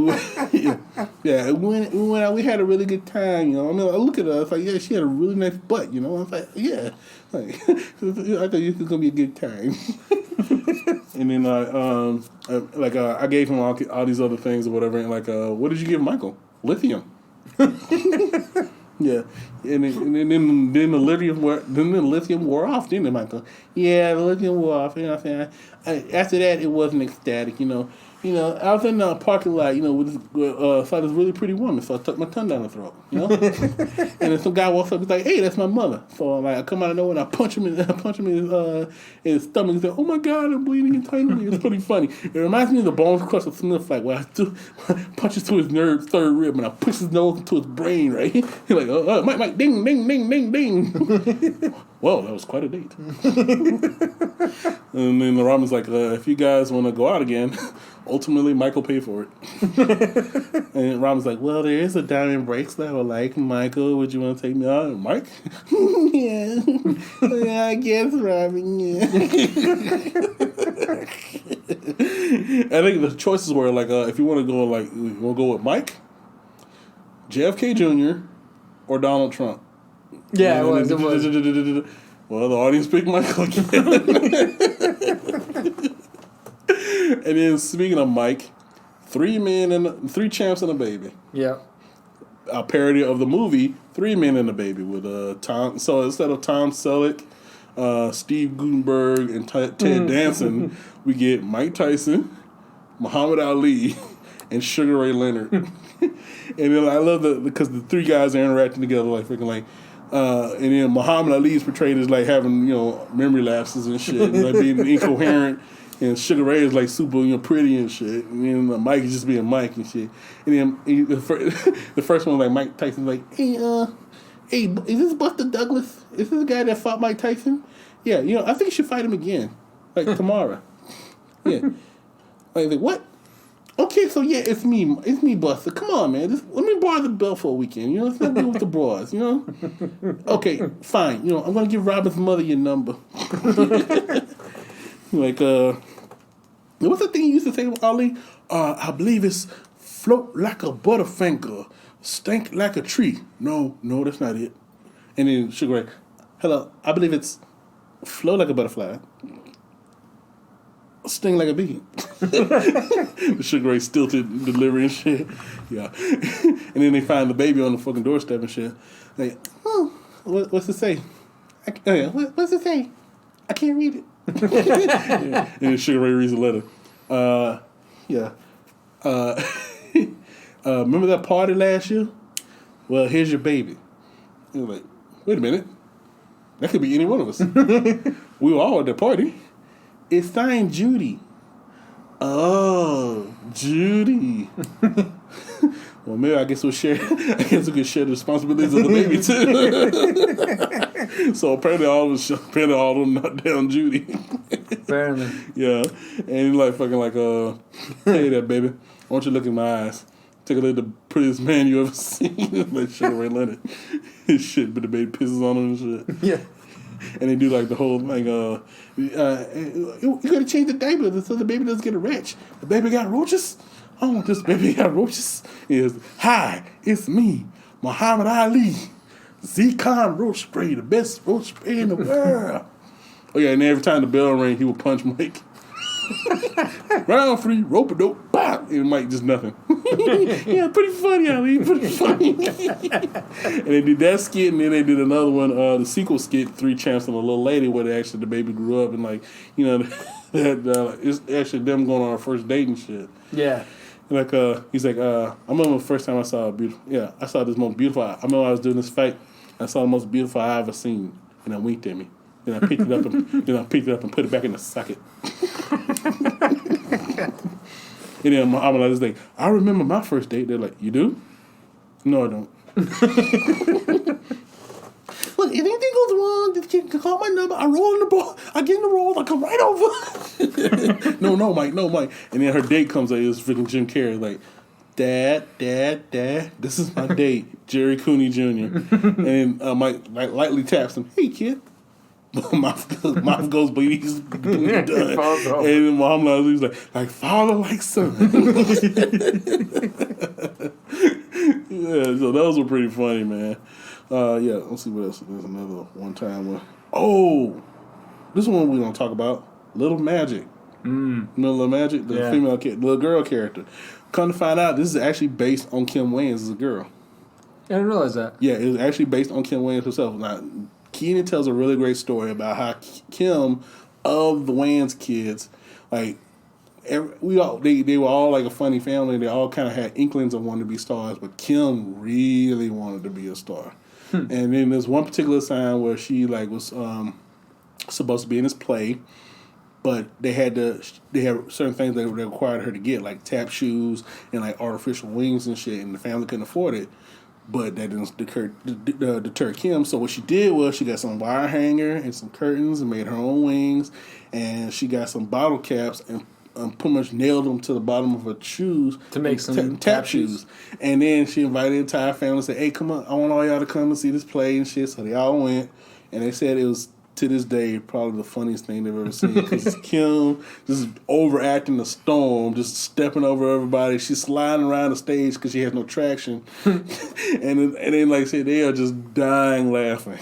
went out. We had a really good time, you know. I mean, I look at her. I was like, yeah, she had a really nice butt, you know. I was like, yeah, like, I thought this was gonna be a good time. And then I gave him all these other things or whatever. And like, what did you give Michael? Lithium. Yeah, and then the lithium wore off, didn't it, Michael? Yeah, the lithium wore off. You know what I'm saying? After that, it wasn't ecstatic. You know, I was in the parking lot. You know, saw this really pretty woman, so I tucked my tongue down her throat. You know, and then some guy walks up, he's like, "Hey, that's my mother." So like, I come out of nowhere and I punch him in his stomach. He's like, "Oh my God, I'm bleeding internally." It's pretty funny. It reminds me of the Bones Crusher Smith fight where I punches to his third rib and I push his nose into his brain. Right? He's like, Mike, ding, ding, ding, ding, ding. Well, that was quite a date. And then the Robin's like, if you guys want to go out again, ultimately Michael paid for it. And Robin's like, well, there is a diamond bracelet I would like. Michael, would you want to take me out? Mike? Yeah, I guess, Robin, yeah. I think the choices were like, if you want to go with Mike, JFK Jr., or Donald Trump. Yeah, it was. Well, the audience picked Michael again. And then, speaking of Mike, 3 champs and a baby. Yeah. A parody of the movie 3 Men and a Baby with Tom. So instead of Tom Selleck, Steve Gutenberg, and Ted Danson, we get Mike Tyson, Muhammad Ali, and Sugar Ray Leonard. And then I love because the 3 guys are interacting together like freaking like. And then Muhammad Ali is portrayed as like having memory lapses and shit, and like being incoherent. And Sugar Ray is like super pretty and shit. And then Mike is just being Mike and shit. And then the first one like Mike Tyson's like, hey, is this Buster Douglas? Is this the guy that fought Mike Tyson? Yeah, I think you should fight him again, like tomorrow. Yeah. Like what? Okay, so yeah, it's me, Buster. Come on, man. Let me borrow the belt for a weekend. Let's not deal with the bras. Okay, fine. I'm gonna give Robin's mother your number. Like, what's the thing you used to say, Ali? I believe it's float like a butterfinger, stink like a tree. No, that's not it. And then Sugar Ray, hello, I believe it's float like a butterfly, sting like a bee. The Sugar Ray stilted delivery and shit. Yeah. And then they find the baby on the fucking doorstep and shit. Like, what's it say? What's it say? I can't read it. Yeah. And then Sugar Ray reads the letter. Remember that party last year? Well, here's your baby. And like, wait a minute. That could be any one of us. We were all at that party. It's signed Judy. Oh, Judy. Well, maybe I guess we can share the responsibilities of the baby too. So apparently all of them knocked down Judy. Apparently. Yeah, and he like fucking like hey there, baby. I want you to look in my eyes. Take a look at the prettiest man you ever seen. Like shit, Ray Leonard. His shit, but the baby pisses on him and shit. Yeah. And they do like the whole like you gotta change the diaper so the baby doesn't get a rash. The baby got roaches. Oh, this baby got roaches. Is hi, it's me, Muhammad Ali, Z-Con roach spray, the best roach spray in the world. Oh yeah, and every time the bell rang, he would punch Mike. Round 3, rope a dope, pop, and Mike just nothing. Yeah, pretty funny, Ali, pretty funny. And they did that skit, and then they did another one, the sequel skit, 3 Champs and a Little Lady, where they actually the baby grew up and like, you know, it's actually them going on our first date and shit. Yeah. Like he's like, I remember the first time I saw I saw this most beautiful. I remember I was doing this fight. I saw the most beautiful eye I ever seen, and it winked at me. Then I picked it up and put it back in the socket. And then I'm like, this I remember my first date. They're like, you do? No, I don't. Look, if anything goes wrong, you can call my number. I roll in the ball. I get in the roll. I come right over. No, Mike. And then her date comes out. It's freaking Jim Carrey. Like, Dad, this is my date, Jerry Cooney Jr. And Mike like lightly taps him. Hey, kid. Mouth goes, but he's done. And then Muhammad Ali's like father, like son. Yeah, so those were pretty funny, man. Yeah, let's see what else. There's another one time where, this one we're gonna talk about. Little Magic. Little Magic, the female little girl character. Come to find out, this is actually based on Kim Wayans as a girl. I didn't realize that. Yeah, it was actually based on Kim Wayans herself. Now, Keenan tells a really great story about how Kim, of the Wayans kids, like they were all like a funny family. They all kind of had inklings of wanting to be stars, but Kim really wanted to be a star. And then there's one particular time where she like was supposed to be in this play, but they had certain things that they required her to get, like tap shoes and like artificial wings and shit, and the family couldn't afford it. But that didn't deter Kim. So what she did was she got some wire hanger and some curtains and made her own wings, and she got some bottle caps and pretty much nailed them to the bottom of her shoes to make some tap shoes. And then she invited the entire family and said, "Hey, come on! I want all y'all to come and see this play and shit." So they all went, and they said it was, to this day, probably the funniest thing they've ever seen, because it's Kim just overacting the storm, just stepping over everybody. She's sliding around the stage because she has no traction, and then like I said, they are just dying laughing.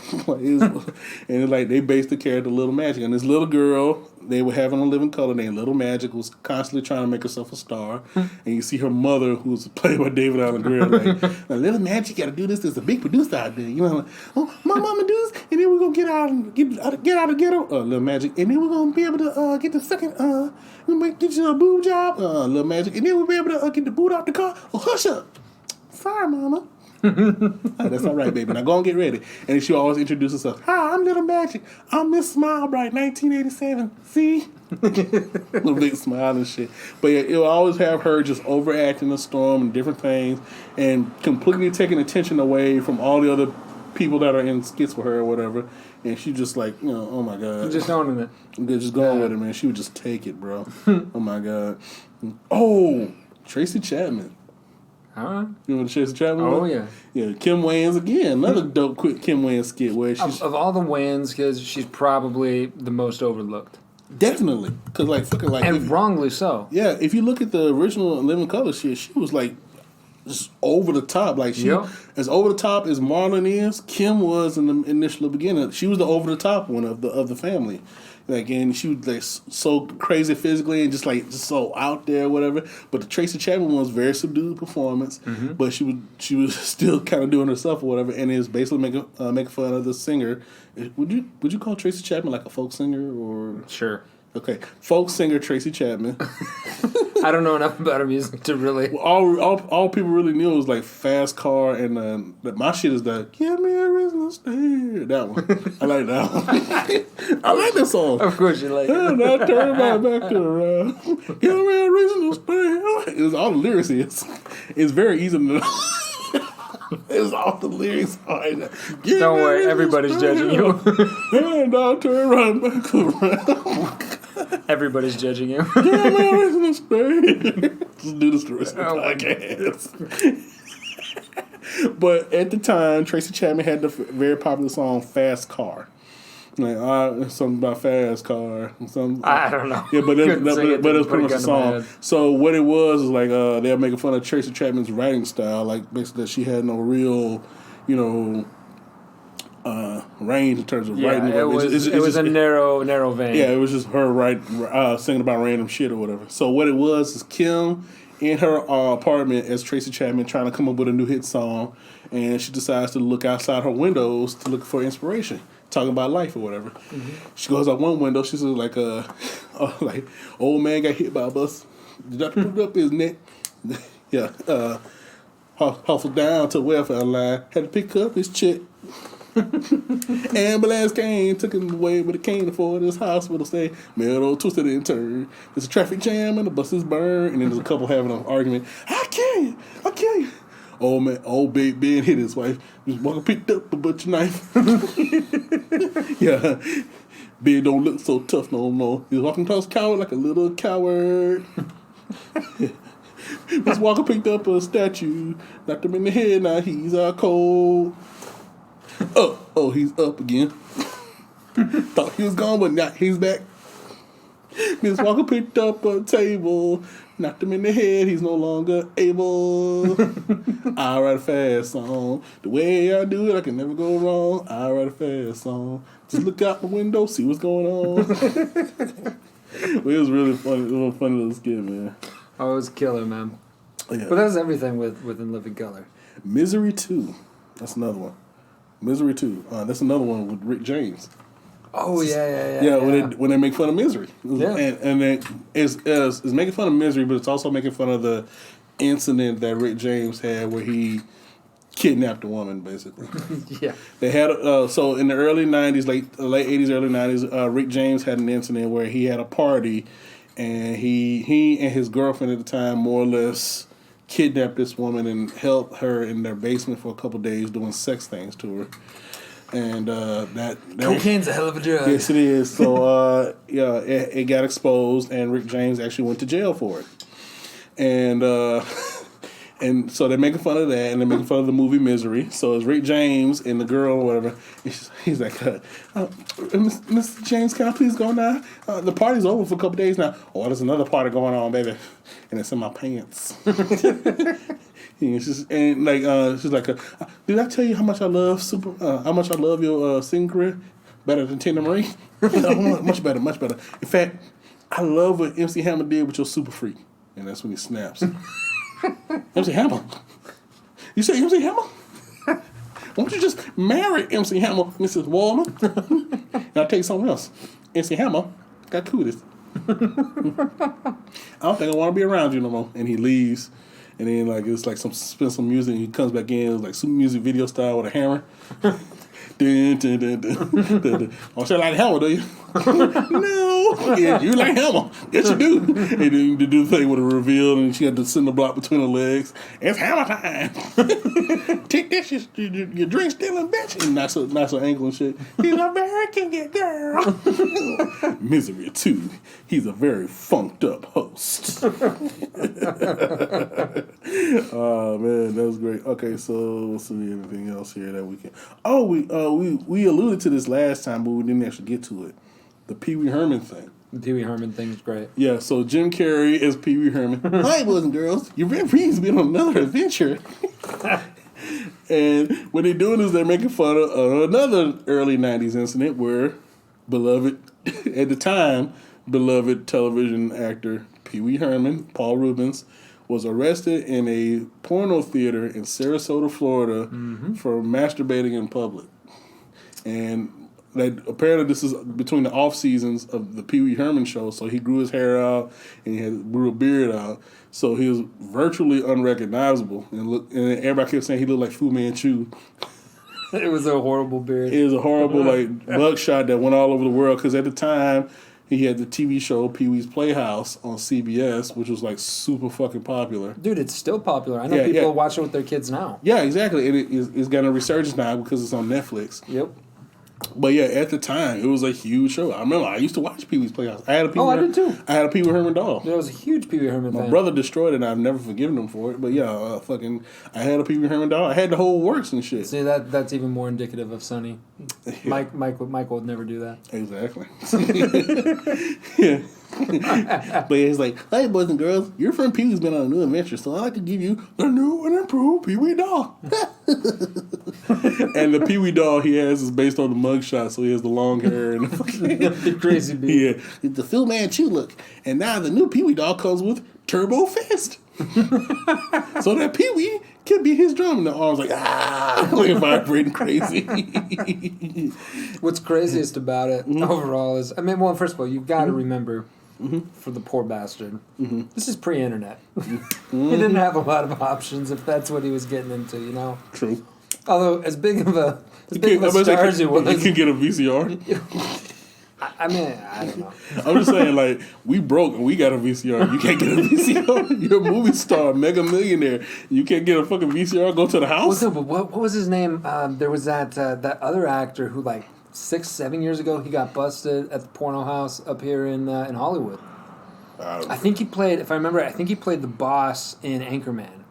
And like they based the character Little Magic, and this little girl they were having a living color named Little Magic was constantly trying to make herself a star, and you see her mother, who's played by David Allen Greer, like, Little Magic got to do this. There's a big producer out there, you know. Like, oh, my mama do this, and then we're gonna get out of the ghetto, Little Magic, and then we're gonna be able to get the second, get you a boob job, Little Magic, and then we'll be able to get the boot out the car. Oh, hush up, sorry, mama. That's all right, baby. Now go and get ready. And she always introduce herself. Hi, I'm Little Magic. I'm Miss Smile Bright, 1987. See? Little big smile and shit. But yeah, it'll always have her just overacting the storm and different things, and completely taking attention away from all the other people that are in skits with her or whatever. And she just like, you know, oh my God. Just owning it. They're just going with it, man. She would just take it, bro. Oh my God. Oh, Tracy Chapman. Huh? You remember the Tracy Chapman? Oh, one? yeah. Yeah, Kim Wayans again. Another dope quick Kim Wayans skit where she's... Of all the Wayans, because she's probably the most overlooked. Definitely. Because, like, fucking, like... And wrongly so. Yeah, if you look at the original Living Color shit, she was, like, just over the top. Like, she... Yep. As over the top as Marlon is, Kim was in the initial beginning. She was the over the top one of the family. Like, and she was like so crazy physically and just so out there, whatever. But the Tracy Chapman one was very subdued performance, but she was still kind of doing herself or whatever, and it was basically making fun of the singer. Would you call Tracy Chapman like a folk singer or? Sure. Okay, folk singer Tracy Chapman. I don't know enough about her music to really. Well, all people really knew was like Fast Car, and my shit is the "Give Me a Reason to Stay." That one, I like that one. I like that song. Of course you like it. And I turn my back to around. Give me a reason to stay. It's all the lyrics is. It's very easy to know. It's all the lyrics. Don't worry, everybody's judging you. And I turn right back around. Everybody's judging him. Yeah, man, it's great. Just do this the rest of the podcast. But at the time, Tracy Chapman had the very popular song "Fast Car." Like something about fast car. I don't know. Yeah, but it was pretty Put a much the gun to my song. head. So what it was is like they were making fun of Tracy Chapman's writing style, like basically that she had no real, range in terms of writing. It was a narrow vein. Yeah, it was just her singing about random shit or whatever. So what it was is Kim in her apartment as Tracy Chapman trying to come up with a new hit song, and she decides to look outside her windows to look for inspiration, talking about life or whatever. Mm-hmm. She goes out one window. She says like old man got hit by a bus. The doctor put up his neck. Yeah, hustled down to welfare line. Had to pick up his check. Ambulance came, took him away, but it came to this hospital. Say, metal twisted and turned. There's a traffic jam and the bus is burned. And then there's a couple having an argument. I'll kill you. Old big Ben hit his wife. Just walking, picked up a butcher knife. Yeah, Ben don't look so tough no more. He's walking across coward like a little coward. Miss Walker picked up a statue, knocked him in the head. Now he's cold. Oh, he's up again. Thought he was gone, but not. He's back. Miss Walker picked up a table, knocked him in the head. He's no longer able. I write a fast song. The way I do it, I can never go wrong. I write a fast song. Just look out the window, see what's going on. It was really funny. It was a funny little skit, man. Oh, it was killer, man. Yeah. But that's everything with In Living Color. Misery 2. That's another one. Misery 2. That's another one with Rick James. Oh, yeah. Yeah, when they make fun of Misery. Yeah. And it's making fun of Misery, but it's also making fun of the incident that Rick James had where he kidnapped a woman, basically. Yeah. They had so in the early 90s, late 80s, early 90s, Rick James had an incident where he had a party, and he and his girlfriend at the time more or less kidnapped this woman and held her in their basement for a couple of days doing sex things to her. And that cocaine's a hell of a drug. Yes, it is. So it got exposed, and Rick James actually went to jail for it. And so they're making fun of that, and they're making fun of the movie Misery. So it's Rick James and the girl or whatever. He's like, Mr. James, can I please go now? The party's over for a couple days now. Oh, there's another party going on, baby, and it's in my pants. She's like, did I tell you how much I love your singing career? Better than Tina Marie? Much better. In fact, I love what MC Hammer did with your Super Freak, and that's when he snaps. MC Hammer? You say MC Hammer? Why don't you just marry MC Hammer, Mrs. Warner? And I'll tell you something else. MC Hammer got cooties. I don't think I want to be around you no more. And he leaves. And then it's like spin some music, and he comes back in, it's like super music video style with a hammer. Dun, dun, dun, dun, dun, dun. Oh, so you like Hammer, do you? No. Yeah, you like Hammer. Yes, you do. And then you do the thing with a reveal, and she had to cinder block between her legs. It's Hammer time. Take this, your drink stealing bitch. And nice her ankle and shit. He's a very kinky girl. Misery 2. He's a very funked up host. Oh man, that was great. Okay, so let's see anything else here that we can. Oh, we alluded to this last time, but we didn't actually get to it. The Pee Wee Herman thing. The Pee Wee Herman thing is great. Yeah, so Jim Carrey as Pee Wee Herman. Hi, boys and girls. Your referee's been on another adventure. And what they're doing is they're making fun of another early 90s incident where at the time, beloved television actor Pee Wee Herman, Paul Reubens, was arrested in a porno theater in Sarasota, Florida for masturbating in public. And apparently this is between the off seasons of the Pee Wee Herman show, so he grew his hair out and he grew a beard out, so he was virtually unrecognizable. And everybody kept saying he looked like Fu Manchu. It was a horrible beard. It was a horrible mugshot that went all over the world, because at the time he had the TV show Pee Wee's Playhouse on CBS, which was super fucking popular. Dude, it's still popular. I know people watch it with their kids now. Yeah, exactly. It's got a resurgence now because it's on Netflix. Yep. But yeah, at the time, it was a huge show. I remember I used to watch Pee Wee's Playhouse. I did too. I had a Pee Wee Herman doll. There was a huge Pee Wee Herman fan. My brother destroyed it, and I've never forgiven him for it. But yeah, I had a Pee Wee Herman doll. I had the whole works and shit. See, that's even more indicative of Sonny. Yeah. Michael would never do that. Exactly. Yeah. But yeah, he's like, hey, boys and girls, your friend Pee Wee's been on a new adventure, so I'd like to give you the new and improved Pee Wee doll. And the Pee Wee doll he has is based on the mugshot, so he has the long hair and the crazy beard. Yeah, it's the Phil Manchu look. And now the new Pee Wee doll comes with Turbo Fist. So that Pee Wee can be his drum, and the arms like like vibrating crazy. What's craziest about it overall is, well, first of all, you've got to remember. For the poor bastard. This is pre-internet. He didn't have a lot of options if that's what he was getting into, you know? True. Although, as big of a star as he was... You can get a VCR? I don't know. I'm just saying, like, we broke and we got a VCR. You can't get a VCR. You're a movie star, mega millionaire. You can't get a fucking VCR, go to the house? What was his name? There was that other actor who, like, 6-7 years ago, he got busted at the porno house up here in Hollywood. I think he played, if I remember, the boss in Anchorman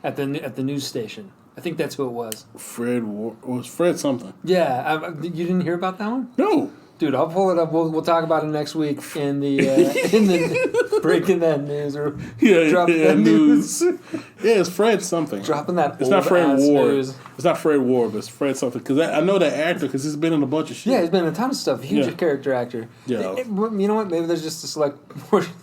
at the news station. I think that's who it was. It was Fred something. Yeah, you didn't hear about that one? No. Dude, I'll pull it up. We'll talk about it next week in the breaking that news or dropping that news. Yeah, it's Fred something. Dropping that. It's not Fred Ward. News. It's not Fred Ward, but it's Fred something. Because I know that actor because he's been in a bunch of shit. Yeah, he's been in a ton of stuff. Huge character actor. Yeah. You know what? Maybe there's just a select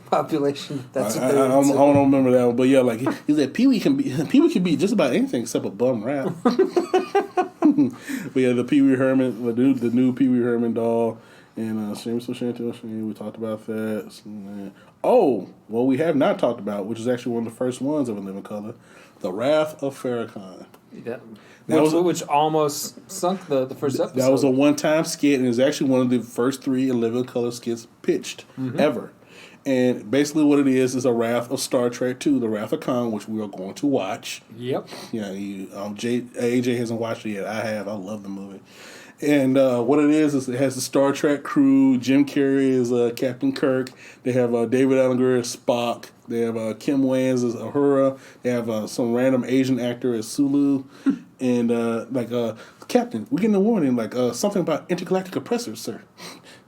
population. That's I don't remember that one, but yeah, like he said, Pee Wee can be just about anything except a bum rap. But yeah, the Pee Wee Herman, the new Pee Wee Herman doll. And Seamus we talked about that. What we have not talked about, which is actually one of the first ones of A Living Color, The Wrath of Farrakhan. Yeah. Which almost sunk the first episode. That was a one-time skit, and it's actually one of the first 3 A Living Color skits pitched ever. And basically what it is a wrath of Star Trek 2, The Wrath of Khan, which we are going to watch. Yep. Yeah, AJ hasn't watched it yet. I have. I love the movie. And what it is it has the Star Trek crew. Jim Carrey is Captain Kirk. They have David Attenborough as Spock. They have Kim Wayans as Uhura. They have some random Asian actor as Sulu. And Captain, we're getting a warning, something about intergalactic oppressors, sir.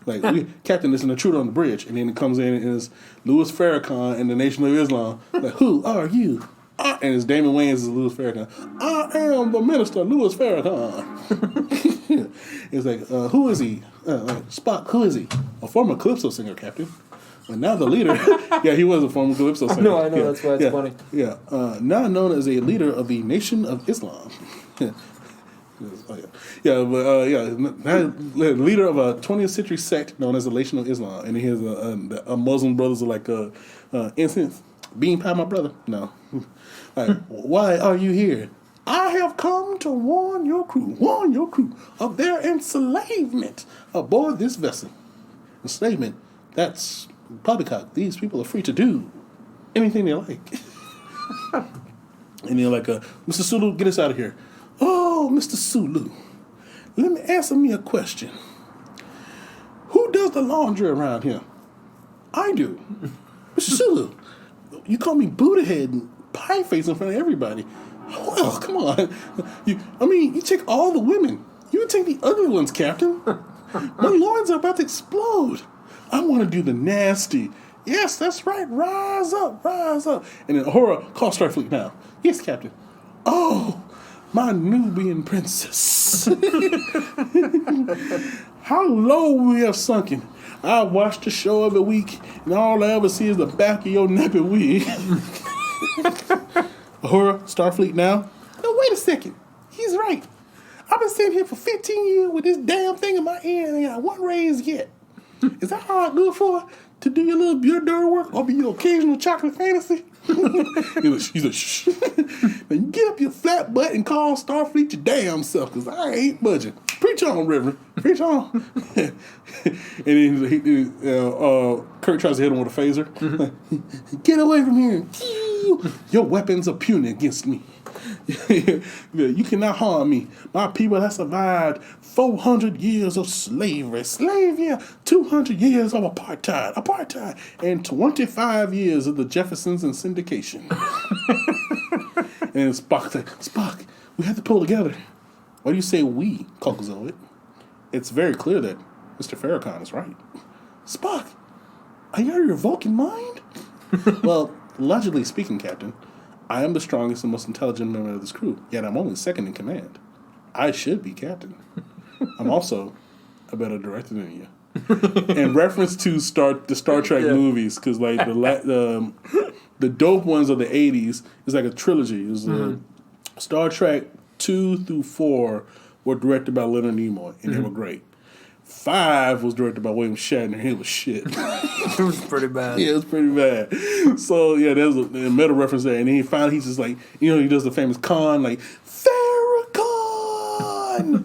Captain, there's an intruder on the bridge. And then it comes in and it's Louis Farrakhan and the Nation of Islam. Who are you? And it's Damon Wayans as Louis Farrakhan. I am the minister, Louis Farrakhan. It's who is he? Spock, who is he? A former Calypso singer, Captain. And now the leader. Yeah, he was a former Calypso singer. I know, that's why it's funny. Yeah, now known as a leader of the Nation of Islam. Now leader of a 20th century sect known as the Nation of Islam. And he has a Muslim brothers are incense. Bean pie, my brother? No. Why are you here? I have come to warn your crew of their enslavement aboard this vessel. Enslavement, that's poppycock. These people are free to do anything they like. And they're like, Mr. Sulu, get us out of here. Oh, Mr. Sulu, let me answer me a question. Who does the laundry around here? I do. Mr. Sulu, you call me Buddha head and pie face in front of everybody. Well, come on. You take all the women. You take the ugly ones, Captain. My loins are about to explode. I want to do the nasty. Yes, that's right. Rise up, rise up. And then Horror, call Starfleet now. Yes, Captain. Oh, my Nubian princess. How low we have sunken. I watch the show every week, and all I ever see is the back of your nappy wig. Horror, Starfleet now. No, wait a second. He's right. I've been sitting here for 15 years with this damn thing in my ear and I got one raise yet. Is that all I'm good for? To do your little dirty work or be your occasional chocolate fantasy? He's like, shh. Now you get up your flat butt and call Starfleet your damn self, because I ain't budging. Preach on, Reverend. Preach on. And then Kirk tries to hit him with a phaser. Get away from here. Your weapons are puny against me. You cannot harm me. My people have survived 400 years of slavery. 200 years of apartheid, and 25 years of the Jeffersons and syndication. And Spock said, Spock, we have to pull together. Why do you say we, Caucasoid? It's very clear that Mr. Farrakhan is right. Spock, are you out of your Vulcan mind? Well, logically speaking, Captain, I am the strongest and most intelligent member of this crew, yet I'm only second in command. I should be captain. I'm also a better director than you. In reference to the Star Trek movies, because like the dope ones of the 80s is like a trilogy. It was Star Trek 2 through 4 were directed by Leonard Nimoy, and they were great. 5 was directed by William Shatner. It was shit. It was pretty bad. Yeah, it was pretty bad. So yeah, there's a meta reference there, and then finally he's just like, he does the famous con like Farrakhan,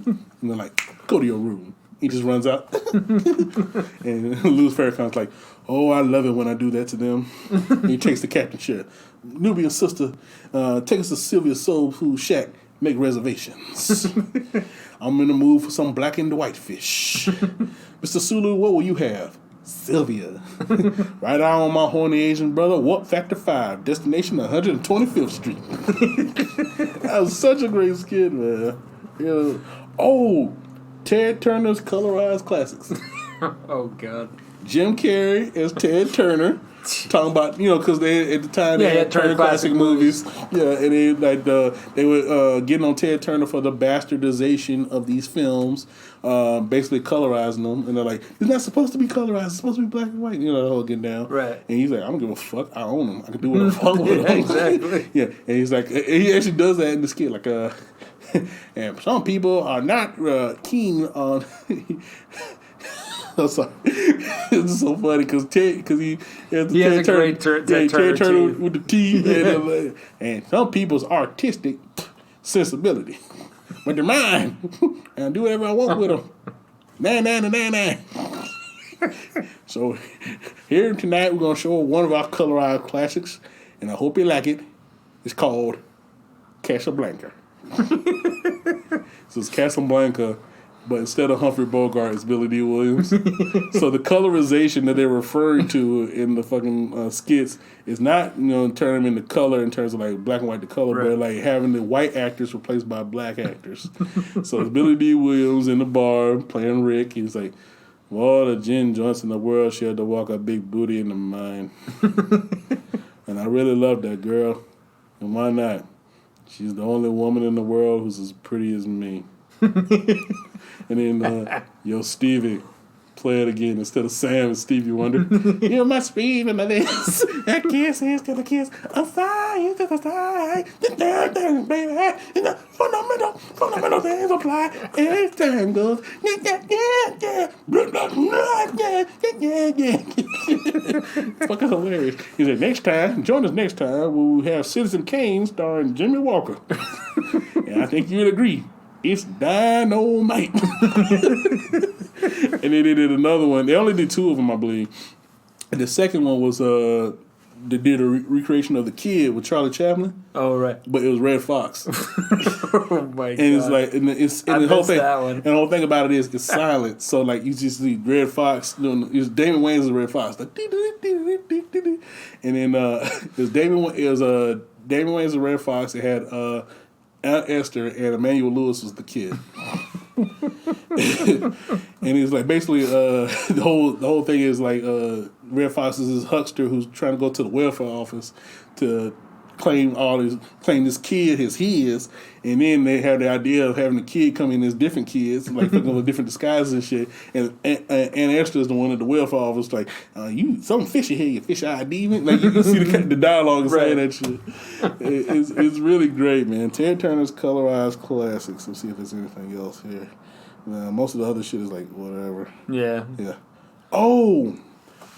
and they're like, go to your room. He just runs out, and Louis Farrakhan's like, oh, I love it when I do that to them. And he takes the captain chair. Nubian sister, take us to Sylvia's Soul Food Shack. Make reservations. I'm in the mood for some black and white fish. Mr. Sulu, what will you have? Sylvia. Right on my horny Asian brother. Warp Factor 5. Destination 125th Street. That was such a great skit, man. Oh, Ted Turner's Colorized Classics. Oh, God. Jim Carrey as Ted Turner. Talking about, because they at the time they had Turner classic movies. Yeah, and they were getting on Ted Turner for the bastardization of these films, basically colorizing them. And they're like, it's not supposed to be colorized, it's supposed to be black and white. The whole getting down. Right. And he's like, I don't give a fuck, I own them. I can do what the fuck with them. Exactly. Yeah, and he's like, he actually does that in the skit, like, and some people are not keen on. I'm sorry. It's so funny because he has a great Ted Turner with the T and some people's artistic sensibility, but they're mine. And I do whatever I want with them. Nah. So here tonight we're gonna show one of our colorized classics, and I hope you like it. It's called Casablanca. So it's Casablanca. But instead of Humphrey Bogart, it's Billy D. Williams. So the colorization that they're referring to in the fucking skits is not, turning them into color in terms of like black and white to color, but like having the white actors replaced by black actors. So it's Billy D. Williams in the bar playing Rick. He's like, of all the gin joints in the world, she had to walk a big booty into mine. And I really love that girl. And why not? She's the only woman in the world who's as pretty as me. And then, yo, Stevie, play it again instead of Sam and Stevie Wonder. You're my speed and my this. That kiss is to the kiss. A fire to the side. The third thing, baby. And the fundamental things apply. As time goes. It's fucking hilarious. He said, next time, join us next time. We'll have Citizen Kane starring Jimmy Walker. And I think you'd agree. It's dynamite. And then they did another one. They only did 2 of them, I believe. And the second one was they did a recreation of The Kid with Charlie Chaplin. Oh, right. But it was Red Fox. Oh my god! And it's like, and the whole thing, and the whole thing about it is it's silent. So like you just see Red Fox doing. It's Damon Wayans as Red Fox, like, and then it was Damon Wayans as Red Fox. It had Aunt Esther and Emmanuel Lewis was the kid. And it's like basically the whole thing is like Red Fox is this huckster who's trying to go to the welfare office to claim this kid as his, and then they have the idea of having the kid come in as different kids, like fucking with different disguises and shit. And Esther is the one at the welfare office, like, you something fishy here, you fish ID, like you can see the dialogue saying that shit. It's really great, man. Ted Turner's Colorized Classics. Let's see if there's anything else here. Most of the other shit is like whatever. Yeah. Oh,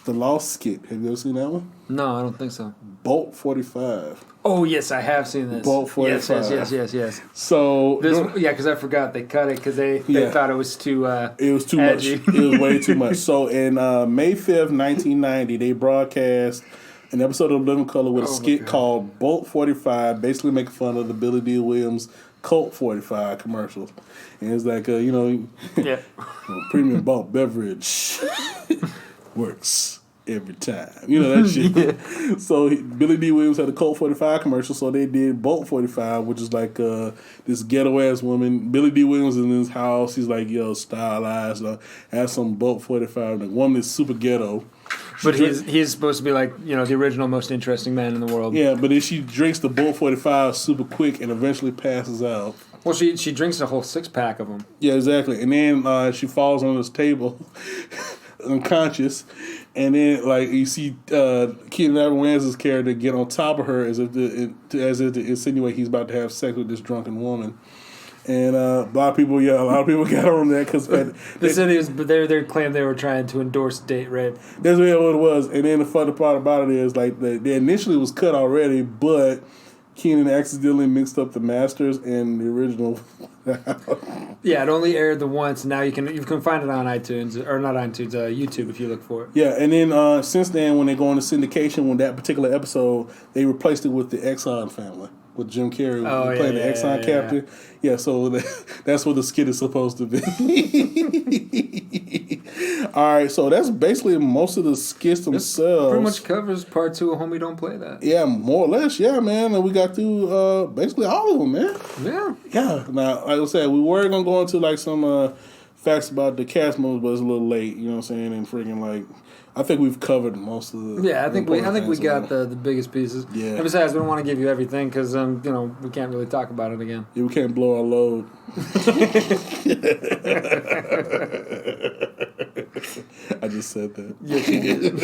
the Lost skit. Have you ever seen that one? No, I don't think so. Bolt 45. Oh, yes, I have seen this. Bolt 45. Yes. So because I forgot they cut it because they thought it was too it was too edgy. much. It was way too much. So in May 5th, 1990, they broadcast an episode of Living Color with a Oh, my skit God. called Bolt 45, basically making fun of the Billy D. Williams Colt 45 commercials. And it's like, Yeah. premium malt beverage works every time. You know that shit. Yeah. So Billy D. Williams had a Colt 45 commercial, so they did Bolt 45, which is like this ghetto ass woman. Billy D. Williams is in his house. He's like, stylized, has some Bolt 45. The woman is super ghetto. But he's supposed to be like, the original most interesting man in the world. Yeah, but then she drinks the Bolt 45 super quick and eventually passes out. Well, she drinks a whole 6-pack of them. Yeah, exactly. And then she falls on this table, unconscious. And then, you see Keaton Alvarez's character get on top of her as if to insinuate he's about to have sex with this drunken woman. And a lot of people got on that because They said they claimed they were trying to endorse date rape. that's really what it was. And then the funny part about it is they initially was cut already, but Keenan accidentally mixed up the masters and the original. Yeah, it only aired the once. Now you can find it on iTunes, or not iTunes, YouTube if you look for it. Yeah, and then since then, when they go into syndication, when that particular episode, they replaced it with the Exxon family. With Jim Carrey playing the Exxon captain. Yeah, so that's what the skit is supposed to be. All right, so that's basically most of the skits themselves. Pretty much covers part 2 of Homie Don't Play That. Yeah, more or less. Yeah, man. And we got through basically all of them, man. Yeah. Yeah. Now, like I said, we were going to go into some facts about the cast members, but it's a little late, you know what I'm saying? And freaking I think we've covered most of the. Yeah, I think we got the biggest pieces. Yeah. And besides, we don't want to give you everything because we can't really talk about it again. Yeah, we can't blow our load. I just said that. Yes, you did.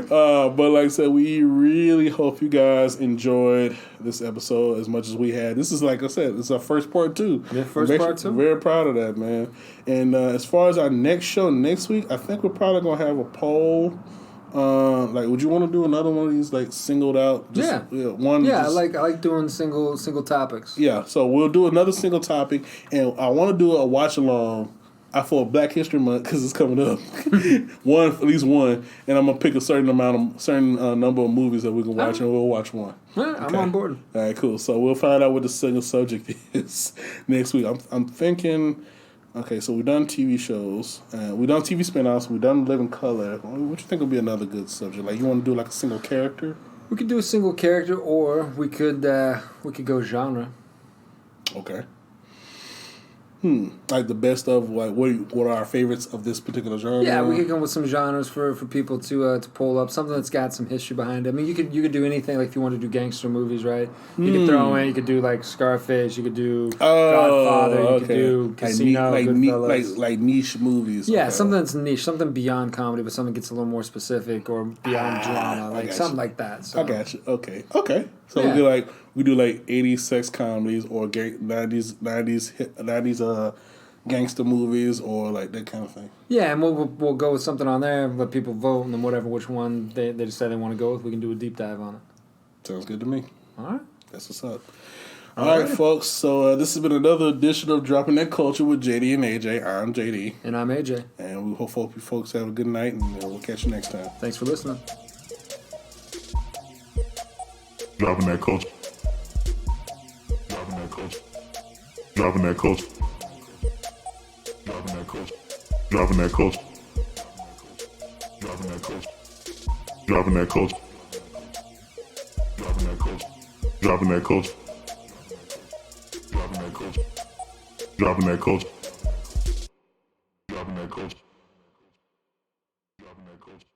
But like I said, we really hope you guys enjoyed this episode as much as we had. This is, like I said, this is our first part 2. Yeah, first part 2. Very proud of that, man. And as far as our next show next week, I think we're probably gonna have a poll. Would you want to do another one of these singled out? One. Yeah, I like doing single topics. Yeah, so we'll do another single topic, and I want to do a watch along for Black History Month because it's coming up. At least one, and I'm gonna pick a certain number of movies that we can watch, and we'll watch one. Yeah, I'm on board. All right, cool. So we'll find out what the single subject is next week. I'm thinking. Okay, so we've done TV shows, we've done TV spin-offs, we've done Living Color. What you think would be another good subject? You want to do a single character? We could do a single character, or we could go genre. Okay. Like the best of what are our favorites of this particular genre? Yeah, we could come with some genres for people to pull up, something that's got some history behind it. I mean, you could do anything. If you want to do gangster movies, right? You could throw in. You could do Scarface. You could do Godfather. You could do Casino, Goodfellas. Like niche movies. Yeah, okay. Something that's niche, something beyond comedy, but something gets a little more specific or beyond drama, something like that. So. I got you. Okay. So we do 80s sex comedies or 90s gangster movies or that kind of thing. Yeah, and we'll go with something on there, let people vote, and then which one they decide they want to go with, we can do a deep dive on it. Sounds good to me. All right. That's what's up. All right, folks. So this has been another edition of Dropping That Culture with JD and AJ. I'm JD. And I'm AJ. And we hope you folks have a good night, and we'll catch you next time. Thanks for listening. Dropping that culture. Dropping that culture. Dropping that culture. Dropping that culture. Dropping that culture. Dropping that culture. Dropping that culture. Dropping that culture. Dropping that culture. Dropping that culture. Dropping that culture. Dropping that culture. Dropping that culture.